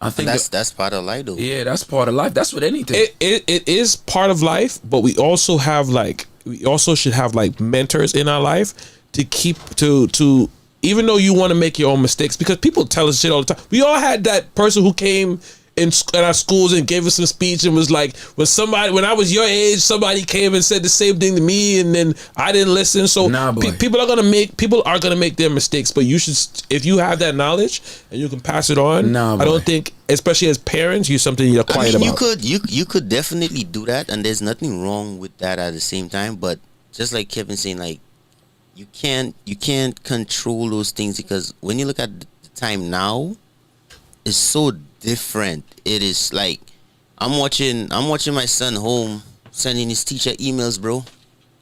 I think that's part of life, though. Yeah, that's part of life. That's with anything. It is part of life, but we also should have like mentors in our life to keep to even though you want to make your own mistakes, because people tell us shit all the time. We all had that person who came in our schools and gave us some speech and was like, when I was your age, somebody came and said the same thing to me, and then I didn't listen. So people are gonna make their mistakes, but you should, if you have that knowledge and you can pass it on. I don't think, especially as parents, you're quiet about. You could definitely do that, and there's nothing wrong with that at the same time. But just like Kevin saying, like, you can't control those things, because when you look at the time now, it's so different. It is like I'm watching my son home sending his teacher emails, bro,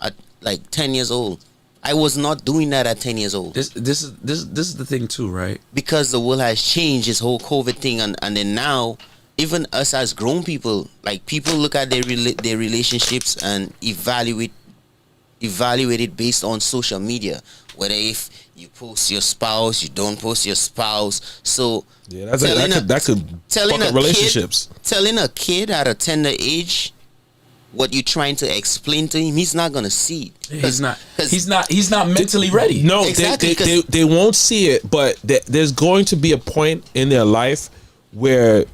at like 10 years old. I was not doing that at 10 years old. This is the thing too, right? Because the world has changed, this whole COVID thing, and then now even us as grown people, like, people look at their relationships and evaluate it based on social media, whether if you post your spouse, you don't post your spouse. So yeah, that could fuck up relationships. Telling a kid at a tender age what you're trying to explain to him, he's not gonna see it. He's not mentally ready. No, Exactly, they won't see it, but there's going to be a point in their life where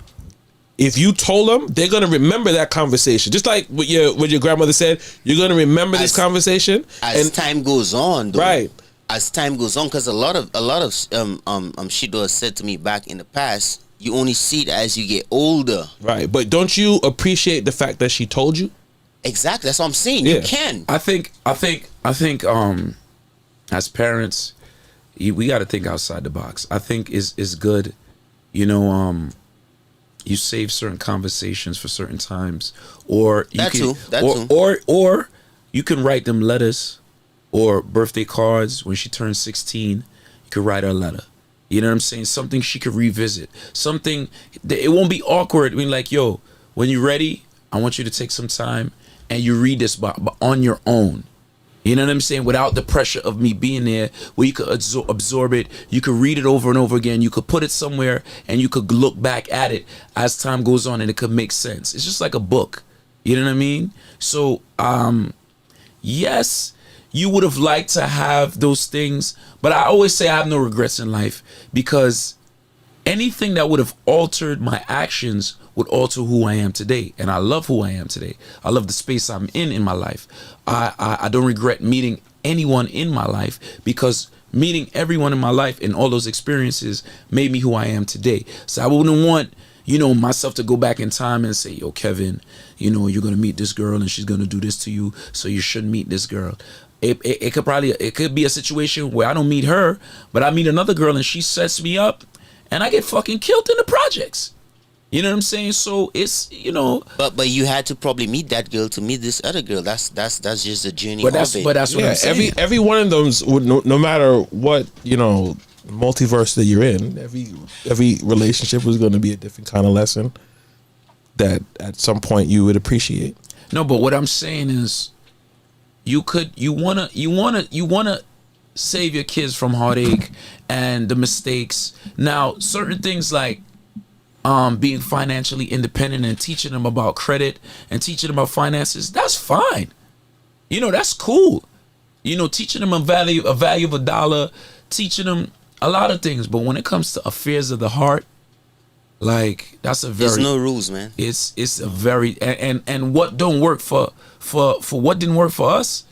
if you told them, they're gonna remember that conversation. Just like what your grandmother said, you're gonna remember this conversation as time goes on, though. Right. As time goes on, because a lot of Shido has said to me back in the past, you only see it as you get older. Right, but don't you appreciate the fact that she told you? Exactly, that's what I'm saying. Yeah. You can. I think as parents, we got to think outside the box. I think is good, you know. You save certain conversations for certain times, or you or you can write them letters or birthday cards when she turns 16. You could write her a letter. You know what I'm saying? Something she could revisit. Something it won't be awkward. I mean, like, yo, when you're ready, I want you to take some time and you read this but on your own. You know what I'm saying? Without the pressure of me being there, where you could absorb it, you could read it over and over again, you could put it somewhere, and you could look back at it as time goes on, and it could make sense. It's just like a book. You know what I mean? So, yes, you would have liked to have those things, but I always say I have no regrets in life, because anything that would have altered my actions would alter who I am today. And I love who I am today. I love the space I'm in my life. I don't regret meeting anyone in my life, because meeting everyone in my life and all those experiences made me who I am today. So I wouldn't want, you know, myself to go back in time and say, yo, Kevin, you know, you're going to meet this girl and she's going to do this to you, so you shouldn't meet this girl. It could be a situation where I don't meet her, but I meet another girl and she sets me up and I get fucking killed in the projects. You know what I'm saying? So it's, you know. But you had to probably meet that girl to meet this other girl. That's just the journey but of it. But that's what I'm saying. Every one of them would, no matter what, you know, multiverse that you're in, every relationship was going to be a different kind of lesson that at some point you would appreciate. No, but what I'm saying is, you wanna save your kids from heartache and the mistakes. Now, certain things like being financially independent and teaching them about credit and teaching them about finances, that's fine. You know, that's cool. You know, teaching them a value of $1, teaching them a lot of things. But when it comes to affairs of the heart, like, that's a very, there's no rules, man. It's a very, and what don't work for what didn't work for us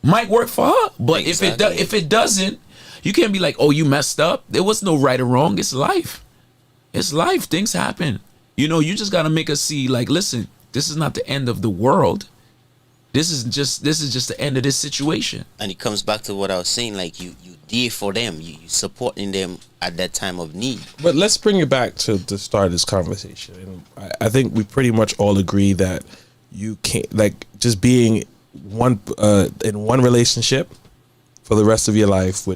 might work for her. But Exactly. if it doesn't, you can't be like, oh, you messed up. There was no right or wrong. It's life. It's life. Things happen. You know, you just gotta make us see, like, listen, this is not the end of the world. This is just the end of this situation. And it comes back to what I was saying, like, you there for them, you supporting them at that time of need. But let's bring it back to the start of this conversation. And I think we pretty much all agree that you can't, like, just being in one relationship for the rest of your life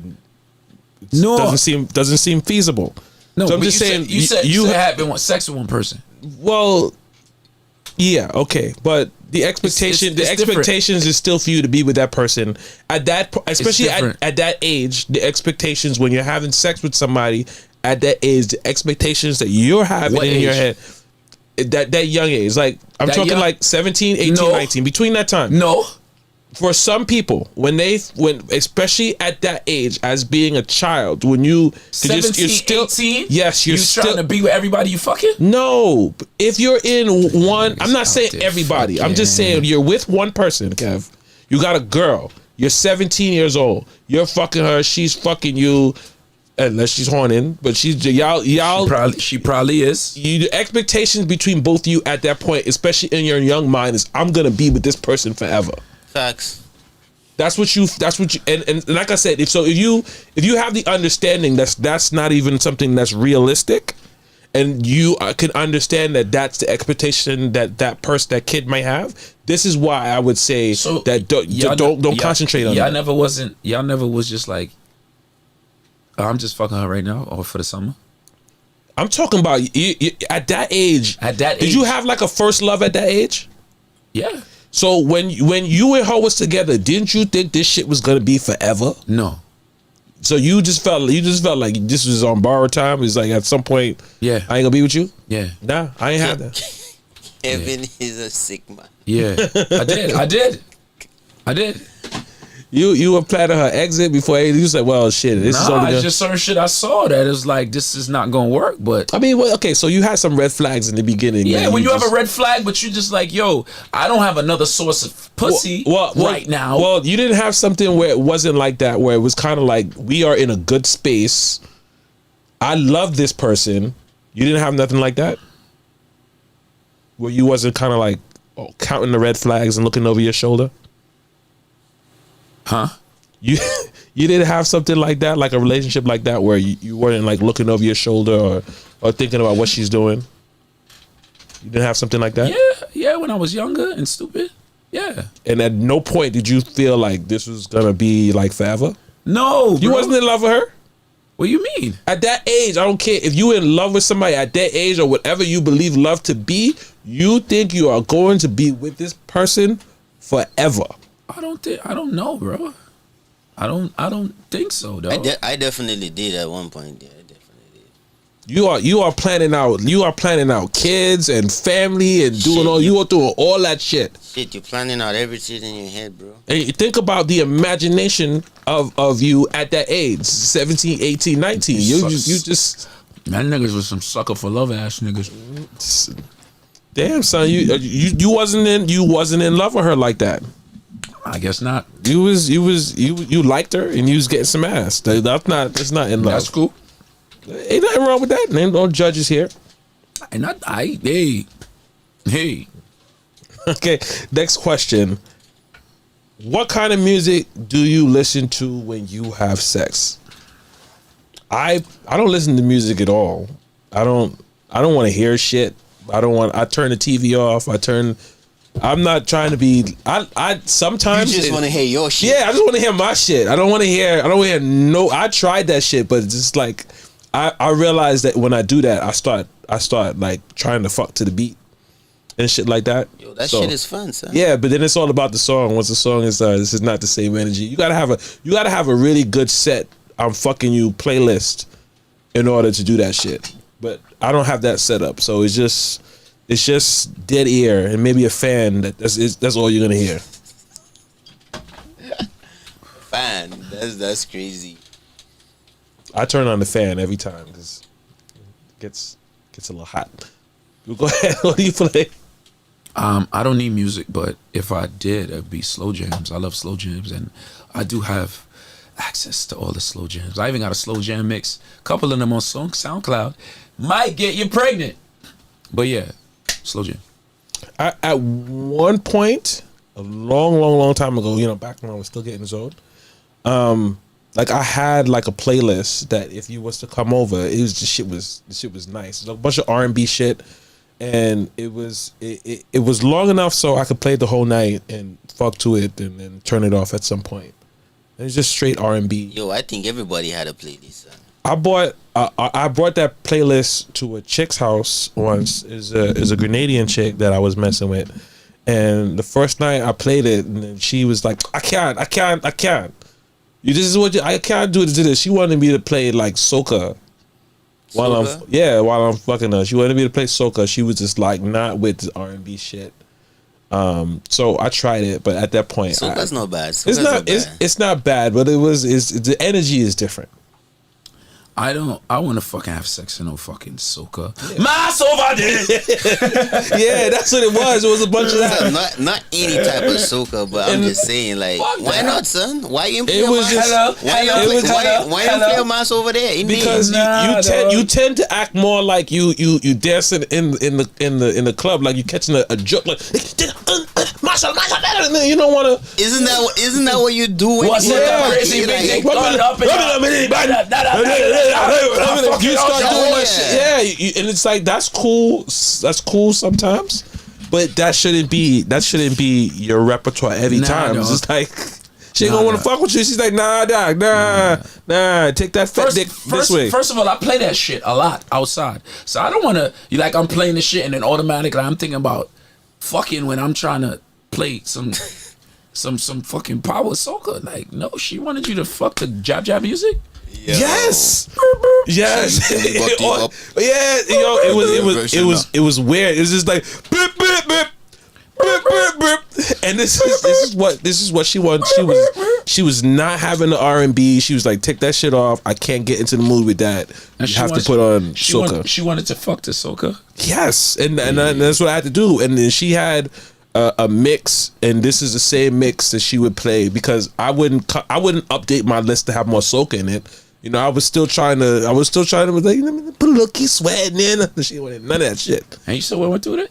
doesn't seem feasible. No, so I'm but just saying you said having sex with one person. Well, yeah, okay, but the expectations is still for you to be with that person at that, especially at that age. The expectations when you're having sex with somebody at that age, the expectations that you're having What in age? your head, that young age, like I'm That talking young? like 17, 18, No. 19, between that time. No. For some people, when especially at that age, as being a child, when you're 17, still 18? yes, you're you still trying to be with everybody you fucking? no. If you're in one, I'm not saying there everybody. I'm just fucking- saying you're with one person, Kev. You got a girl. You're 17 years old. You're fucking her. She's fucking you, unless she's horning. But she's y'all. She probably is. The expectations between both of you at that point, especially in your young mind, is I'm gonna be with this person forever. Facts. That's what you and like I said, if you have the understanding that's not even something that's realistic, and you can understand that that's the expectation that kid might have, this is why I would say that don't concentrate on that. Y'all never was just like, I'm just fucking her right now or for the summer. I'm talking about you, at that age. Did you have like a first love at that age? Yeah. So when you and her was together, didn't you think this shit was gonna be forever? No. So you just felt like this was on borrowed time. It's like at some point, yeah, I ain't gonna be with you. Yeah. Nah, I ain't have that. Evan is a sick man. Yeah, I did. You were planning her exit before you said, well, shit, this is only It's gonna... just certain shit I saw that it was like, this is not gonna work. But I mean, well, okay, so you had some red flags in the beginning. yeah, man. when you have just- a red flag, but you just like, yo, I don't have another source of pussy right now. Well, you didn't have something where it wasn't like that, where it was kind of like, we are in a good space. I love this person. You didn't have nothing like that? Where you wasn't kind of like counting the red flags and looking over your shoulder? Huh? You didn't have something like that, like a relationship like that, where you weren't like looking over your shoulder or thinking about what she's doing? You didn't have something like that? Yeah, when I was younger and stupid. Yeah. And at no point did you feel like this was gonna be like forever? No, You bro. wasn't in love with her? What do you mean? At that age, I don't care if you in love with somebody at that age or whatever you believe love to be, you think you are going to be with this person forever. I don't know, bro. I don't think so, though. I definitely did at one point. Yeah, I definitely did. You are planning out kids and family and doing you are doing all that shit. Shit, you're planning out everything in your head, bro. And you think about the imagination of you at that age, 17, 18, 19. You just man, niggas was some sucker for love ass niggas. damn son, you wasn't in love with her like that. I guess not. You liked her and you was getting some ass. That's not in love. That's cool. Ain't nothing wrong with that. Ain't no judges here. And hey. Okay, next question. What kind of music do you listen to when you have sex? I don't listen to music at all. I don't want to hear shit. I turn the TV off. I'm not trying to be. I sometimes You just want to hear your shit. Yeah, I just want to hear my shit. I don't want to hear no. I tried that shit, but it's just like I realized that when I do that, I start like trying to fuck to the beat and shit like that. Yo, that shit is fun, son. Yeah, but then it's all about the song. Once the song is this is not the same energy. You gotta have a really good set I'm fucking you playlist in order to do that shit. But I don't have that set up, so it's just dead ear and maybe a fan. That's all you're gonna hear. Fan, that's crazy. I turn on the fan every time because it gets a little hot. You go ahead. What do you play? I don't need music, but if I did, it'd be slow jams. I love slow jams, and I do have access to all the slow jams. I even got a slow jam mix. A couple of them on SoundCloud might get you pregnant. But yeah, slow jam. At one point, a long time ago, back when I was still getting zoned, like I had like a playlist that if you was to come over, the shit was nice. It was a bunch of R&B shit. And it was long enough so I could play the whole night and fuck to it and then turn it off at some point. And it's just straight R&B. Yo, I think everybody had a playlist, son. I brought that playlist to a chick's house once. Is a Grenadian chick that I was messing with, and the first night I played it, and then she was like, I can't. I can't do this. She wanted me to play like soca. While I'm fucking her, she wanted me to play soca. She was just like not with the R&B shit. So I tried it, but at that point, Soca's not bad. It's not bad, but the energy is different. I want to fucking have sex in no fucking soca. Mass over there. Yeah, that's what it was. It was a bunch of that. Not any type of soca, but I'm just saying, like, why not, son? Why you play a mass over there? Because you tend to act more like you dancing in the club, like you catching a joke, like Marshall, and then you don't want to. Isn't that what you do? What's that crazy music? You start doing that shit, and it's like that's cool sometimes, but that shouldn't be your repertoire every time. It's just like she ain't gonna want to fuck with you. She's like, nah, dog, nah, take that fat dick this way. First of all, I play that shit a lot outside, so I don't want to. Like I'm playing the shit, and then automatically I'm thinking about fucking when I'm trying to play some fucking power soca. Like, no, she wanted you to fuck the jab music. Yo. Yes. Yeah, it was weird. It was just like And this is what she wanted. She was not having the R&B. She was like, take that shit off. I can't get into the mood with that. And You have to put on soca. She wanted to fuck the soca. Yes, and that's what I had to do. And then she had a mix, and this is the same mix that she would play because I wouldn't update my list to have more soca in it. You know, I was still trying to like, put a little key sweating in. She wanted none of that shit. And you still went through with it?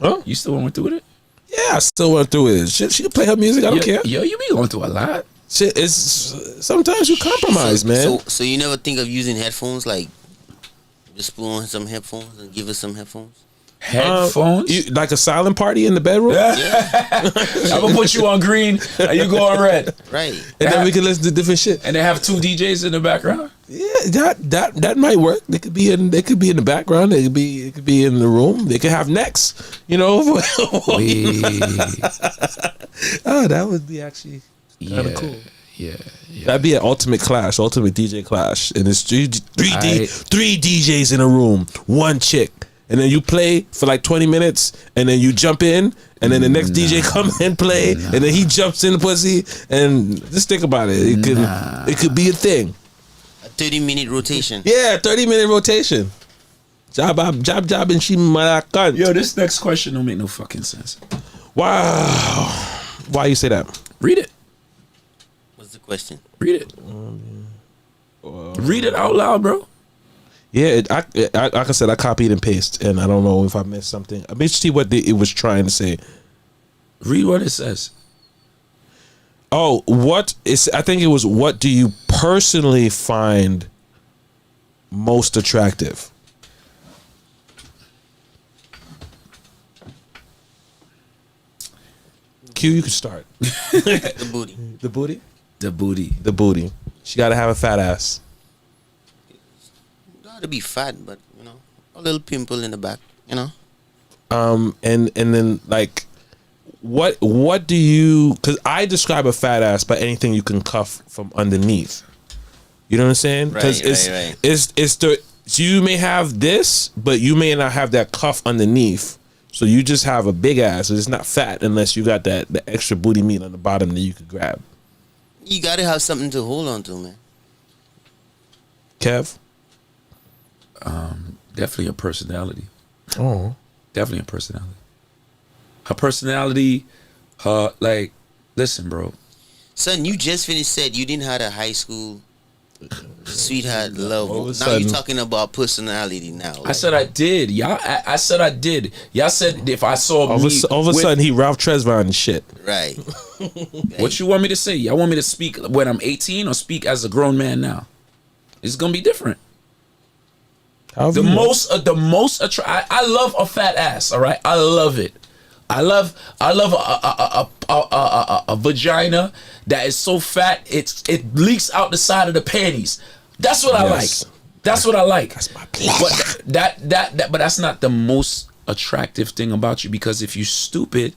Huh? You still went through with it? Yeah, I still went through it. She could play her music. I don't care. Yo, you be going through a lot. Shit, it's sometimes you compromise, man. So you never think of using headphones, like just put on some headphones and give us some headphones? Headphones? Like a silent party in the bedroom? Yeah. I'm gonna put you on green and you go on red. Right. And then we can listen to different shit. And they have 2 DJs in the background? Yeah, that might work. They could be in the background. It could be in the room. They could have necks, you know. Oh, that would be actually kind of cool. Yeah. That'd be an ultimate DJ clash. And it's three DJs in a room, one chick. And then you play for like 20 minutes, and then you jump in, and then the next DJ come and play, and then he jumps in the pussy, and just think about it. It could be a thing. A 30-minute rotation. Yeah, 30-minute rotation. Job, and she malakan. Yo, this next question don't make no fucking sense. Wow. Why you say that? Read it. What's the question? Read it. Read it out loud, bro. Yeah, like I said, I copied and pasted, and I don't know if I missed something. I missed see what it was trying to say. Read what it says. Oh, I think it was, what do you personally find most attractive? Q, you can start. The booty. The booty? The booty. The booty. She got to have a fat ass. To be fat, but you know, a little pimple in the back, you know. And then like, what do you? Because I describe a fat ass by anything you can cuff from underneath. You know what I'm saying? Because Right. it's so you may have this, but you may not have that cuff underneath. So you just have a big ass. So it's not fat unless you got the extra booty meat on the bottom that you could grab. You gotta have something to hold on to, man. Kev. Definitely a personality. Oh. Definitely a personality. Her personality, like, listen, bro. Son, you just finished said you didn't have a high school sweetheart love. Now sudden, you're talking about personality now. I said I did. Y'all, I said I did. Y'all said if I saw all of a sudden he Ralph Tresvant and shit. Right. What you want me to say? Y'all want me to speak when I'm 18 or speak as a grown man now? It's gonna be different. I love a fat ass. All right, I love it. I love a vagina that is so fat it leaks out the side of the panties. That's what I like. That's what I like. That's my pleasure. But that's not the most attractive thing about you, because if you're stupid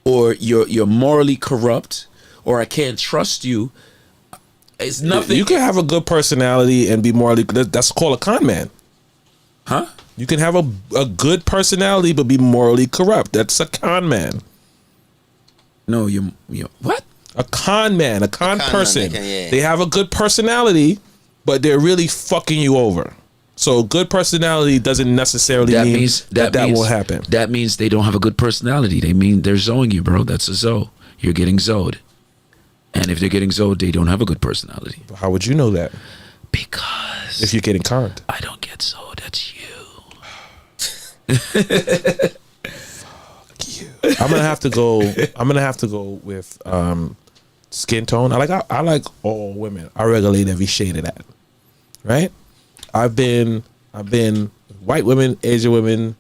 or you're morally corrupt or I can't trust you, it's nothing. You can have a good personality and be morally. That's called a con man. Huh? You can have a good personality but be morally corrupt. That's a con man. No, you what? A con man, a con person. Man, They have a good personality, but they're really fucking you over. So good personality doesn't necessarily mean that will happen. That means they don't have a good personality. They mean they're zoing you, bro. That's a zo. You're getting zoed. And if they're getting zoed, they don't have a good personality. How would you know that? Because if you're getting conned. I don't get zoed. That's you. Fuck you. I'm gonna have to go with skin tone. I like all women. I regulate every shade of that. Right? I've been white women, Asian women,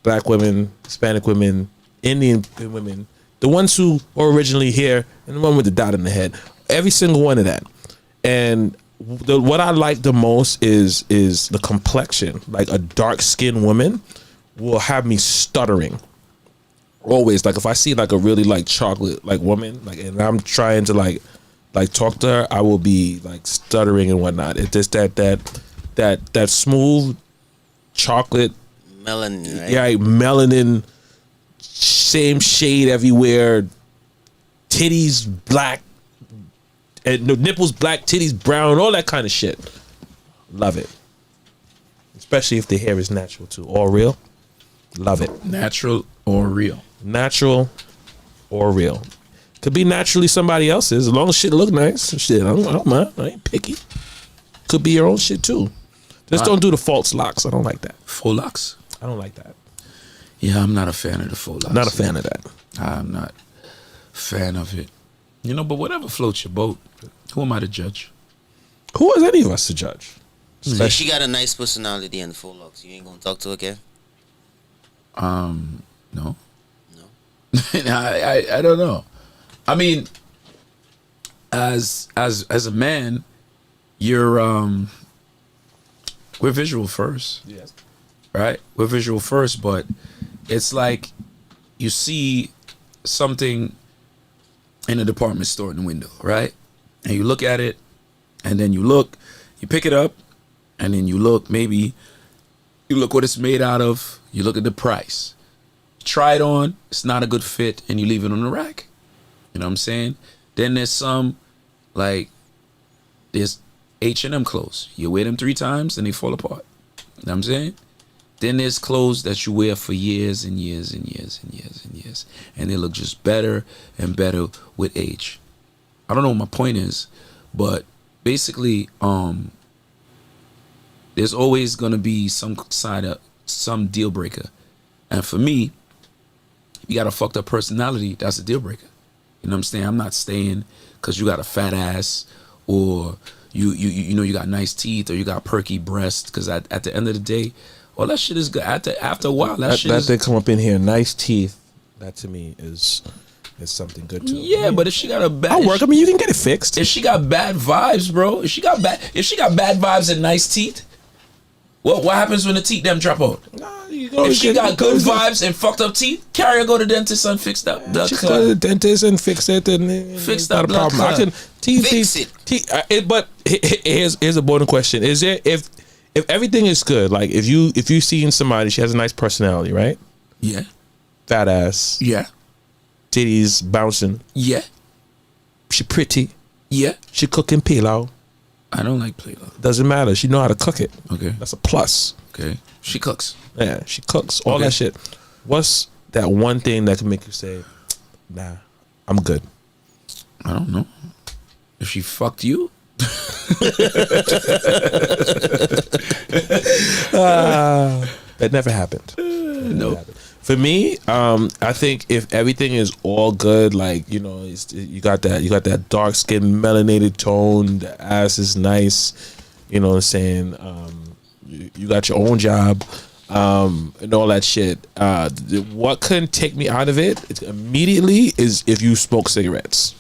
black women, Hispanic women, Indian women, the ones who were originally here, and the one with the dot in the head. Every single one of that. And what I like the most is the complexion. Like a dark skinned woman will have me stuttering. Always. Like if I see like a really like chocolate like woman, like, and I'm trying to like talk to her, I will be like stuttering and whatnot. It's just that smooth chocolate melanin, right? Yeah, melanin same shade everywhere, titties black, and the nipples black, titties brown, all that kind of shit. Love it. Especially if the hair is natural too, or real. Love it. Natural or real? Natural or real. Could be naturally somebody else's, as long as shit look nice. Shit, I don't mind. I ain't picky. Could be your own shit too. Just don't do the false locks. I don't like that. Faux locks? I don't like that. Yeah, I'm not a fan of the faux locks. Not a fan of that. I'm not a fan of it. You know, but whatever floats your boat. Who am I to judge? Who is any of us to judge? If she got a nice personality and full locks, you ain't gonna talk to her, Kev? No. I don't know. I mean, as a man, you're we're visual first. Yes. Right? We're visual first, but it's like you see something in a department store in the window, right? And you look at it, and then you pick it up, and then you look what it's made out of, you look at the price. Try it on, it's not a good fit, and you leave it on the rack. You know what I'm saying? Then there's some, like, there's H&M clothes. You wear them 3 times and they fall apart. You know what I'm saying? Then there's clothes that you wear for years and years and years and years and years. And they look just better and better with age. I don't know what my point is, but basically, there's always gonna be some deal breaker. And for me, you got a fucked up personality, that's a deal breaker. You know what I'm saying? I'm not staying because you got a fat ass, or you know you got nice teeth, or you got perky breasts. Because at the end of the day, all that shit is good. After a while, that they come up in here, nice teeth. That to me is something good too. Yeah, but if she got a bad, I'll work. I mean, you can get it fixed. If she got bad vibes, bro. If she got bad vibes and nice teeth, what happens when the teeth them drop out? If she got good vibes and fucked up teeth, carry her go to the dentist and fix that blood She clot. go to the dentist and fix it, and Fix it's that not a blood problem. I clot. can teeth. But here's a boring question: is there if everything is good, like if you seeing somebody, she has a nice personality, right? Yeah. Fat ass. Yeah. Titties bouncing. Yeah. She pretty. Yeah. She cooking pilau. I don't like pilau. Doesn't matter. She know how to cook it. Okay. That's a plus. Okay. She cooks. Yeah, she cooks. All Okay. that shit. What's that one thing that can make you say, nah, I'm good? I don't know. If she fucked you? That never happened. No. For me, I think if everything is all good, like, you know, you got that dark skin melanated tone, the ass is nice, you know what I'm saying? You got your own job, and all that shit. What couldn't take me out of it immediately is if you smoke cigarettes.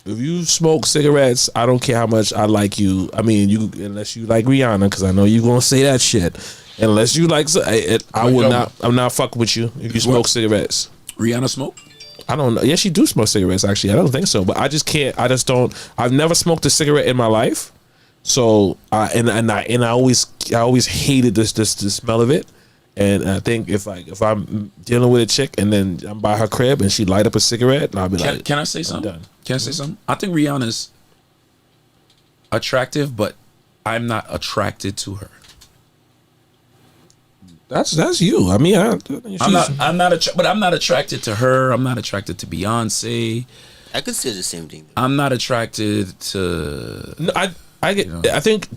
If you smoke cigarettes, I don't care how much I like you. I mean, unless you like Rihanna, because I know you're gonna say that shit. Unless you like, I'm not fucking with you if you smoke cigarettes. Rihanna smoke? I don't know. Yeah, she do smoke cigarettes. Actually, I don't think so, but I just can't. I just don't. I've never smoked a cigarette in my life, so I always hated the smell of it. And I think if I'm dealing with a chick and then I'm by her crib and she light up a cigarette, and I'll be like, can I say something? Can I say something? I think Rihanna's attractive, but I'm not attracted to her. That's you. I mean, I'm not attracted to her. I'm not attracted to Beyonce. I could say the same thing. I'm not attracted to. No, I get. You know. I think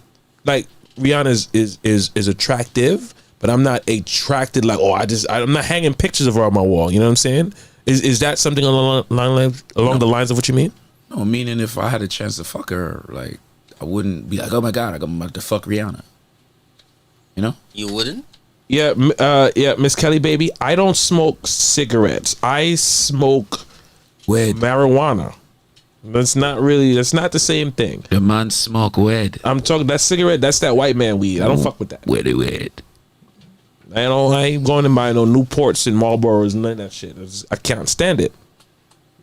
like Rihanna is attractive, but I'm not attracted. Like, I'm not hanging pictures of her on my wall. You know what I'm saying? Is that something along the lines of what you mean? No, meaning if I had a chance to fuck her, like I wouldn't be like, oh my god, I'm about to fuck Rihanna. You know? You wouldn't? Yeah, Miss Kelly, baby. I don't smoke cigarettes. I smoke marijuana. That's not the same thing. The man smoke weed. I'm talking that cigarette. That's that white man weed. I don't fuck with that. Weed. I ain't going to buy no Newports and Marlboros and none of that shit. I can't stand it.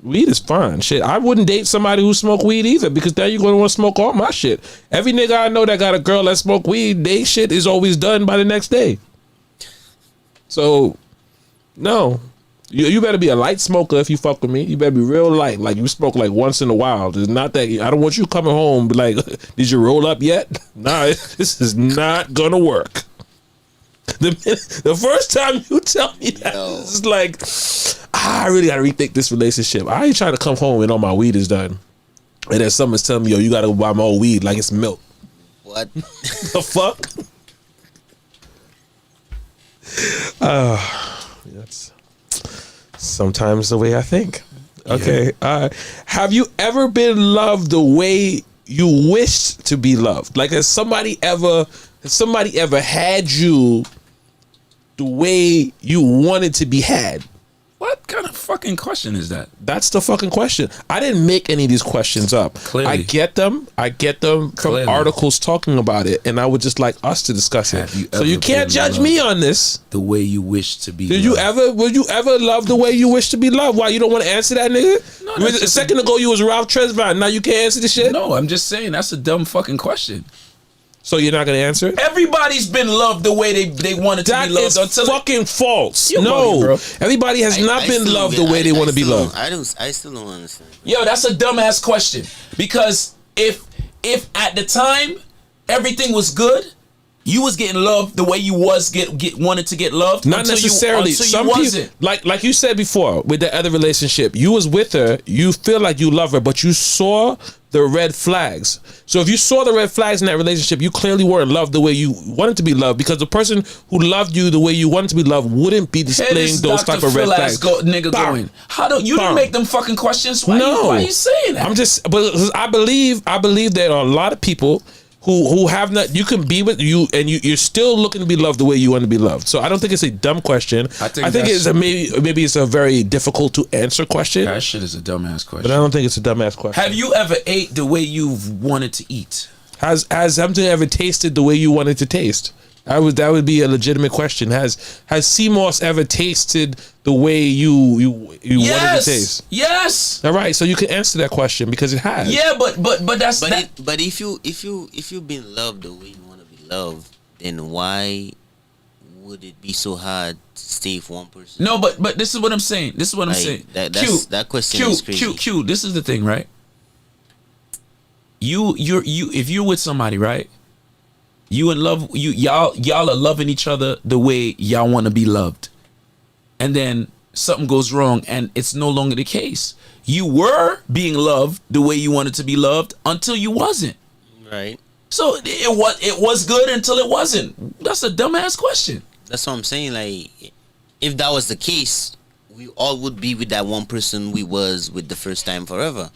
Weed is fine. Shit, I wouldn't date somebody who smoke weed either, because then you're going to want to smoke all my shit. Every nigga I know that got a girl that smoke weed, they shit is always done by the next day. So, no. You better be a light smoker if you fuck with me. You better be real light, like you smoke like once in a while. It's not that I don't want you coming home be like, did you roll up yet? Nah, this is not gonna work. The first time you tell me that, it's like, I really gotta rethink this relationship. I ain't trying to come home and all my weed is done, and then someone's telling me, yo, you gotta buy more weed like it's milk. What? The fuck? That's sometimes the way I think. Okay. Have you ever been loved the way you wished to be loved? Like, has somebody ever had you the way you wanted to be had? What kind of fucking question is that? That's the fucking question. I didn't make any of these questions up. Clearly. I get them from Clearly. articles talking about it, and I would just like us to discuss it. So ever you can't been judge me on this. The way you wish to be. Would you ever love the way you wish to be loved? Why you don't want to answer that, nigga? No, I mean, a second ago you was Ralph Tresvant. Now you can't answer the shit. No, I'm just saying that's a dumb fucking question. So you're not gonna answer it? Everybody's been loved the way they wanted to That be loved. is fucking false. You No, bugging, bro. everybody has not been loved the way they want to be loved. I still don't understand. Yo, that's a dumbass question. Because if at the time everything was good, you was getting loved the way you was wanted to get loved. Not until necessarily. You Some wasn't. people, like you said before, with the other relationship, you was with her. You feel like you love her, but you saw the red flags. So if you saw the red flags in that relationship, you clearly weren't loved the way you wanted to be loved, because the person who loved you the way you wanted to be loved wouldn't be displaying those type of red flags. Nigga going. How don't you didn't make them fucking questions? Why are you saying that? I'm just, but I believe there are a lot of people who have not. You can be with you, and you're still looking to be loved the way you want to be loved. So I don't think it's a dumb question. I think it's maybe it's a very difficult to answer question. That shit is a dumbass question. But I don't think it's a dumbass question. Have you ever ate the way you've wanted to eat? Has something ever tasted the way you wanted to taste? That would be a legitimate question. Has CMOS ever tasted the way you wanted to taste? Yes. All right, so you can answer that question because it has. Yeah, but that's but if you've been loved the way you want to be loved, then why would it be so hard to stay with one person? No, but this is what I'm saying. That question is crazy. Q. This is the thing, right? You if you're with somebody, right? You in love, y'all are loving each other the way y'all want to be loved, and then something goes wrong and it's no longer the case. You were being loved the way you wanted to be loved until you wasn't. Right. So it was good until it wasn't. That's a dumbass question. That's what I'm saying. Like, if that was the case, we all would be with that one person we was with the first time forever,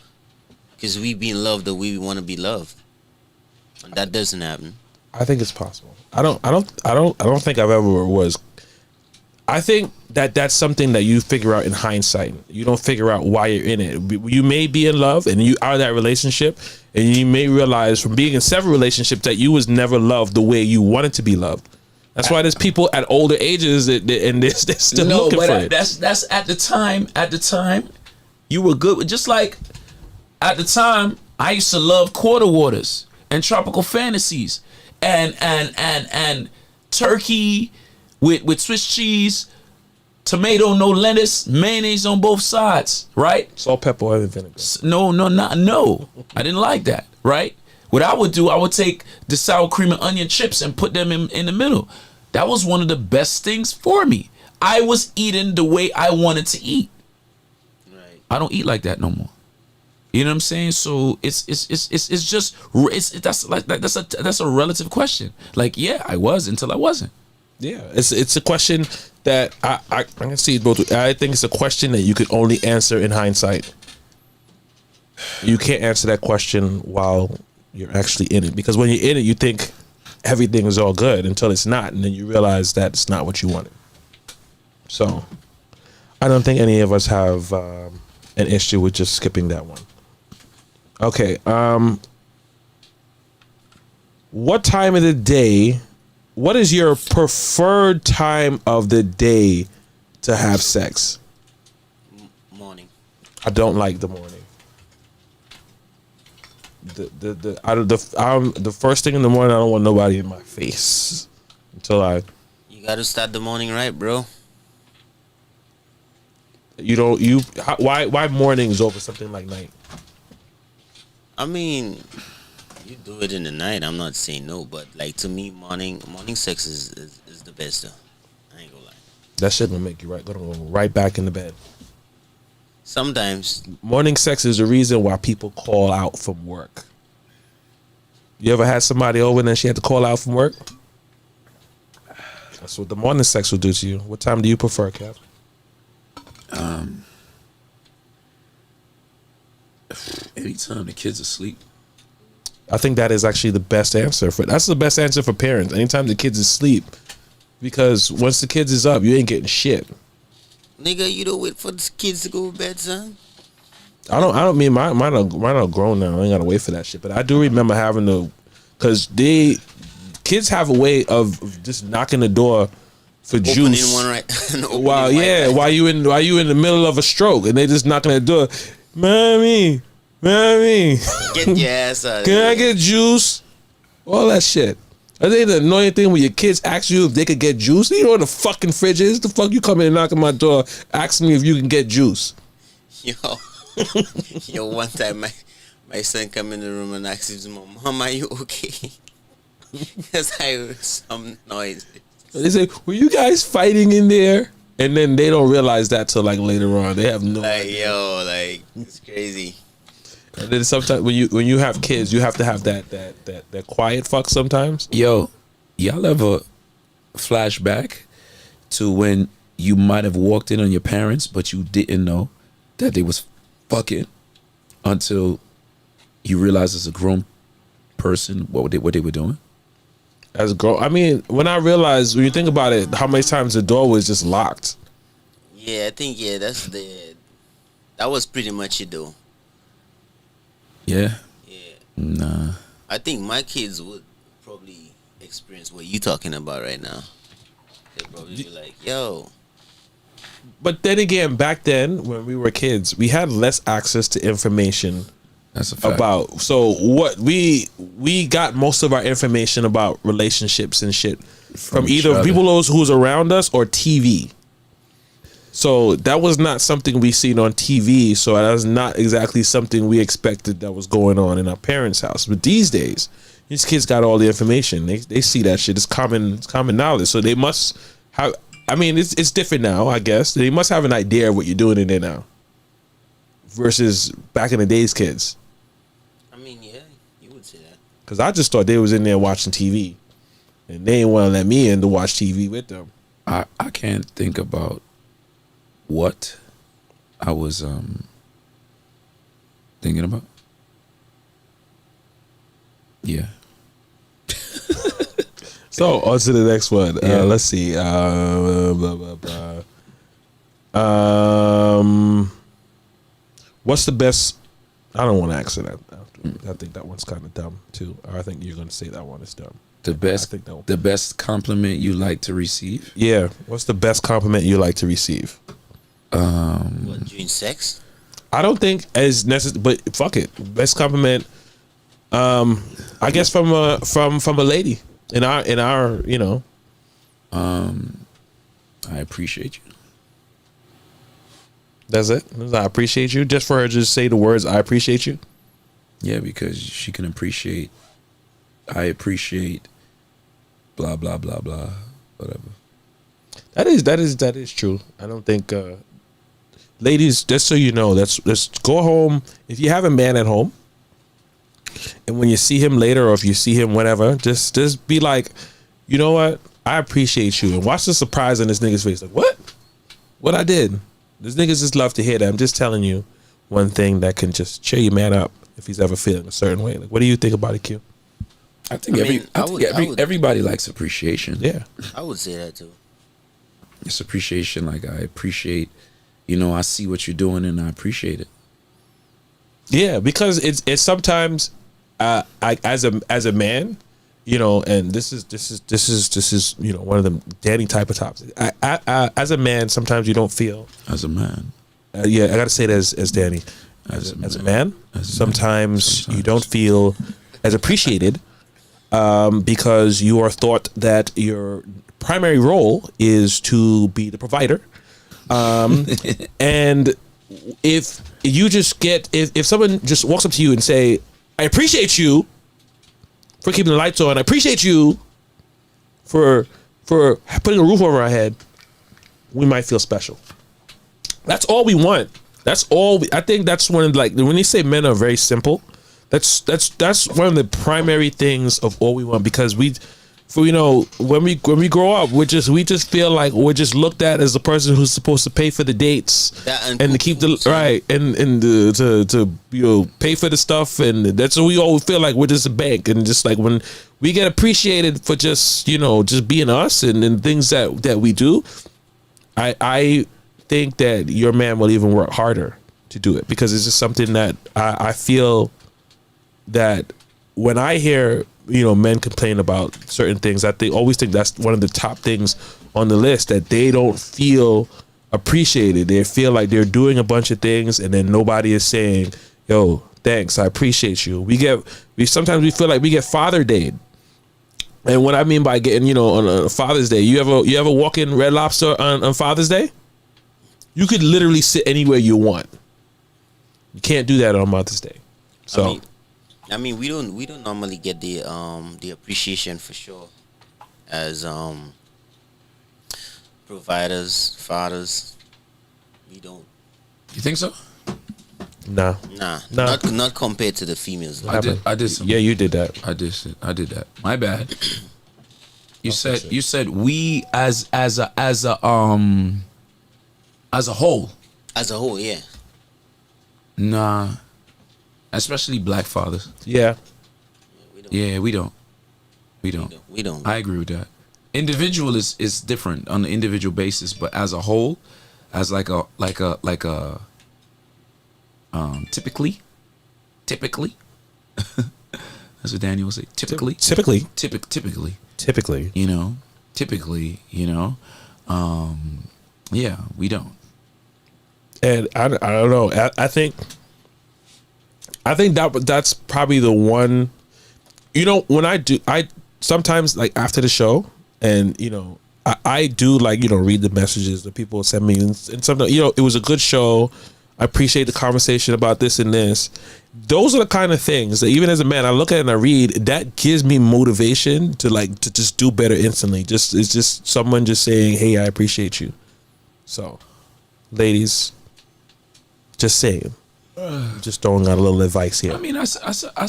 because we be in love the way we want to be loved, and that doesn't happen. I think it's possible. I don't think I've ever was. I think that's something that you figure out in hindsight. You don't figure out why you're in it. You may be in love and you are in that relationship, and you may realize from being in several relationships that you was never loved the way you wanted to be loved. That's why there's people at older ages and they're still looking for it. That's at the time. At the time, you were good. Just like at the time, I used to love Quarter Waters and Tropical Fantasies. And turkey with Swiss cheese, tomato, no lettuce, mayonnaise on both sides, right? Salt, pepper, oil, and vinegar. No. I didn't like that, right? What I would do, I would take the sour cream and onion chips and put them in the middle. That was one of the best things for me. I was eating the way I wanted to eat. Right. I don't eat like that no more. You know what I'm saying? So it's just that's a relative question. Like, yeah, I was until I wasn't. Yeah, it's a question that I can see it both. I think it's a question that you could only answer in hindsight. You can't answer that question while you're actually in it, because when you're in it, you think everything is all good until it's not, and then you realize that it's not what you wanted. So, I don't think any of us have an issue with just skipping that one. Okay, what time of the day, what is your preferred time of the day to have sex? Morning. I don't like the morning. The first thing in the morning, I don't want nobody in my face until I. You gotta start the morning right, bro. You don't. Why mornings over something like night? I mean, you do it in the night. I'm not saying no, but like to me, morning sex is the best though. I ain't gonna lie. That shit gonna make you gonna go right back in the bed. Sometimes morning sex is the reason why people call out from work. You ever had somebody over and then she had to call out from work? That's what the morning sex will do to you. What time do you prefer, Kev? Anytime the kids are asleep. I think that is actually the best answer that's the best answer for parents. Anytime the kids is asleep, because once the kids is up, you ain't getting shit. nigga, you don't wait for the kids to go to bed, son. I don't mean mine are grown now. I ain't gotta wait for that shit. But I do remember having to, cause kids have a way of just knocking the door for juice. One right. While you in the middle of a stroke and they just knocking at the door, mommy. Get your ass out. Can I get juice? All that shit. I think the annoying thing when your kids ask you if they could get juice. You know what the fucking fridge is? The fuck you come in and knock on my door, asking me if you can get juice. Yo, one time my son come in the room and asked his mom, "Mom, are you okay?" Because I heard some noise. They say, "Were you guys fighting in there?" And then they don't realize that till like later on. They have no idea. Yo, it's crazy. And then sometimes when you have kids, you have to have that quiet fuck sometimes. Yo, y'all ever flashback to when you might have walked in on your parents, but you didn't know that they was fucking until you realized as a grown person what they were doing? As a grown, I mean, when I realized, when you think about it, how many times the door was just locked. Yeah, I think that was pretty much it though. Yeah. Yeah. Nah. I think my kids would probably experience what you talking about right now. They'd probably be like, yo. But then again, back then when we were kids, we had less access to information. That's a fact. About so what we got most of our information about relationships and shit from either people who's around us or TV. So that was not something we seen on TV. So that was not exactly something we expected that was going on in our parents' house. But these days, these kids got all the information. They see that shit. It's common knowledge. So they must have. I mean, it's different now. I guess they must have an idea of what you're doing in there now, versus back in the days, kids. I mean, yeah, you would say that. Because I just thought they was in there watching TV, and they didn't want to let me in to watch TV with them. I can't think about what I was thinking about. Yeah. So on to the next one. Yeah. Let's see. What's the best? I don't want to answer that. I think that one's kind of dumb too. Or I think you're going to say that one is dumb. The best compliment you like to receive? Yeah. What's the best compliment you like to receive? What, during sex? I don't think as necessary, but fuck it. Best compliment. I guess from a lady in our you know. I appreciate you. That's it. I appreciate you. Just for her to just say the words "I appreciate you." Yeah, because she can appreciate. I appreciate. Blah blah blah blah. Whatever. That is true. I don't think. Ladies, just so you know, let's go home. If you have a man at home, and when you see him later, or if you see him whenever, just be like, you know what? I appreciate you, and watch the surprise on this nigga's face. Like, what? What I did? This niggas just love to hear that. I'm just telling you one thing that can just cheer your man up if he's ever feeling a certain way. Like, what do you think about it, Q? I think everybody likes appreciation. Yeah, I would say that too. It's appreciation. Like, I appreciate. I see what you're doing and I appreciate it. Yeah, because it's sometimes, as a man, and this is one of them Danny type of topics. As a man, sometimes you don't feel. As a man. Yeah, I gotta say it as Danny. As a man, sometimes you don't feel as appreciated, because you are thought that your primary role is to be the provider. And if you just get if someone just walks up to you and say, I appreciate you for keeping the lights on, I appreciate you for putting a roof over our head, we might feel special. That's all we want. That's all I think that's one of, like, when they say men are very simple, that's one of the primary things of all we want, because when we grow up, we just feel like we're just looked at as the person who's supposed to pay for the dates and to keep the right and to pay for the stuff, and that's what we all feel like. We're just a bank, and just like when we get appreciated for just being us and things that we do, I think that your man will even work harder to do it, because it's just something that I feel that when I hear men complain about certain things, I always think that's one of the top things on the list, that they don't feel appreciated. They feel like they're doing a bunch of things and then nobody is saying, yo, thanks, I appreciate you. Sometimes we feel like we get Father Day. And what I mean by getting, on a Father's Day, you ever walk in Red Lobster on Father's Day? You could literally sit anywhere you want. You can't do that on Mother's Day. So I mean, we don't normally get the appreciation for sure as providers, fathers. We don't. You think so? Nah. Not compared to the females. I did. Yeah, you did that. I did that. My bad. You said we as a whole. As a whole, yeah. Nah. Especially black fathers. Yeah. We don't. I agree with that. Individual is different on the individual basis, but as a whole, as like a typically that's what Daniel will say. Typically. Yeah, we don't. And I don't know. I think that's probably the one. When I sometimes, like, after the show, and I do, like, read the messages that people send me, and sometimes it was a good show. I appreciate the conversation about this and this. Those are the kind of things that, even as a man, I look at and I read, that gives me motivation to just do better instantly. It's just someone just saying, hey, I appreciate you. So, ladies, just saying. Just throwing out a little advice here. I mean, I said, I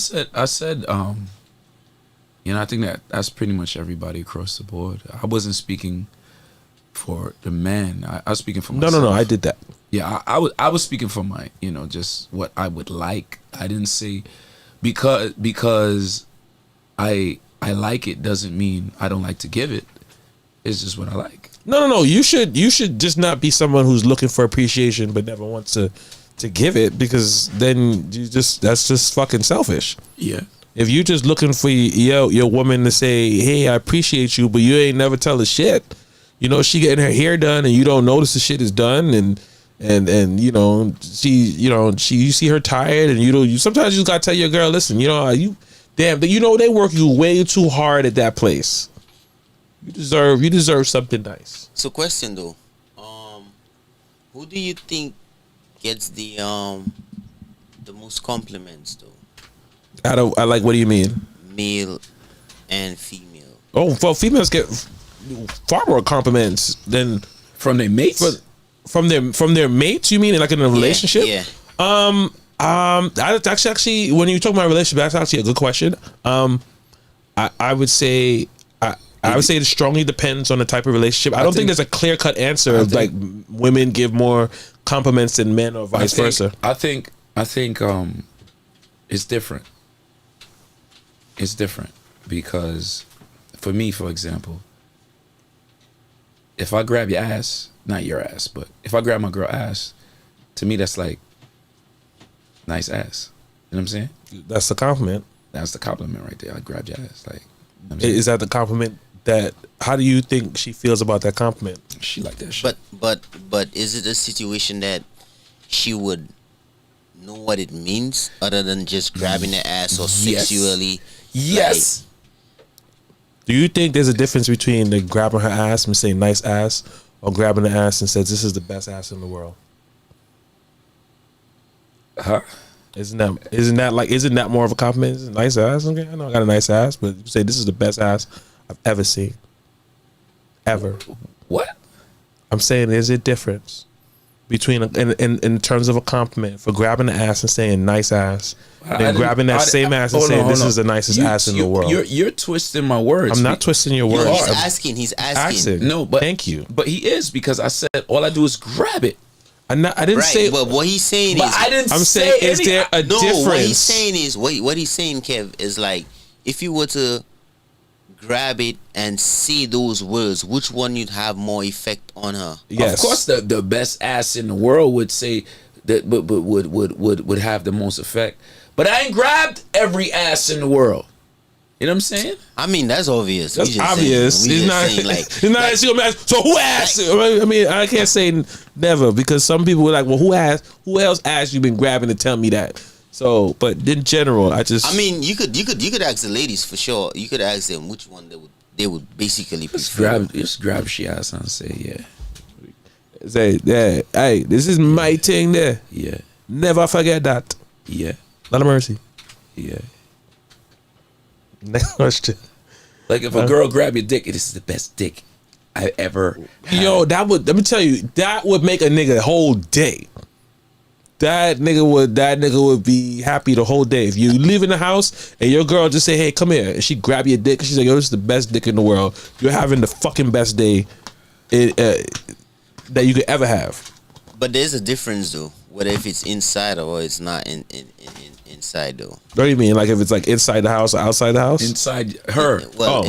think that's pretty much everybody across the board. I wasn't speaking for the man. I was speaking for myself. No, I did that. Yeah, I was speaking for my, just what I would like. I didn't say because I like it doesn't mean I don't like to give it. It's just what I like. No. You should just not be someone who's looking for appreciation but never wants to give it, because then that's just fucking selfish. Yeah. If you just looking for your woman to say, hey, I appreciate you, but you ain't never tell her shit. She getting her hair done and you don't notice the shit is done, and you see her tired, and you sometimes you just gotta tell your girl, listen, they work you way too hard at that place. You deserve something nice. So, question though, who do you think gets the most compliments though? What do you mean? Male and female. Oh, well, females get far more compliments than from their mates. From their mates, you mean, like in a relationship? Yeah. That's actually, when you talk about relationship, that's actually a good question. I would say it strongly depends on the type of relationship. I don't think there's a clear cut answer of like women give more compliments than men or vice versa. I think it's different. It's different because for me, for example, if I grab your ass, not your ass, but if I grab my girl ass, to me that's like nice ass. You know what I'm saying? That's the compliment. That's the compliment right there. I grabbed your ass. Like, is that the compliment? That, how do you think she feels about that compliment? She like that shit. But is it a situation that she would know what it means other than just grabbing the ass or sexually? Yes. Like, do you think there's a difference between the grabbing her ass and saying nice ass, or grabbing the ass and says, "This is the best ass in the world"? Huh? Isn't that more of a compliment? Is it nice ass? Okay, I know I got a nice ass, but you say this is the best ass I've ever seen. Ever. What? I'm saying, is it difference between in terms of a compliment for grabbing the ass and saying nice ass, then grabbing that same ass and saying this is the nicest ass in the world? You're twisting my words. I'm not twisting your words. He's asking. No, but thank you. But he is, because I said all I do is grab it. I didn't say. But what he's saying But is, I didn't I'm say saying, is there a no. difference? What he's saying is, what he's saying, Kev, is like, if you were to grab it and say those words, which one you'd have more effect on her? Yes. Of course, the best ass in the world would say that, but would have the most effect. But I ain't grabbed every ass in the world. You know what I'm saying? I mean, that's obvious. That's obvious. It's not. So who asked? I mean, I can't say never, because some people were like, "Well, who else asked you been grabbing to tell me that?" So, but in general, I mean, you could ask the ladies for sure. You could ask them which one they would basically prefer. Just grab she ass and say yeah. Say yeah. Hey, this is my thing there. Yeah. Never forget that. Yeah. Lot of mercy. Yeah. Next question. Like if a girl grab your dick, this is the best dick I ever had. Yo, let me tell you, that would make a nigga the whole day. That nigga would be happy the whole day. If you live in the house and your girl just say, "Hey, come here," and she grab your dick, and she's like, "Yo, this is the best dick in the world." You're having the fucking best day that you could ever have. But there's a difference though, whether if it's inside or it's not inside though. What do you mean? Like if it's like inside the house or outside the house? Inside her. Well,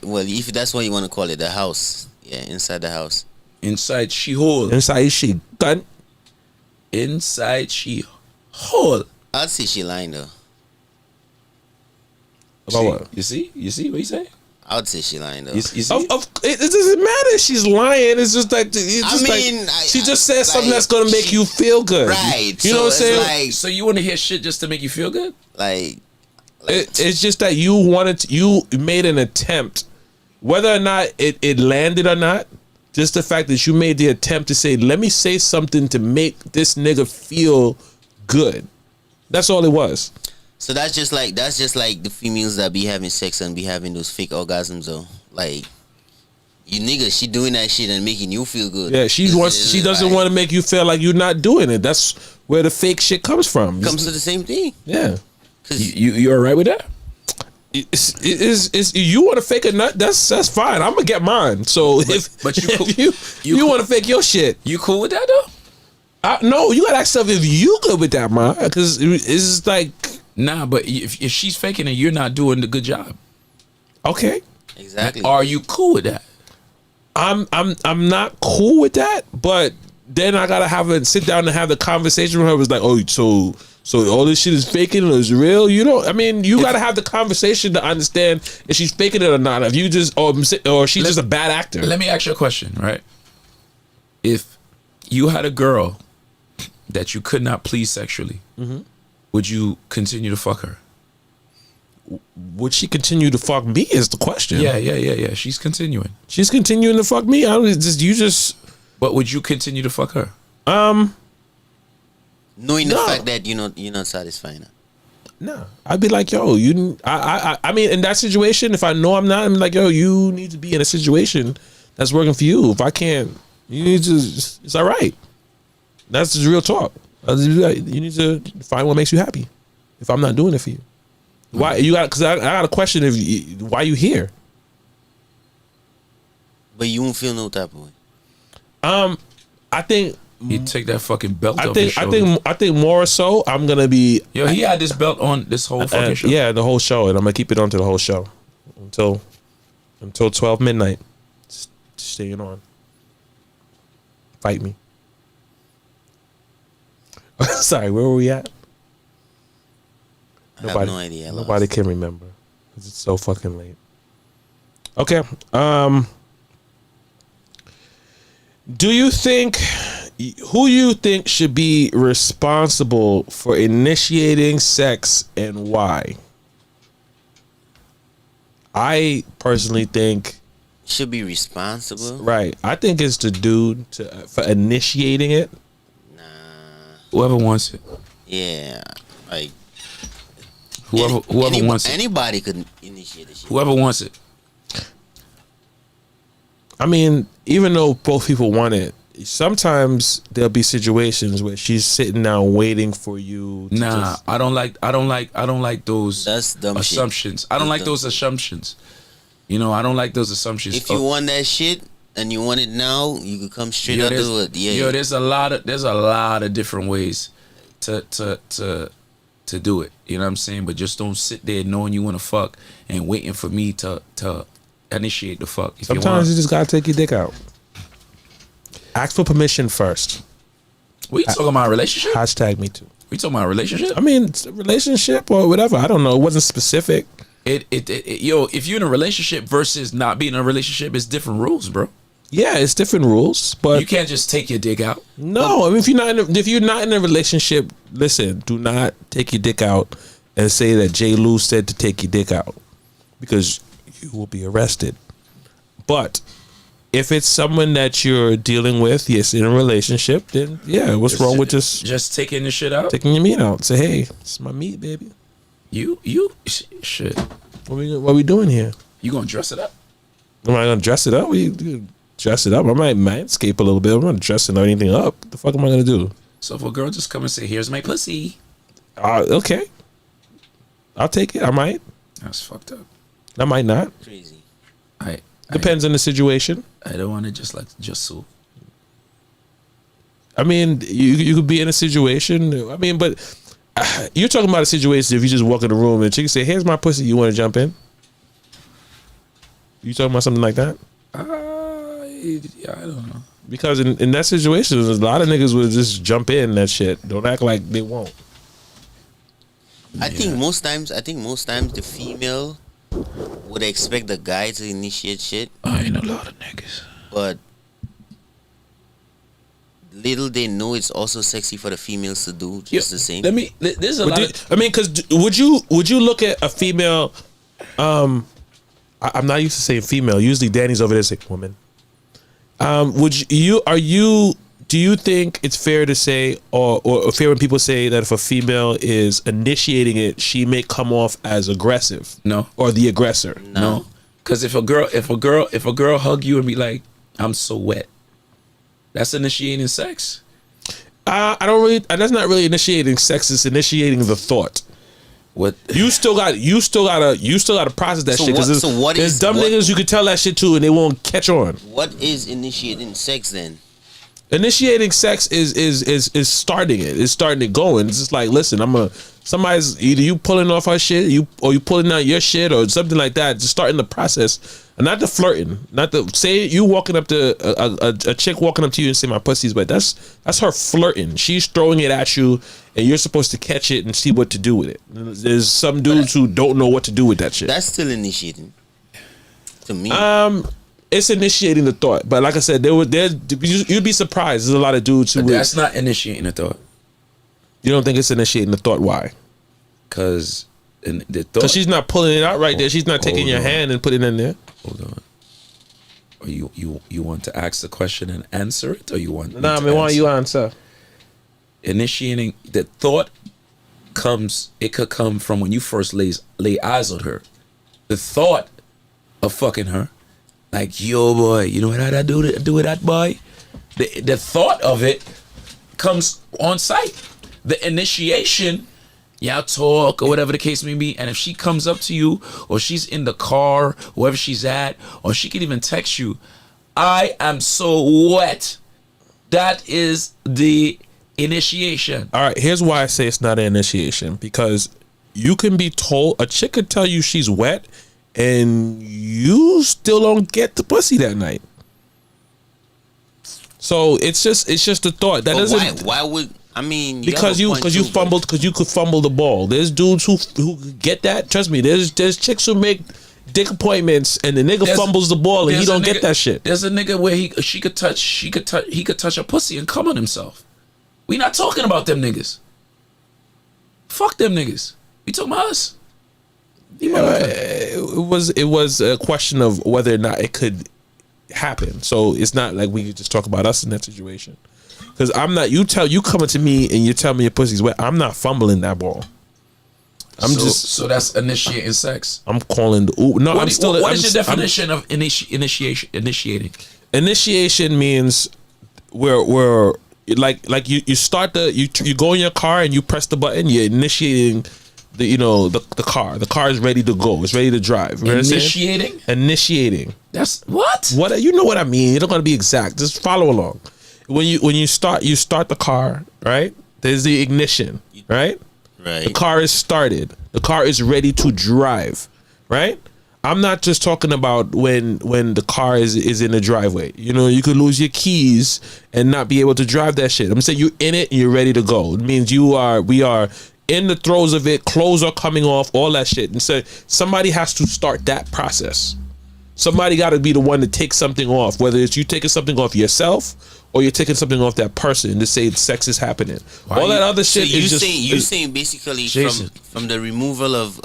well, if that's what you want to call it, the house. Yeah, inside the house. Inside she hole. Inside she gun. Inside she hole. I'd say she lying though. About what? You see what you say? I would say she lying though. You see? It doesn't matter if she's lying. It's just like she just said something that's gonna make you feel good. Right. You know what I'm saying? So you want to hear shit just to make you feel good? It's just that you made an attempt, whether or not it landed or not. Just the fact that you made the attempt to say, "Let me say something to make this nigga feel good." That's all it was. So that's just like the females that be having sex and be having those fake orgasms though. Like, you nigga, she doing that shit and making you feel good. Yeah, she doesn't want to make you feel like you're not doing it. That's where the fake shit comes from. Comes to the same thing. Yeah. You all right with that? It's you want to fake a nut? That's fine. I'm gonna get mine. So if you want to fake your shit, you cool with that though? No, you gotta ask yourself if you good with that, man. Because it's like, nah. But if she's faking it, you're not doing the good job. Okay. Exactly. Are you cool with that? I'm not cool with that, but then I gotta sit down and have the conversation with her. It was like, oh, so all this shit is faking or is real? You know, I mean, you gotta have the conversation to understand if she's faking it or not. If you just or she's just a bad actor. Let me ask you a question, right? If you had a girl that you could not please sexually, would you continue to fuck her? Would she continue to fuck me is the question. Yeah. She's continuing. She's continuing to fuck me. But would you continue to fuck her? Knowing the fact that you're not satisfying her. No, I'd be like, yo, I mean, in that situation, if I know I'm not, I'm like, yo, you need to be in a situation that's working for you. If I can't, you need to. It's all right. That's just real talk. You need to find what makes you happy. If I'm not doing it for you, why you got? Because I got a question. Why you here? But you won't feel no type of way. I think you take that fucking belt off his shoulder. I think more so I'm gonna be. Yo, he had this belt on this whole fucking show. Yeah, the whole show, and I'm gonna keep it on to the whole show until 12 midnight. Staying on. Fight me. Sorry, where were we at? I have no idea. Nobody can remember because it's so fucking late. Okay. Do you think who you think should be responsible for initiating sex and why? I personally think should be responsible. Right. I think it's the dude for initiating it. Whoever wants it. Yeah, like Whoever wants it. Anybody could initiate the shit. Whoever wants it. I mean, even though both people want it, sometimes there'll be situations where she's sitting down waiting for you. To I don't like those That's dumb assumptions. shit. I don't That's like dumb. those assumptions. You know, I don't like those assumptions. If you want that shit and you want it now, you could come straight up to it. Yeah, there's a lot of different ways to do it. You know what I'm saying? But just don't sit there knowing you want to fuck and waiting for me to initiate the fuck. If Sometimes you just gotta take your dick out. Ask for permission first. We talking about a relationship? Hashtag me too. We talking about a relationship? I mean, it's a relationship or whatever. I don't know. It wasn't specific. If you're in a relationship versus not being in a relationship, it's different rules, bro. Yeah, it's different rules, but you can't just take your dick out. No, I mean, if you're not in a relationship, listen, do not take your dick out and say that J. Lou said to take your dick out, because you will be arrested. But if it's someone that you're dealing with, yes, in a relationship, then yeah, what's wrong with just taking the shit out? Taking your meat out. Say, hey, it's my meat, baby. You shit. What we doing here? You gonna dress it up? Am I gonna dress it up? We dress it up. I might manscape a little bit. I'm not dressing anything up. What the fuck am I gonna do? So if a girl just come and say, "Here's my pussy," okay, I'll take it. I might. That's fucked up. I might not. Crazy. Depends on the situation. I don't want to just so. I mean, you could be in a situation. I mean, but you're talking about a situation if you just walk in the room and she can say, "Here's my pussy. You want to jump in?" You talking about something like that? Yeah, I don't know. Because in that situation, a lot of niggas would just jump in that shit. Don't act like they won't. I think most times the female would expect the guy to initiate shit. I ain't a lot of niggas. But little they know it's also sexy for the females to do just the same. There's a lot I mean, because would you look at a female? I'm not used to saying female. Usually, Danny's over there saying woman. Do you think it's fair to say, or fair when people say that if a female is initiating it, she may come off as aggressive? No. Or the aggressor? No. Because if a girl hug you and be like, "I'm so wet," that's initiating sex. I don't really. That's not really initiating sex. It's initiating the thought. What you still gotta process that shit. Because there's dumb niggas you could tell that shit to and they won't catch on. What is initiating sex then? Initiating sex is starting it. It's starting it going. It's just like, listen, somebody's either you pulling off her shit, you pulling out your shit or something like that. Just starting the process, and not the flirting, not the say you walking up to a chick walking up to you and say my pussy's wet. That's her flirting. She's throwing it at you, and you're supposed to catch it and see what to do with it. There's some dudes who don't know what to do with that shit. That's still initiating. To me. It's initiating the thought, but like I said, you'd be surprised. There's a lot of dudes who. That's not initiating the thought. You don't think it's initiating the thought? Why? Because she's not pulling it out right there. She's not taking your hand and putting it in there. Hold on. Or you want to ask the question and answer it, or you want? Nah, man, why you answer? Initiating the thought comes. It could come from when you first lay eyes on her. The thought of fucking her. Like, yo, boy, you know what I do with that boy? The thought of it comes on sight. The initiation, y'all talk or whatever the case may be, and if she comes up to you or she's in the car, wherever she's at, or she can even text you, "I am so wet." That is the initiation. All right, here's why I say it's not an initiation. Because you can be told, a chick could tell you she's wet, and you still don't get the pussy that night. So it's just the thought that doesn't. Why would I mean? Because you could fumble the ball. There's dudes who get that. Trust me. There's chicks who make dick appointments and the nigga fumbles the ball and he don't get that shit. There's a nigga where he could touch a pussy and come on himself. We not talking about them niggas. Fuck them niggas. We talking about us. It was a question of whether or not it could happen. So it's not like we could just talk about us in that situation. Because I'm not. You coming to me and you tell me your pussy's wet. I'm not fumbling that ball. So that's initiating sex. I'm calling the Uber. No, I'm still. What is your definition of initiating? Initiation means we're like you start you go in your car and you press the button. You're initiating the car. The car is ready to go. It's ready to drive. You know what I'm saying? Initiating. That's what? What you know what I mean? You're not gonna be exact. Just follow along. When you start the car, right? There's the ignition, right? Right. The car is started. The car is ready to drive, right? I'm not just talking about when the car is in the driveway. You know, you could lose your keys and not be able to drive that shit. I'm saying you're in it and you're ready to go. It means we are in the throes of it. Clothes are coming off, all that shit. And so somebody has to start that process. Somebody got to be the one to take something off, whether it's you taking something off yourself or you're taking something off that person to say sex is happening. All that other shit is just... You're saying basically from the removal of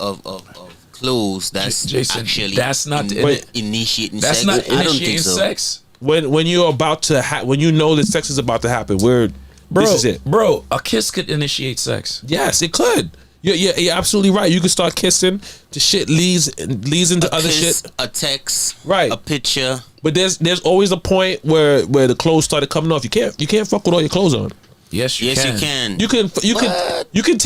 clothes, that's Jason, actually that's not initiating that's sex? not I don't think initiating so. sex. When you're about to... when you know that sex is about to happen, this is it. Bro, a kiss could initiate sex. Yes, it could. You're absolutely right. You can start kissing. The shit leads into other shit. A text, right? A picture. But there's always a point where the clothes started coming off. You can't fuck with all your clothes on. Yes, you can. You can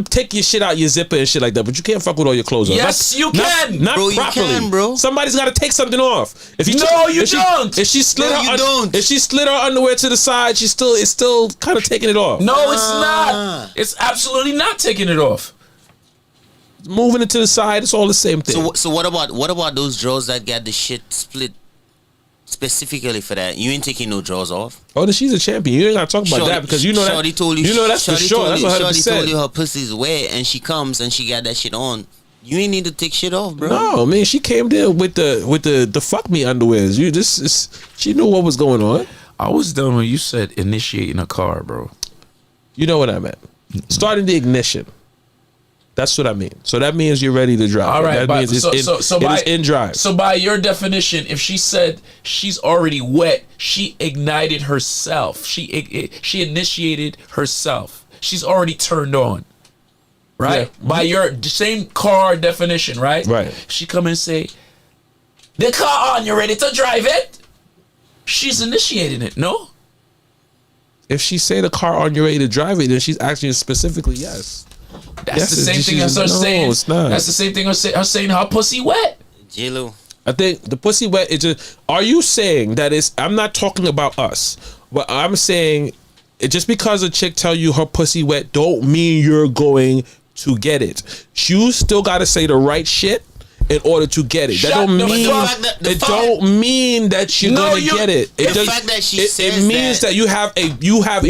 take your shit out your zipper and shit like that, but you can't fuck with all your clothes on. Yes, you can. Not bro, properly, you can, bro. Somebody's got to take something off. If you don't. If she slid if she slid her underwear to the side, it's still kind of taking it off. No, it's not. It's absolutely not taking it off. Moving it to the side, it's all the same thing. So what about those drawers that got the shit split specifically for that? You ain't taking no drawers off. Oh, then she's a champion. You ain't gotta talk about that because you know that. You know that's for sure. That's 100%. Shorty told you her pussy's wet and she comes and she got that shit on. You ain't need to take shit off, bro. No, man, she came there with the fuck me underwears. She knew what was going on. I was done when you said initiating a car, bro. You know what I meant. Starting the ignition. That's what I mean. So that means you're ready to drive. All right, that means it's in drive. So by your definition, if she said she's already wet, she ignited herself. She initiated herself. She's already turned on. Right? Yeah. By your same car definition, right? Right. She come and say, the car on, you ready to drive it? She's initiating it, no? If she say the car on, you ready to drive it, then she's asking specifically yes. That's the same thing as her saying. It's not. That's the same thing as her saying her pussy wet. J-Lo. I think the pussy wet is just. Are you saying that it's? I'm not talking about us, but I'm saying just because a chick tell you her pussy wet, don't mean you're going to get it. You still got to say the right shit in order to get it. That don't mean that you're gonna get it. It means that you have a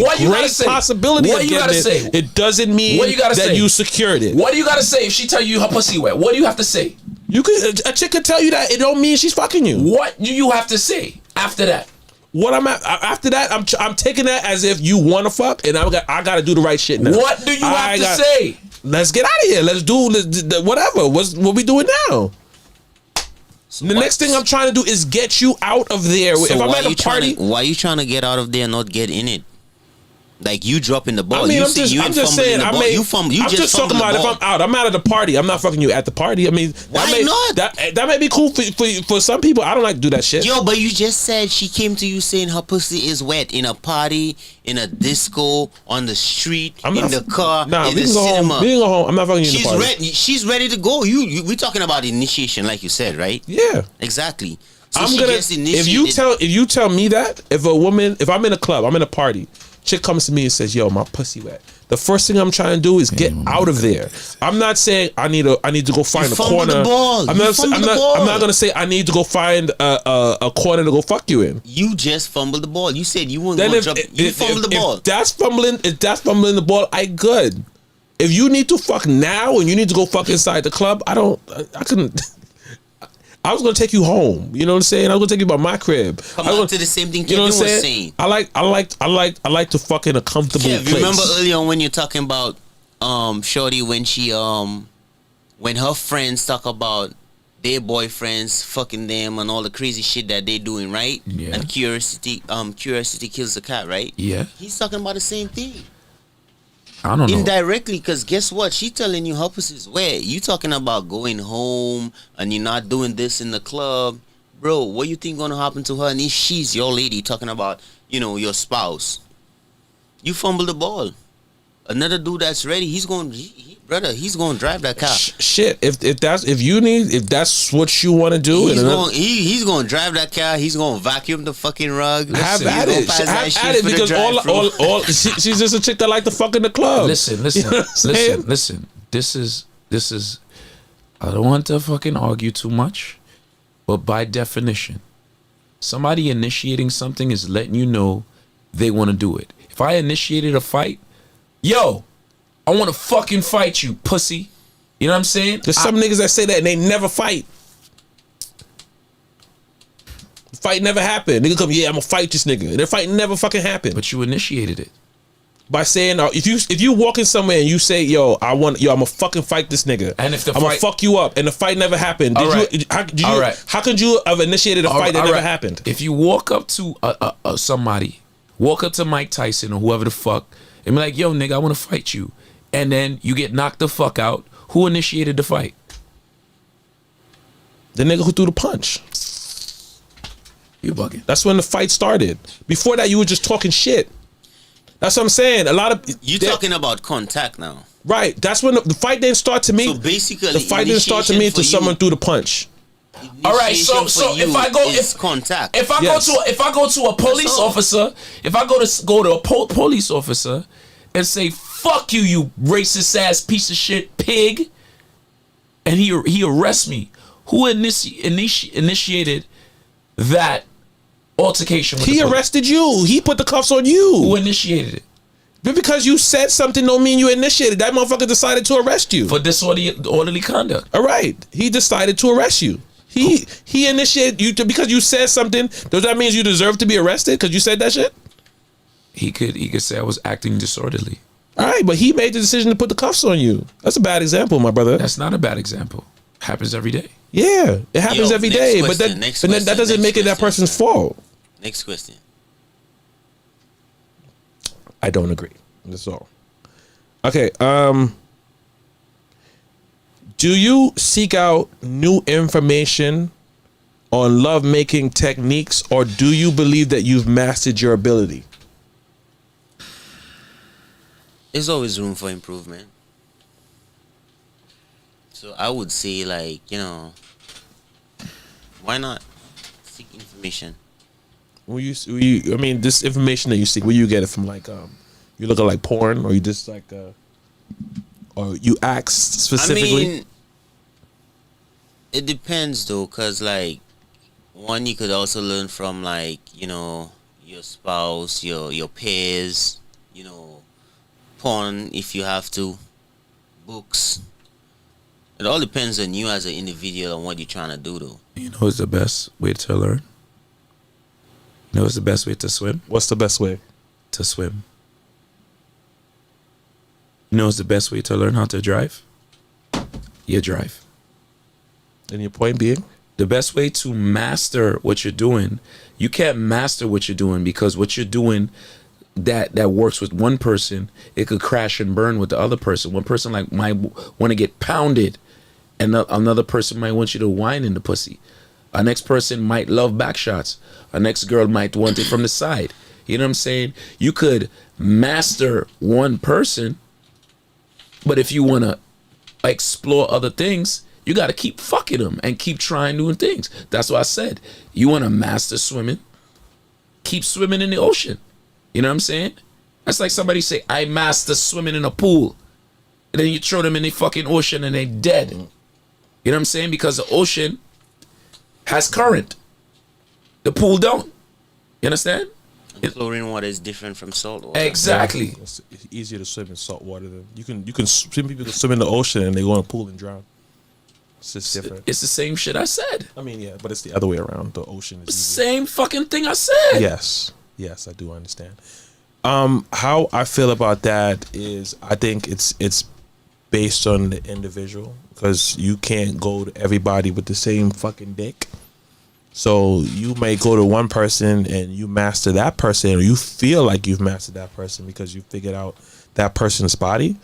great possibility of getting it. It doesn't mean that you secured it. What do you gotta say if she tell you her pussy wet? What do you have to say? You could a chick could tell you that. It don't mean she's fucking you. What do you have to say after that? What after that, I'm taking that as if you want to fuck, and I got to do the right shit now. What do you have to say? Let's get out of here. Let's do whatever. What we doing now? So the next thing I'm trying to do is get you out of there. So if I'm at a party, why are you trying to get out of there and not get in it? Like you dropping the ball. I mean, I'm just saying. I'm just talking about if I'm out. I'm out of the party. I'm not fucking you at the party. I mean, that may be cool for some people. I don't like to do that shit. Yo, but you just said she came to you saying her pussy is wet in a party, in a disco, on the street, in the car, in the cinema. We can go home. I'm not fucking you in the party. She's ready to go. We're talking about initiation, like you said, right? Yeah, exactly. So if you tell me that if I'm in a club, I'm in a party. Chick comes to me and says, "Yo, my pussy wet." The first thing I'm trying to do is get out of there. I'm not saying I need to go find a corner. I'm not gonna say I need to go find a corner to go fuck you in. You just fumbled the ball. You said you weren't going to jump. You fumbled the ball. If that's fumbling the ball, I good. If you need to fuck now and you need to go fuck inside the club, I couldn't. I was gonna take you home. You know what I'm saying? I was gonna take you by my crib. Come on to the same thing Kevin was saying. I like to fuck in a comfortable place. Remember earlier on when you're talking about Shorty when she when her friends talk about their boyfriends fucking them and all the crazy shit that they doing, right? Yeah. And curiosity kills the cat, right? Yeah. He's talking about the same thing. I don't know. Indirectly, because guess what? She telling you her pussy's wet. You talking about going home and you're not doing this in the club. Bro, what you think gonna happen to her? And if she's your lady talking about, your spouse, you fumble the ball. Another dude that's ready, he's going to drive that car. Shit, if that's what you want to do, He's going to drive that car. He's going to vacuum the fucking rug. Have at it. Have at it, because all she's just a chick that like to fuck in the club. Listen. You know what I'm saying? Listen. This is. I don't want to fucking argue too much, but by definition, somebody initiating something is letting you know they want to do it. If I initiated a fight, yo, I want to fucking fight you, pussy. You know what I'm saying? There's some niggas that say that and they never fight. Fight never happened. Nigga come, yeah, I'm gonna fight this nigga. And their fight never fucking happened. But you initiated it by saying, if you walk in somewhere and you say, I'm gonna fucking fight this nigga, and if I'm gonna fuck you up, and the fight never happened, how could you have initiated a fight that never happened? If you walk up to somebody, walk up to Mike Tyson or whoever the fuck, and be like, yo, nigga, I want to fight you, and then you get knocked the fuck out, who initiated the fight? The nigga who threw the punch. You bugging. That's when the fight started. Before that, you were just talking shit. That's what I'm saying. A lot of you talking about contact now, right? That's when the fight didn't start to me. So basically, the fight didn't start to me until someone threw the punch. All right, so if I go contact, if I go to a police officer, if I go to a police officer and say fuck you, you racist ass piece of shit pig, and he arrests me, who initiated that altercation? With he arrested you. He put the cuffs on you. Who initiated it? But because you said something don't mean you initiated. That motherfucker decided to arrest you for disorderly conduct. All right, he decided to arrest you. He initiated you because you said something. Does that mean you deserve to be arrested because you said that shit? He could say I was acting disorderly. All right, but he made the decision to put the cuffs on you. That's a bad example, my brother. That's not a bad example. Happens every day. Yeah, it happens every day. But that doesn't make it that person's fault. Next question. I don't agree. That's all. Okay. Do you seek out new information on lovemaking techniques, or do you believe that you've mastered your ability? There's always room for improvement. So I would say, why not seek information? I mean, this information that you seek, where you get it from? You look at like porn, or you just or you ask specifically? I mean, it depends though, cause one, you could also learn from your spouse, your peers, porn if you have to, books. It all depends on you as an individual and what you're trying to do though. You know what's the best way to learn? You know what's the best way to swim? What's the best way? To swim. You know what's the best way to learn how to drive? You drive. And your point being? The best way to master what you're doing, you can't master what you're doing because what you're doing that works with one person, it could crash and burn with the other person. One person might want to get pounded, and another person might want you to whine in the pussy. Our next person might love back shots. Our next girl might want it from the side. You know what I'm saying? You could master one person, but if you want to explore other things, you got to keep fucking them and keep trying new things. That's what I said. You want to master swimming? Keep swimming in the ocean. You know what I'm saying? That's like somebody say, I master swimming in a pool. And then you throw them in the fucking ocean and they dead. You know what I'm saying? Because the ocean has current. The pool don't. You understand? And chlorine water is different from salt water. Exactly. Yeah, it's easier to swim in salt water than some people can swim in the ocean and they go in a pool and drown. It's just different. It's the same shit I said. I mean, yeah, but it's the other way around. The ocean is same fucking thing I said. Yes, I do understand. How I feel about that is I think it's based on the individual, because you can't go to everybody with the same fucking dick. So you may go to one person and you master that person, or you feel like you've mastered that person because you figured out that person's body.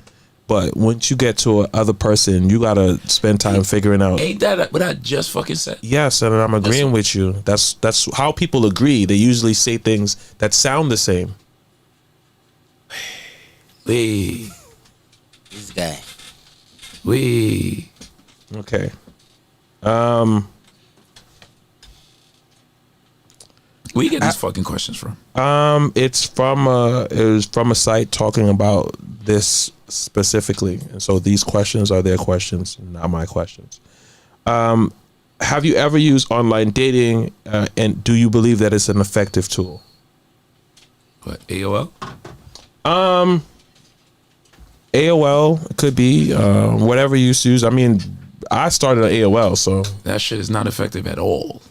But once you get to a other person, you gotta spend time figuring out. Ain't that what I just fucking said? Yes, and I'm agreeing with you. That's how people agree. They usually say things that sound the same. Wait. This guy. Wait. Okay. Where you get these fucking questions from? It was from a site talking about this specifically, and so these questions are their questions, not my questions. Have you ever used online dating, and do you believe that it's an effective tool? What, AOL? AOL could be whatever you use. I mean, I started on AOL, so that shit is not effective at all.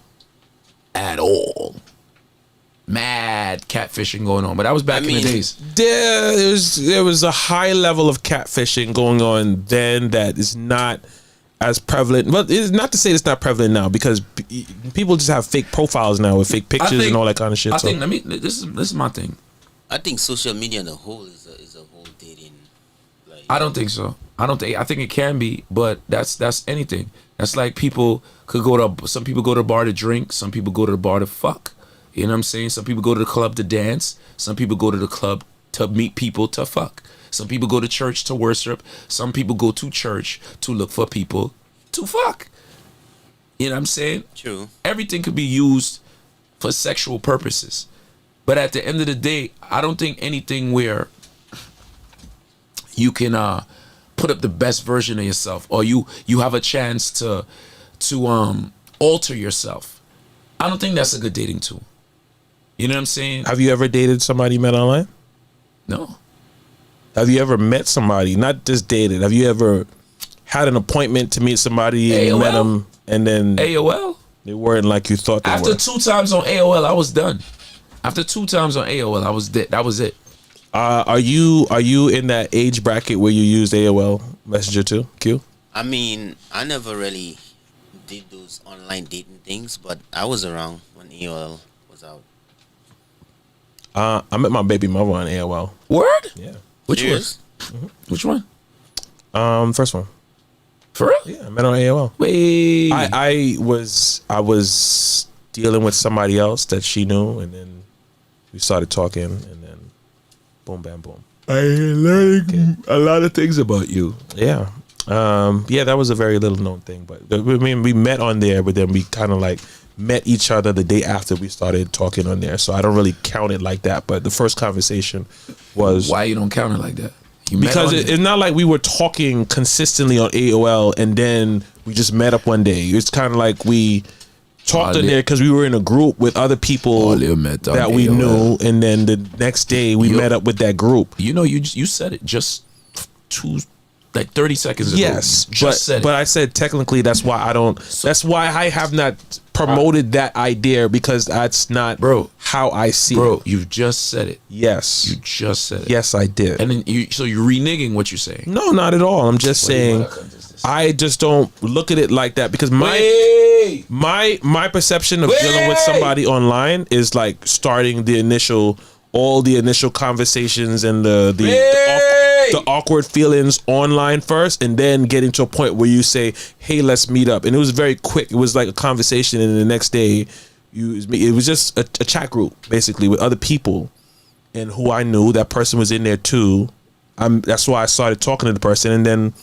At all. Mad catfishing going on, but that was back in the days. There was a high level of catfishing going on then that is not as prevalent. Well, it's not to say it's not prevalent now, because people just have fake profiles now with fake pictures and all that kind of shit. I think this is my thing. I think social media in a whole is a whole dating. Like, I don't think so. I think it can be, but that's anything. That's like people could some people go to the bar to drink, some people go to the bar to fuck. You know what I'm saying? Some people go to the club to dance. Some people go to the club to meet people to fuck. Some people go to church to worship. Some people go to church to look for people to fuck. You know what I'm saying? True. Everything could be used for sexual purposes. But at the end of the day, I don't think anything where you can put up the best version of yourself, or you have a chance to alter yourself. I don't think that's a good dating tool. You know what I'm saying? Have you ever dated somebody you met online? No. Have you ever met somebody, not just dated? Have you ever had an appointment to meet somebody and you met them, and then AOL? They weren't like you thought they were? After 2 times on AOL, I was done. After 2 times on AOL, I was dead. That was it. Are you in that age bracket where you used AOL Messenger too, Q? I mean, I never really did those online dating things, but I was around when AOL was out. I met my baby mother on AOL. Word? Yeah. Which one? Mm-hmm. Which one? First one. For real? Yeah, I met her on AOL. Wait. I was dealing with somebody else that she knew, and then we started talking, and then boom, bam, boom. I learned a lot of things about you. Yeah. Yeah, that was a very little known thing, but I mean, we met on there, but then we kind of like met each other the day after we started talking on there. So I don't really count it like that. But the first conversation was... Why you don't count it like that? Because it's not like we were talking consistently on AOL and then we just met up one day. It's kind of like we talked in there because we were in a group with other people that we knew, and then the next day we met up with that group. You know, you said it just 30 seconds ago. Yes, said but I said technically that's why I don't. That's why I have not promoted that idea, because that's not how I see it. Bro, you just said it. Yes, you just said it. Yes, I did. And then you're reneging what you're saying. No, not at all. I'm just saying I just don't look at it like that, because my perception of dealing with somebody online is like starting the initial conversations and the awkward feelings online first, and then getting to a point where you say, hey, let's meet up. And it was very quick. It was like a conversation, and the next day it was just a chat group basically with other people, and who I knew. That person was in there too. That's why I started talking to the person, and then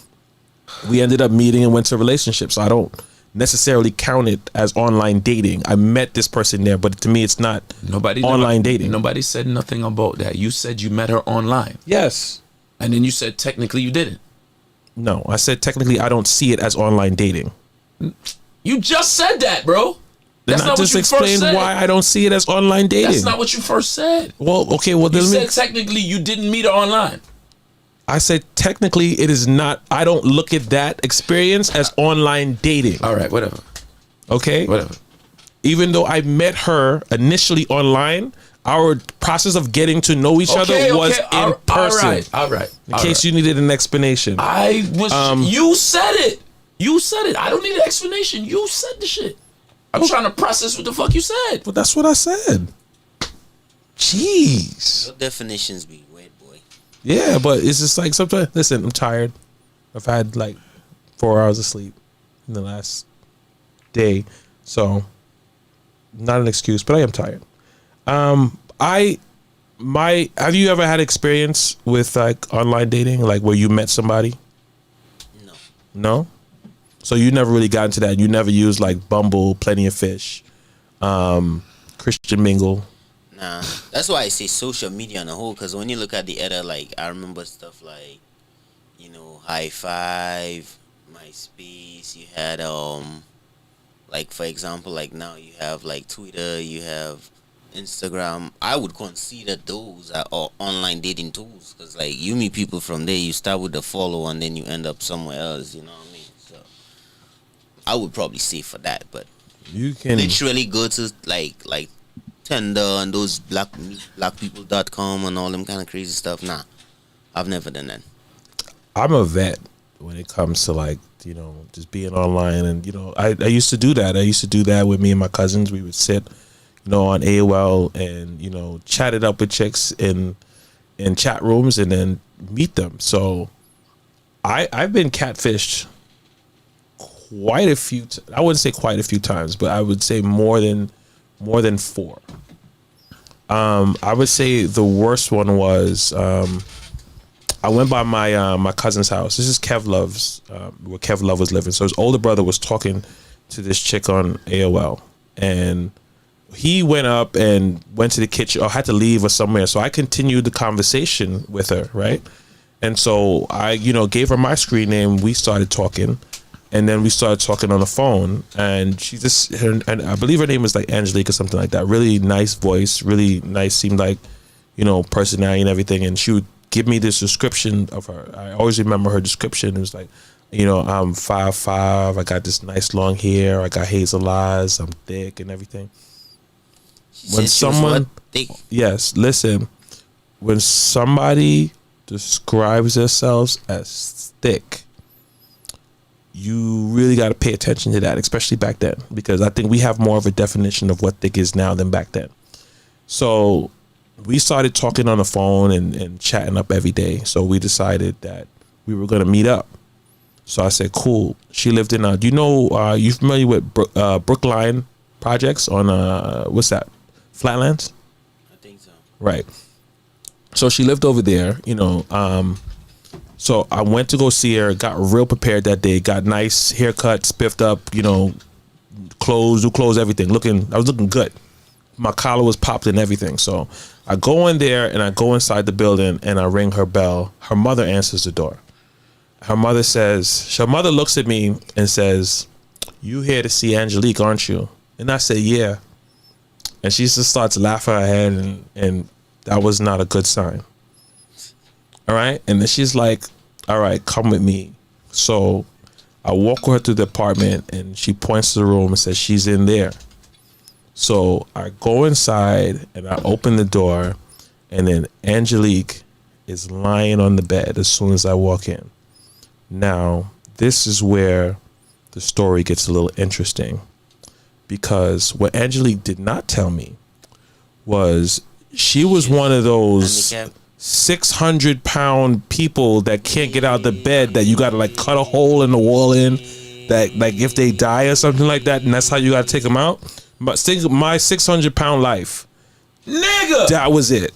we ended up meeting and went to a relationship. So I don't necessarily count it as online dating. I met this person there, but to me it's not online dating. Nobody said nothing about that. You said you met her online. Yes. And then you said technically you didn't. No, I said technically I don't see it as online dating. You just said that, bro. That's not what you first said. Why I don't see it as online dating. That's not what you first said. Well, okay, well then you said technically you didn't meet her online. I said technically it is not. I don't look at that experience as online dating. All right, whatever. Okay? Whatever. Even though I met her initially online, our process of getting to know each other was in person. All right. In case you needed an explanation. I was. You said it. You said it. I don't need an explanation. You said the shit. I'm trying to process what the fuck you said. But that's what I said. Jeez. Your definitions be weird, boy. Yeah, but it's just like sometimes. Listen, I'm tired. I've had like 4 hours of sleep in the last day, so not an excuse, but I am tired. Have you ever had experience with like online dating, like where you met somebody? No. So you never really got into that. You never used like Bumble, Plenty of Fish, Christian Mingle. Nah, that's why I say social media on the whole. Because when you look at the other, like I remember stuff like, High Five, MySpace. You had like for example, like now you have like Twitter, you have Instagram. I would consider those are online dating tools because like you meet people from there. You start with the follow and then you end up somewhere else. You know what I mean? So I would probably say for that, but you can literally go to like Tinder and those blackpeople.com and all them kind of crazy stuff. Nah, I've never done that. I'm a vet when it comes to like, just being online. And, I used to do that. I used to do that with me and my cousins. We would sit, on AOL and, chat it up with chicks in chat rooms and then meet them. So I've been catfished quite a few, I wouldn't say quite a few times, but I would say more than 4. I would say the worst one was, I went by my cousin's house. This is Kev Love's, where Kev Love was living. So his older brother was talking to this chick on AOL, and he went up and went to the kitchen or had to leave or somewhere. So I continued the conversation with her, right? And so I, gave her my screen name. We started talking, and then we started talking on the phone. And and I believe her name was like Angelique or something like that. Really nice voice, really nice. Seemed like, personality and everything. And she would give me this description of her. I always remember her description. It was like, I'm 5'5", I got this nice long hair, I got hazel eyes, I'm thick and everything. When someone, yes, listen, when somebody describes themselves as thick, you really got to pay attention to that, especially back then, because I think we have more of a definition of what thick is now than back then. So we started talking on the phone and chatting up every day. So we decided that we were going to meet up. So I said, cool. She lived in, you familiar with Brookline Projects on, what's that? Flatlands? I think so. Right. So she lived over there, so I went to go see her, got real prepared that day, got nice haircut, spiffed up, new clothes, everything. I was looking good. My collar was popped and everything. So I go in there and I go inside the building and I ring her bell. Her mother answers the door. Her mother looks at me and says, "You here to see Angelique, aren't you?" And I said, "Yeah." And she just starts laughing her head, and that was not a good sign. All right. And then she's like, "All right, come with me." So I walk her to the apartment and she points to the room and says, "She's in there." So I go inside and I open the door, and then Angelique is lying on the bed as soon as I walk in. Now, this is where the story gets a little interesting, because what Angelique did not tell me was she was one of those 600-pound people that can't get out of the bed, that you got to like cut a hole in the wall in, that like if they die or something like that, and that's how you got to take them out. But think my 600-pound life, nigga, that was it.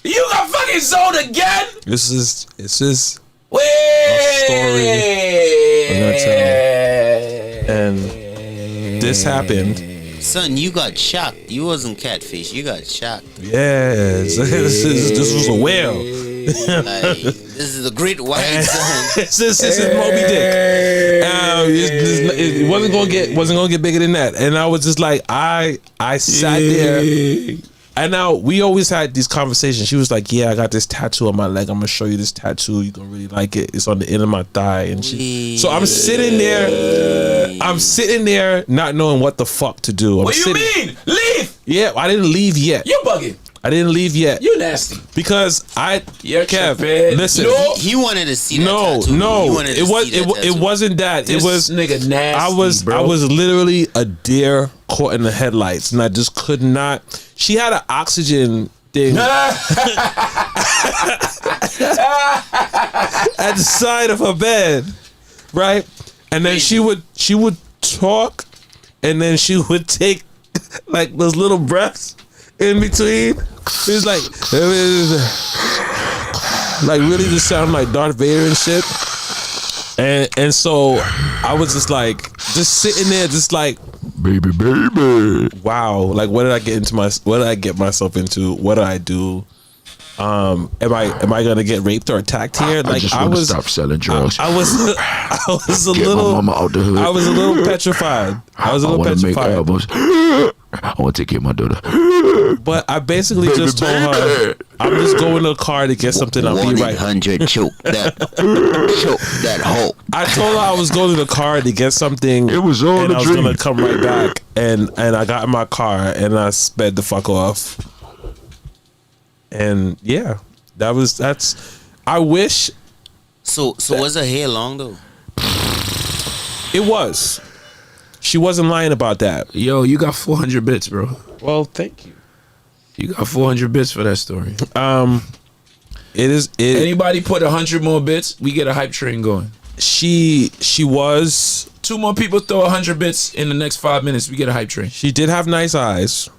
You got fucking zoned again. This is wait a story I'm gonna tell. And this happened. Son, you got shocked. You wasn't catfish. You got shocked. Yes, this was a whale. This is a great white, son. This is Moby Dick. It wasn't gonna get bigger than that. And I was just like, I sat there. And now we always had these conversations. She was like, "Yeah, I got this tattoo on my leg. I'm gonna show you this tattoo. You're gonna really like it. It's on the end of my thigh." And so I'm sitting there. I'm sitting there not knowing what the fuck to do. What do you mean? Leave! Yeah, I didn't leave yet. You bugging. I didn't leave yet. You nasty. Because You're Kev, tripping. listen. No. He wanted to see that tattoo. He No, wanted to it was see that it tattoo. wasn't that. This it was nigga nasty, bro. I was literally a deer caught in the headlights, and I just could not. She had an oxygen thing at the side of her bed, right? And then she would talk, and then she would take like those little breaths in between. It's like really just sound like Darth Vader and shit. And so I was just like sitting there just like baby. Wow, like what did I get myself into? What did I do? Am I gonna get raped or attacked here? Like I was stop selling drugs. I was a Get little my mama out the hood. I was a little petrified. I was a little wanna make petrified. albums. I want to take care of my daughter. But I basically just told her I'm just going to the car to get something. I'll be right. 100 choke that hole. I told her I was going to the car to get something. It was all and a I was dream. gonna come right back. And I got in my car and I sped the fuck off. And yeah, that's. I wish. So was her hair long though? It was. She wasn't lying about that. Yo, you got 400 bits, bro. Well, thank you. You got 400 bits for that story. It Anybody put 100 more bits, we get a hype train going. She was. 2 more people throw 100 bits in the next 5 minutes, we get a hype train. She did have nice eyes.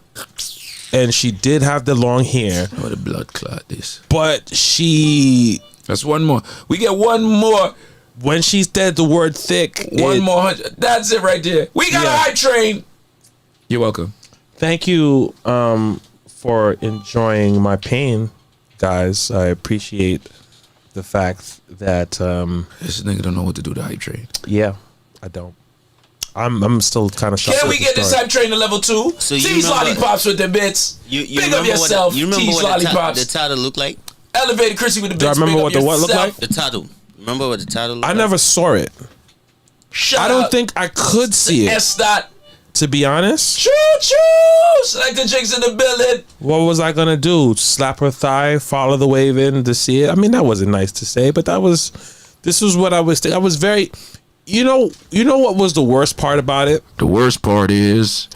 And she did have the long hair. What a blood clot this. But she. That's 1 more. We get 1 more. When she said the word thick. 1 more 100. That's it right there. We got a hype train. You're welcome. Thank you for enjoying my pain, guys. I appreciate the fact that this nigga don't know what to do with the hype train. Yeah, I don't. I'm still kind of shocked. Can we get this hype train to level 2? So you Tease remember- lollipops with the bits. You Big up remember yourself. You remember Tease what lollipops. the title looked like? Elevated Chrissy with the Do I bits. remember Big what up the what looked yourself. like? The title. Remember what the title looked I like? never saw it. I don't think I could see it. S dot. To be honest. Choo choo. Select the chicks in the building. What was I gonna do? Slap her thigh, follow the wave in to see it? I mean, that wasn't nice to say, but this was what I was thinking. I was very, you know what was the worst part about it? The worst part is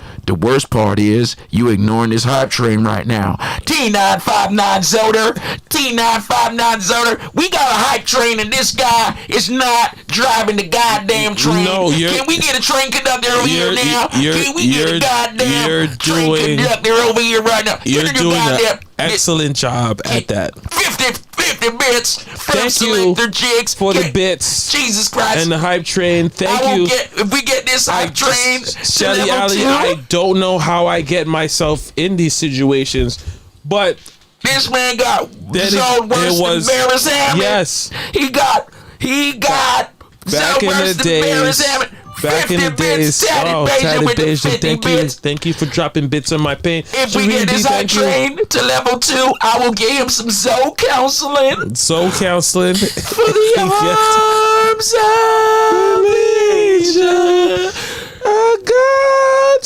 you ignoring this hype train right now. T959 Zoder. T959 Zoder. We got a hype train and this guy is not driving the goddamn train. No, Can we get a train conductor over here now? Can we get a goddamn train conductor over here right now? You're Get a doing an goddamn- excellent job at that. 50 bits from Thank you Selector Jigs. for the bits. Jesus Christ. And the hype train. Thank you. If we get this hype train to Shelly level Alley, 2, I don't know how I get myself in these situations, but this man got That zoned it worse was- than Barris Hammond. yes. He got Back in the days, back in the days, Tatted Beijing, thank you for dropping bits on my pain. If we get this hype train to level 2, I will give him some Zoe counseling Soul counseling for the arms of Asia. I got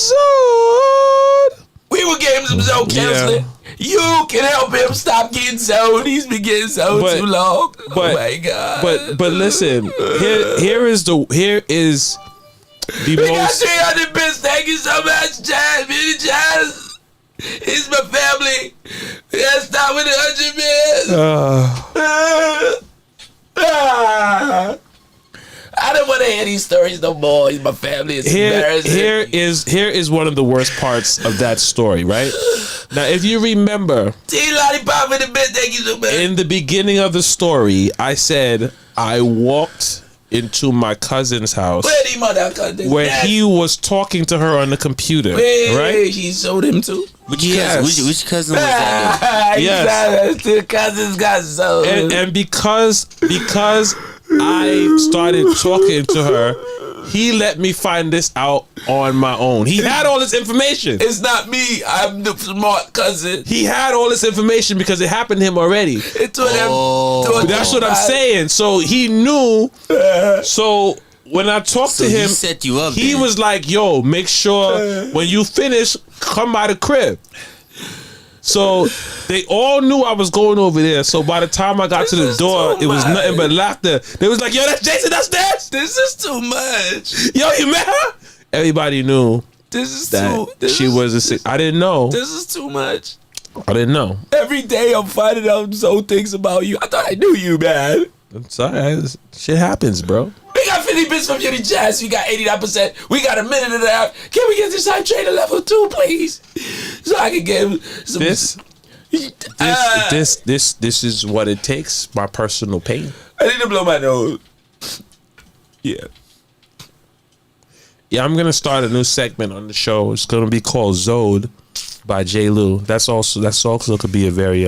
zoned. We will give him some Zoe counseling. You can help him stop getting zoned. He's been getting zoned too long. Oh my god. But listen, here is the We got most 300 bits. Thank you so much, Chaz. Billy Chaz. It's my family. We gotta stop with the 100 bits. I don't want to hear these stories no more. It's my family. It's embarrassing. here is one of the worst parts of that story, right? Now, if you remember, T-Lollipop with the bit. Thank you so much. in the beginning of the story, I said I walked into my cousin's house Where the mother cousin? where he was talking to her on the computer, right? He sold him too. Which cousin was that? Two cousins got sold. And because I started talking to her, he let me find this out on my own. He had all this information. It's not me. I'm the smart cousin. He had all this information because it happened to him already. It's to them. That's what I'm saying. So he knew. So when I talked So to he him, set you up he then. was like, "Yo, make sure when you finish, come by the crib." So they all knew I was going over there. So by the time I got to the door, it was nothing but laughter. They was like, "Yo, that's Jason. That's this. This is too much. Yo, you met her?" Everybody knew This is that too. This she is, was a sick. I didn't know. This is too much. I didn't know. Every day I'm finding out so things about you. I thought I knew you, man. I'm sorry. Shit happens, bro. We got 50 bits from Beauty Jazz. We got 89%. We got a minute and a half. Can we get this hype train to level 2, please? So I can get some. This is what it takes. My personal pain. I need to blow my nose. Yeah. Yeah, I'm gonna start a new segment on the show. It's gonna be called Zode by J. Lou. That's also could be a very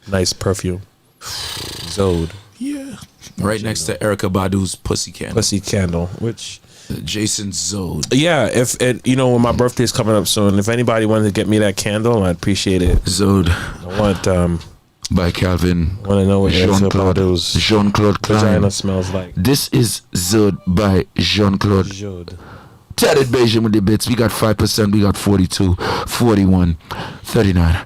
nice perfume. Zode. Yeah. Right next to Erykah Badu's Pussy Candle. Pussy Candle, which Jason Zode. yeah, if it, you know, when my birthday's coming up soon, if anybody wanted to get me that candle, I'd appreciate it. Zode. I want by Calvin. want to know what Jean-Claude Badu's Jean-Claude Klein. vagina smells like. This is Zode by Jean-Claude. Zode. Tatted Beijing with the bits. We got 5%. We got 42, 41, 39.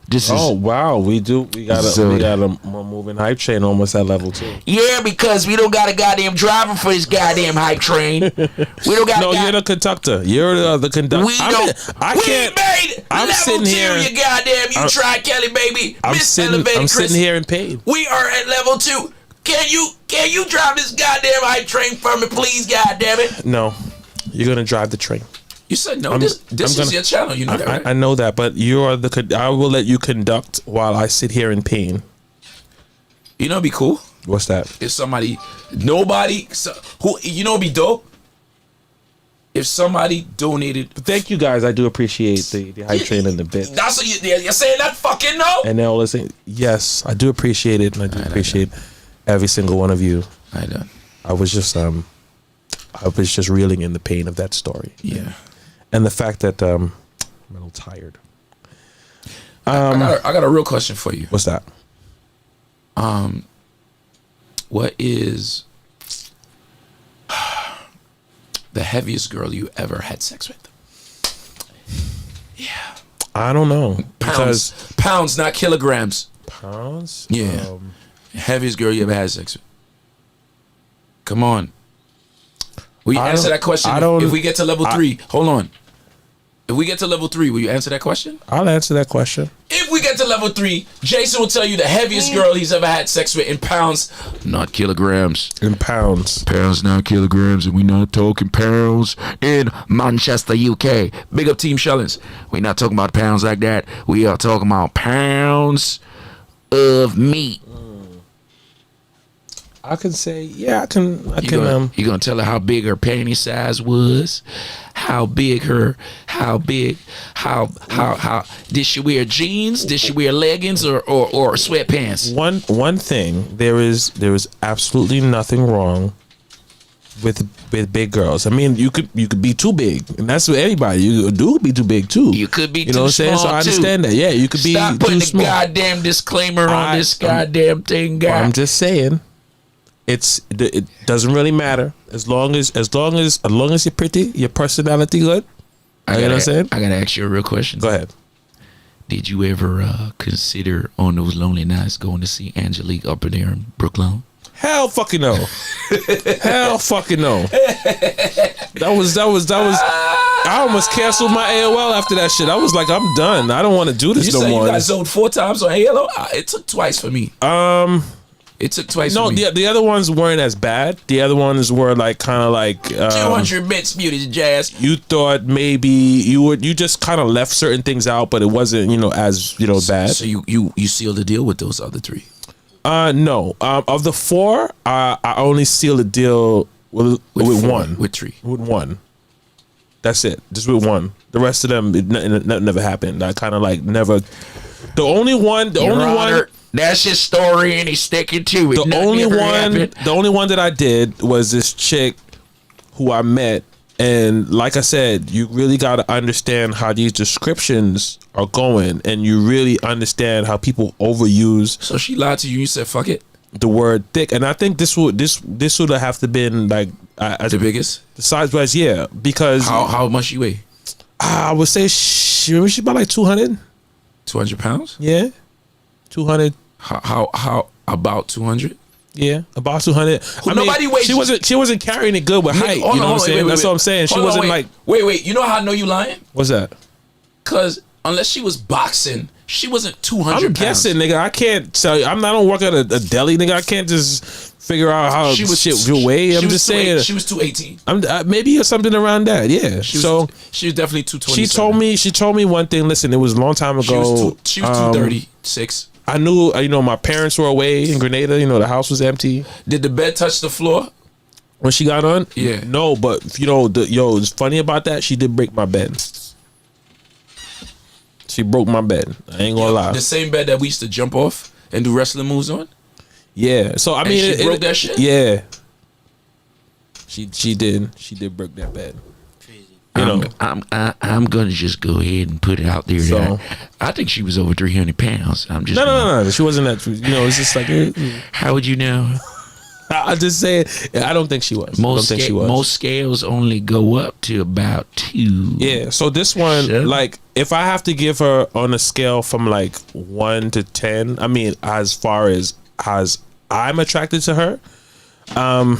This is Oh wow, we got a moving hype train almost at level 2. yeah, because we don't got a goddamn driver for this goddamn hype train. We don't got. No, you're the conductor. You're the conductor. We don't. I can't. Made I'm level sitting 2, here. you goddamn. You I'm- try Kelly, baby. I'm Miss sitting. Elevated I'm Chris. sitting here in pain. We are at level 2. Can you drive this goddamn hype train for me, please? Goddamn it. No, you're gonna drive the train. You said no. I'm- This I'm is gonna- your channel. You know that, right? I know that, but you're the. I will let you conduct while I sit here in pain. You know, it'd be cool What's that? if somebody, who you know, it'd be dope if somebody donated. But thank you guys. I do appreciate the hype train and the bit. That's what you're saying. That fucking no. And they'll listen. Yes, I do appreciate it, and I do appreciate every single one of you. I know. I was just reeling in the pain of that story. Yeah. And the fact that I'm a little tired. I got a real question for you. What's that? What is the heaviest girl you ever had sex with? Yeah. I don't know. Because Pounds, not kilograms. pounds? Yeah. Heaviest girl you ever had sex with? Come on. Will you I answer don't- that question I don't- if we get to level 3? Hold on. If we get to level 3, will you answer that question? I'll answer that question. If we get to level 3, Jason will tell you the heaviest girl he's ever had sex with in pounds. not kilograms. In pounds. Pounds, not kilograms, and we not talking pounds in Manchester, UK. Big up Team Shellings. We not talking about pounds like that. We are talking about pounds of meat. I can say, yeah, I can You gonna tell her how big her panty size was? How big how did she wear jeans? Did she wear leggings or sweatpants? one thing, there is absolutely nothing wrong with big girls. I mean, you could be too big, and that's with anybody. You do be too big too. You could be You too know what I'm saying? So small, I understand that. Yeah, you could be Stop putting too the small. goddamn disclaimer on this goddamn thing, guy. I'm just saying, it doesn't really matter as long as you're pretty, your personality good. You know what I'm saying? I gotta ask you a real question. Go ahead. Did you ever consider on those lonely nights going to see Angelique up in there in Brooklyn? Hell fucking no. Hell fucking no. That was I almost canceled my AOL after that shit. I was like, I'm done. I don't want to do this You no said more. you got zoned 4 times on Halo? It took twice for me. It took twice No, for me. the other ones weren't as bad. The other ones were like kind of like 200 bits, Beauty Jazz. you thought maybe you just kind of left certain things out, but it wasn't as bad. So you sealed the deal with those other 3? No. Of the 4, I only sealed a deal with 4, one. with 3. With 1. That's it. Just with 1. The rest of them, it never happened. I kind of like never. The only one. That's his story, and he's sticking to it. The only one that I did was this chick who I met, and like I said, you really got to understand how these descriptions are going, and you really understand how people overuse. So she lied to you. You said fuck it. the word thick, and I think this would have to been like the biggest size wise, yeah. Because how much you weigh? I would say she's about like 200. 200 pounds? Yeah, 200. How about 200? Yeah, about 200. Nobody weighs. She wasn't carrying it good with height. You know what I'm saying? That's what I'm saying. She wasn't like. Wait. You know how I know you lying? What's that? Because unless she was boxing, she wasn't 200 I'm pounds. guessing, nigga. I can't tell you. I don't work at a deli, nigga. I can't just figure out how she was shit your weight. I'm just saying. She was 218. Maybe something around that. Yeah. She was definitely 220. She told me one thing. Listen, it was a long time ago. She was 236. I knew, my parents were away in Grenada. The house was empty. Did the bed touch the floor when she got on? Yeah. No, but it's funny about that. She did break my bed. She broke my bed. I ain't gonna lie. The same bed that we used to jump off and do wrestling moves on. Yeah. So I mean, she broke that shit. Yeah. She did. She did break that bed. I'm gonna just go ahead and put it out there. So, I think she was over 300 pounds. I'm just no. She wasn't that. It's just like. How would you know? I just say I don't think she was. Most scales only go up to about 2. Yeah. So this one, like, if I have to give her on a scale from like 1 to 10, I mean, as far as I'm attracted to her, on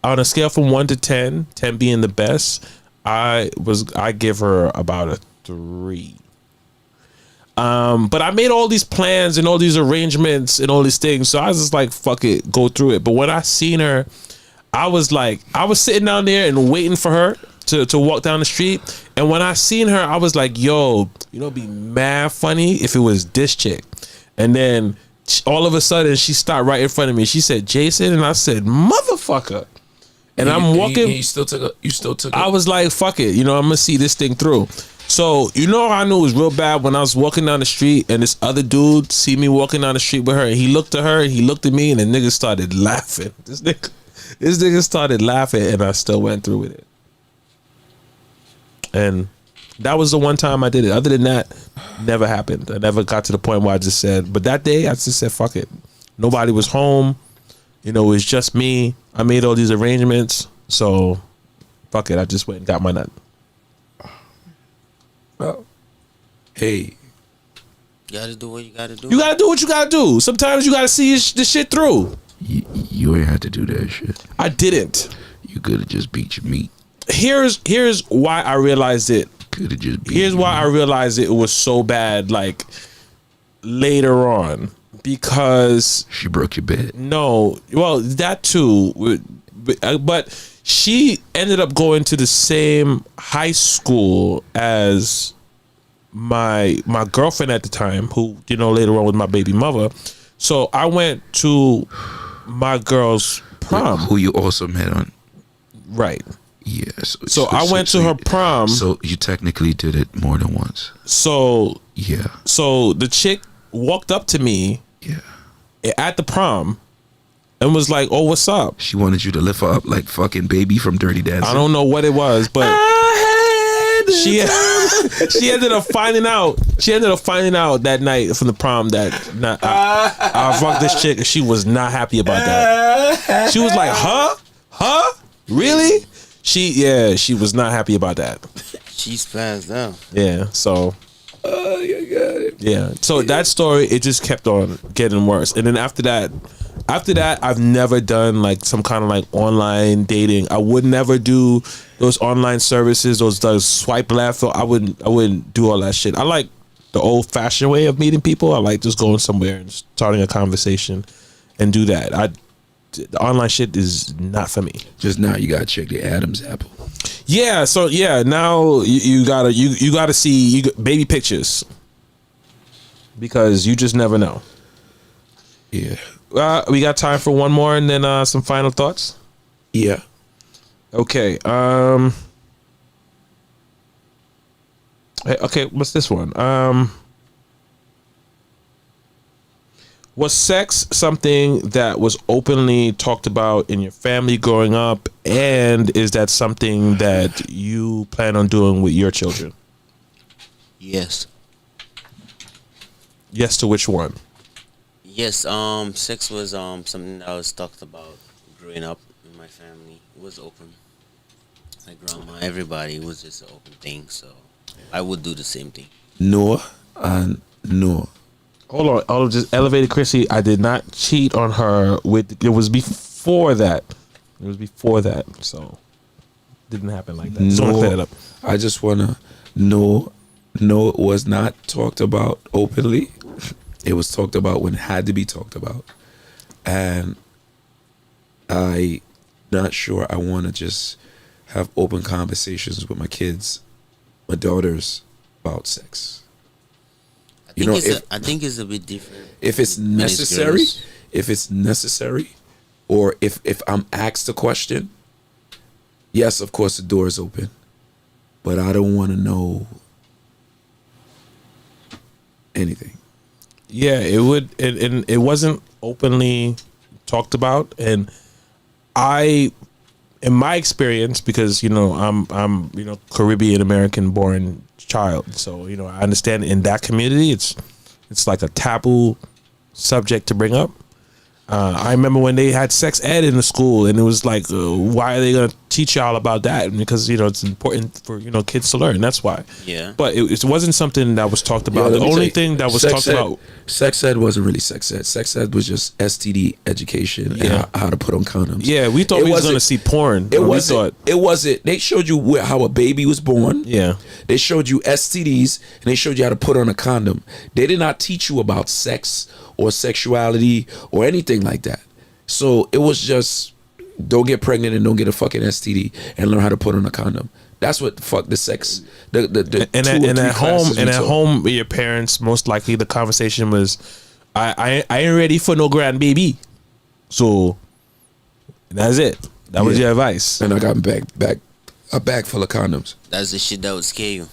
a scale from 1 to 10, 10 being the best, I give her about a 3. But I made all these plans and all these arrangements and all these things, so I was just like, fuck it, go through it. But when I seen her, I was sitting down there and waiting for her to walk down the street. And when I seen her, I was like, yo, it'd be mad funny if it was this chick. And then all of a sudden she stopped right in front of me. She said, Jason, and I said, motherfucker. And I'm walking. You still took it. I was like, fuck it. I'm going to see this thing through. So, I knew it was real bad when I was walking down the street and this other dude see me walking down the street with her, and he looked at her and he looked at me, and the nigga started laughing. This nigga started laughing, and I still went through with it. And that was the one time I did it. Other than that, never happened. I never got to the point where I just said, but that day I just said, fuck it. Nobody was home. It was just me. I made all these arrangements. So, fuck it. I just went and got my nut. Well, hey. You gotta do what you gotta do. You gotta do what you gotta do. Sometimes you gotta see the shit through. You ain't had to do that shit. I didn't. You could have just beat your meat. Here's why I realized it. Could have just beat Here's why I realized it was so bad, like, later on. Because she broke your bed. No, well, that too, but she ended up going to the same high school as my girlfriend at the time, who later on was my baby mother. So I went to my girl's prom, who you also met on, right? Yes. Yeah, so I went to her prom. So you technically did it more than once. So yeah. So the chick walked up to me. Yeah. At the prom, and was like, "Oh, what's up?" She wanted you to lift her up like fucking Baby from Dirty Dancing. I don't know what it was, but she ended up finding out. She ended up finding out that night from the prom that I fucked this chick, and she was not happy about that. She was like, "Huh? Really?" She was not happy about that. She's fast now. Yeah. So. Oh, you got it. Yeah. So that story, it just kept on getting worse. And then after that, I've never done like some kind of like online dating. I would never do those online services, those swipe left. I wouldn't do all that shit. I like the old fashioned way of meeting people. I like just going somewhere and starting a conversation and do that. The online shit is not for me. Just now you gotta check the Adam's apple. Yeah, so now you gotta see baby pictures, because you just never know. Yeah. We got time for one more, and then some final thoughts. Yeah. Okay. Okay. What's this one? Was sex something that was openly talked about in your family growing up? And is that something that you plan on doing with your children? Yes. Yes to which one? Yes, sex was something that was talked about growing up in my family. It was open. My grandma, everybody, it was just an open thing. So I would do the same thing. No and no. Hold on, just elevated Chrissy. I did not cheat on her with. It was before that. It was before that, so didn't happen like that. Just want to clear that up. I just wanna no, it was not talked about openly. It was talked about when it had to be talked about, and I not sure I want to just have open conversations with my kids, my daughters, about sex. I think it's a bit different. If it's when necessary, girls. or if I'm asked a question, yes, of course the door is open, but I don't want to know anything. Yeah, it would, and it wasn't openly talked about, and I, in my experience, because I'm Caribbean American born child, so I understand in that community it's like a taboo subject to bring up. I remember when they had sex ed in the school, and it was like, why are they gonna teach y'all about that? Because it's important for kids to learn. That's why. Yeah. But it wasn't something that was talked about. The only thing that was talked about. Sex ed wasn't really sex ed. Sex ed was just STD education and how to put on condoms. Yeah, we thought we was gonna see porn. It wasn't. They showed you how a baby was born. Yeah. They showed you STDs and they showed you how to put on a condom. They did not teach you about sex or sexuality or anything like that. So it was just don't get pregnant and don't get a fucking STD and learn how to put on a condom. That's what the fuck the sex. And at home with your parents, most likely the conversation was, I ain't ready for no grandbaby. So that's it. That was your advice. And I got a bag full of condoms. That's the shit that would scare you.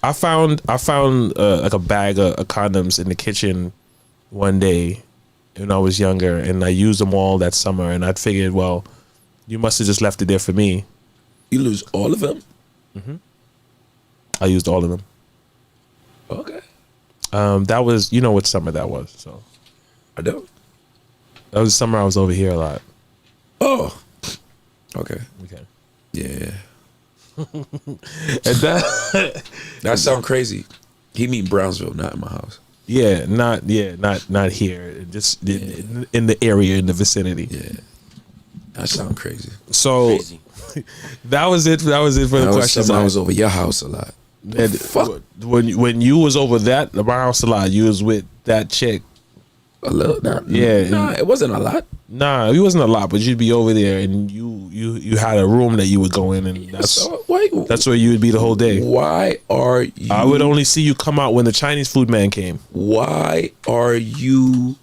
I found like a bag of condoms in the kitchen one day when I was younger, and I used them all that summer, and I figured, well, you must have just left it there for me. You lose all of them? Mm-hmm. I used all of them. Okay. That was, what summer that was, so. I don't. That was the summer I was over here a lot. Oh. Okay. Yeah. And that sounds crazy. He mean Brownsville, not in my house. Yeah, not here. Just in the area, in the vicinity. Yeah, that sounds crazy. So that was it. That was it for the questions. I was over your house a lot. And fuck. When you was over my house a lot, you was with that chick. A little, nah, it wasn't a lot. Nah, it wasn't a lot, but you'd be over there, and you had a room that you would go in, and that's where you would be the whole day. Why are you? I would only see you come out when the Chinese food man came. Why are you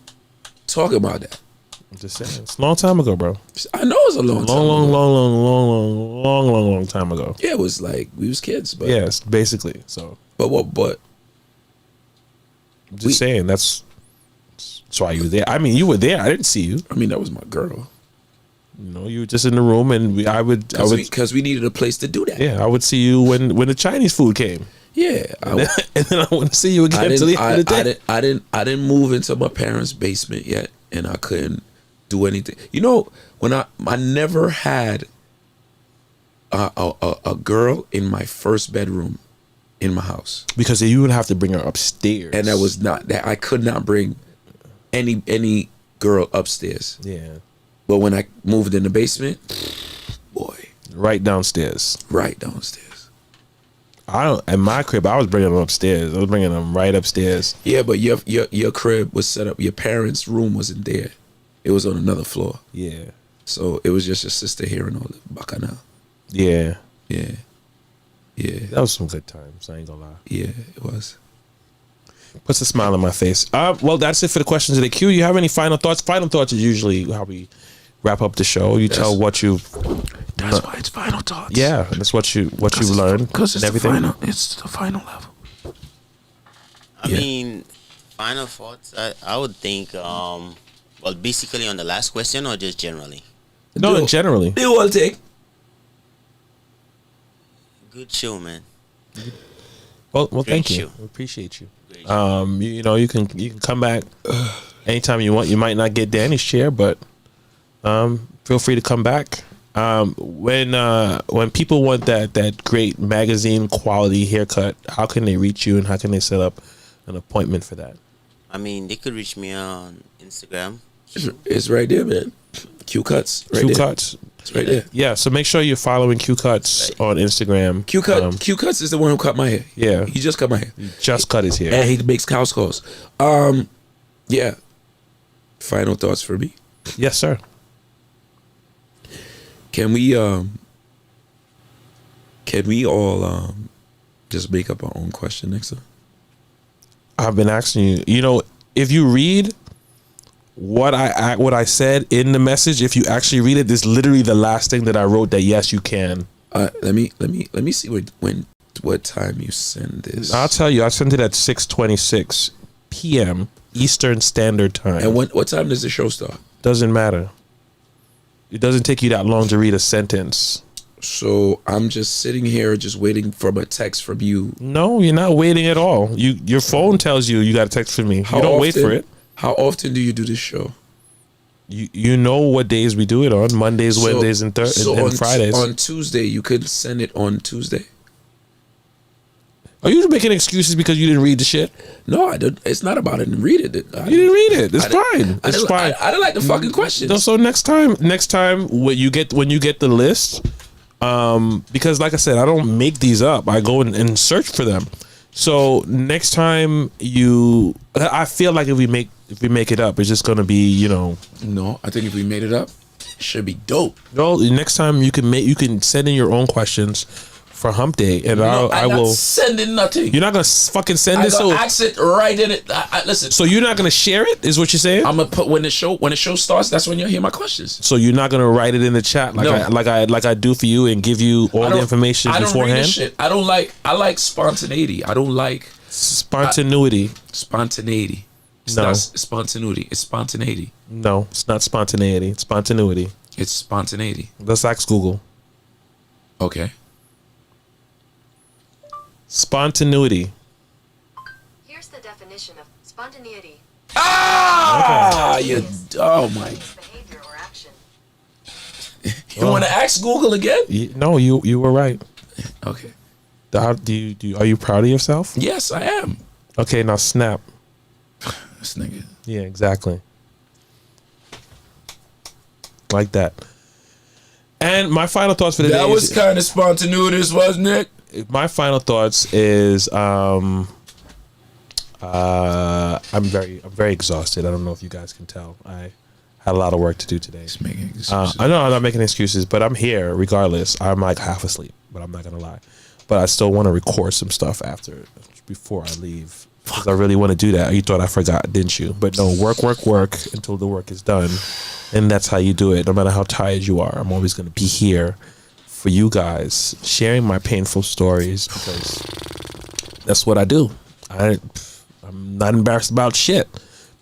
talking about that? I'm just saying, it's a long time ago, bro. I know it's a long time ago. Yeah, it was like we was kids, but yes, basically. So, but I'm just saying that's why you were there. I mean, you were there. I didn't see you. I mean, that was my girl. You were just in the room, and I would because we needed a place to do that. Yeah, I would see you when the Chinese food came. Yeah, and then I wouldn't see you again until the end of the day. I didn't move into my parents' basement yet, and I couldn't do anything. When I never had a girl in my first bedroom in my house, because you would have to bring her upstairs, and that was not that I could not bring any girl upstairs. Yeah. But when I moved in the basement, boy, right downstairs. In my crib, I was bringing them upstairs. I was bringing them right upstars. Yeah, but your crib was set up. Your parents' room wasn't there. It was on another floor. Yeah. So it was just your sister hearing all the bacchanal. Yeah. Yeah. That was some good times. I ain't gonna lie. Yeah, it was. Puts a smile on my face. Well, that's it for the questions of the queue. You have any final thoughts? Final thoughts is usually how we wrap up the show. Tell what you've. That's why it's final thoughts. Yeah, that's what you've learned. Because it's everything. It's the final level. I mean, final thoughts. I would think. Well, basically on the last question or just generally. No, generally. The whole thing. Good show, man. Well, thank you. We appreciate you. You can come back anytime you want. You might not get Danny's chair, but feel free to come back. When people want that great magazine quality haircut, how can they reach you and how can they set up an appointment for that? I mean, they could reach me on Instagram. It's right there, man. Q Cuts. Right Q there. Cuts. It's right there. Yeah, so make sure you're following Q Cuts on Instagram. Q Cuts is the one who cut my hair. Yeah. He just cut my hair. He just cut his hair. And he makes house calls. Yeah. Final thoughts for me. Yes, sir. Can we all just make up our own question next time? I've been asking you. You know, if you read what I said in the message, if you actually read it, this is literally the last thing that I wrote. That yes, you can. Let me see what time you send this. I'll tell you. I sent it at 6:26 p.m. Eastern Standard Time. And what time does the show start? Doesn't matter. It doesn't take you that long to read a sentence. So I'm just sitting here just waiting for a text from you. No, you're not waiting at all. Your phone tells you got a text from me. You don't wait for it. How often do you do this show? You know what days we do it on. Mondays, Wednesdays, and Fridays. On Tuesday, you could send it on Tuesday. Are you making excuses because you didn't read the shit? No, I didn't. It's not about it. I didn't read it. You didn't read it. It's fine. It's fine. I didn't like the fucking questions. So next time when you get the list, because like I said, I don't make these up. I go and search for them. So next time I feel like if we make it up, it's just gonna be No, I think if we made it up, it should be dope. No, next time you can send in your own questions for Hump Day, and I will not sending nothing. You're not gonna fucking send it. So ask it right in it. Listen. So you're not gonna share it? Is what you're saying? I'm gonna put when the show starts. That's when you'll hear my questions. So you're not gonna write it in the chat like I do for you and give you all the information beforehand. Read the shit. I like spontaneity. I don't like spontaneity. Spontaneity. It's not spontaneity. It's spontaneity. No, it's not spontaneity. It's spontaneity. It's spontaneity. Let's ask Google. Okay. Spontaneity. Here's the definition of spontaneity. Okay. Oh my. Behavior or action. You want to ask Google again? No, you were right. Okay. Are you proud of yourself? Yes, I am. Okay, now snap. This nigga. Yeah, exactly. Like that. And my final thoughts for the day. That was kind of spontaneous, wasn't it? My final thoughts is I'm very exhausted. I don't know if you guys can tell. I had a lot of work to do today. Just making excuses. I know I'm not making excuses, but I'm here regardless. I'm like half asleep, but I'm not gonna lie. But I still want to record some stuff before I leave because I really want to do that. You thought I forgot, didn't you? But no, work until the work is done, and that's how you do it. No matter how tired you are, I'm always gonna be here for you guys, sharing my painful stories because that's what I do. I'm not embarrassed about shit.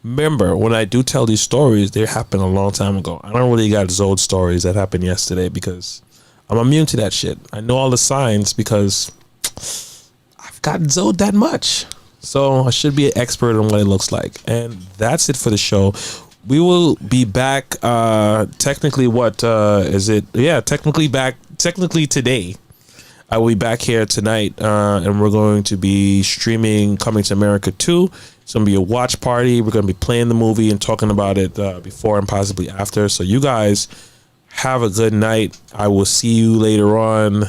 Remember, when I do tell these stories, they happened a long time ago. I don't really got Zod stories that happened yesterday because I'm immune to that shit. I know all the signs because I've gotten Zod that much. So I should be an expert on what it looks like. And that's it for the show. We will be back technically technically today. I will be back here tonight and we're going to be streaming Coming to America 2. It's going to be a watch party. We're going to be playing the movie and talking about it before and possibly after. So you guys have a good night. I will see you later on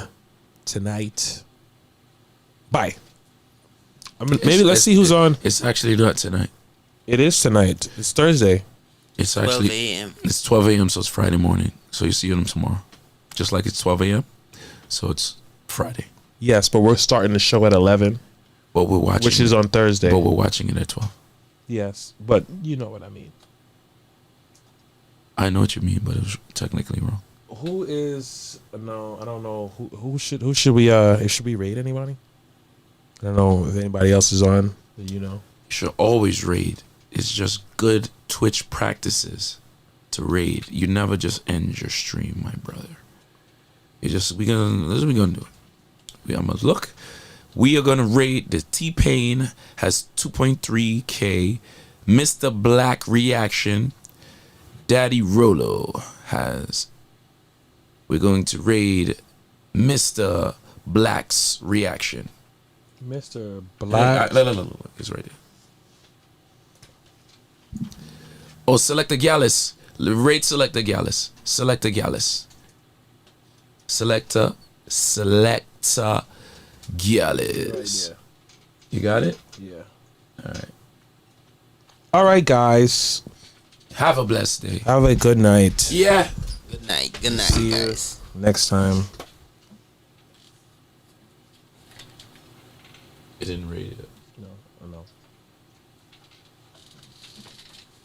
tonight. Bye. Let's see who's on. It's actually not tonight. It is tonight. It's Thursday. It's actually 12 a.m. It's 12 a.m. So it's Friday morning. So you see them tomorrow. Just like it's 12 a.m. So it's Friday. Yes, but we're starting the show at 11. But we're watching, which is on Thursday. But we're watching it at 12. Yes, but you know what I mean. I know what you mean, but it was technically wrong. Who is? No, I don't know. Who should we? Should we raid anybody? I don't know if anybody else is on. You know, you should always raid. It's just good Twitch practices to raid. You never just end your that's what we're gonna do. We are gonna raid. The T-Pain has 2.3K. Mr. Black reaction. Daddy Rolo has. We're going to raid Mr. Black's reaction. Mr. Black. Look, it's right there. Oh, Selector Gallus. Rate Selector Gallus. Selector Gallus. Selector Gallus. Right, You got it? yeah. All right. All right, guys. Have a blessed day. Have a good night. Yeah. Good night. Good night, See you guys. next time. It didn't rate it.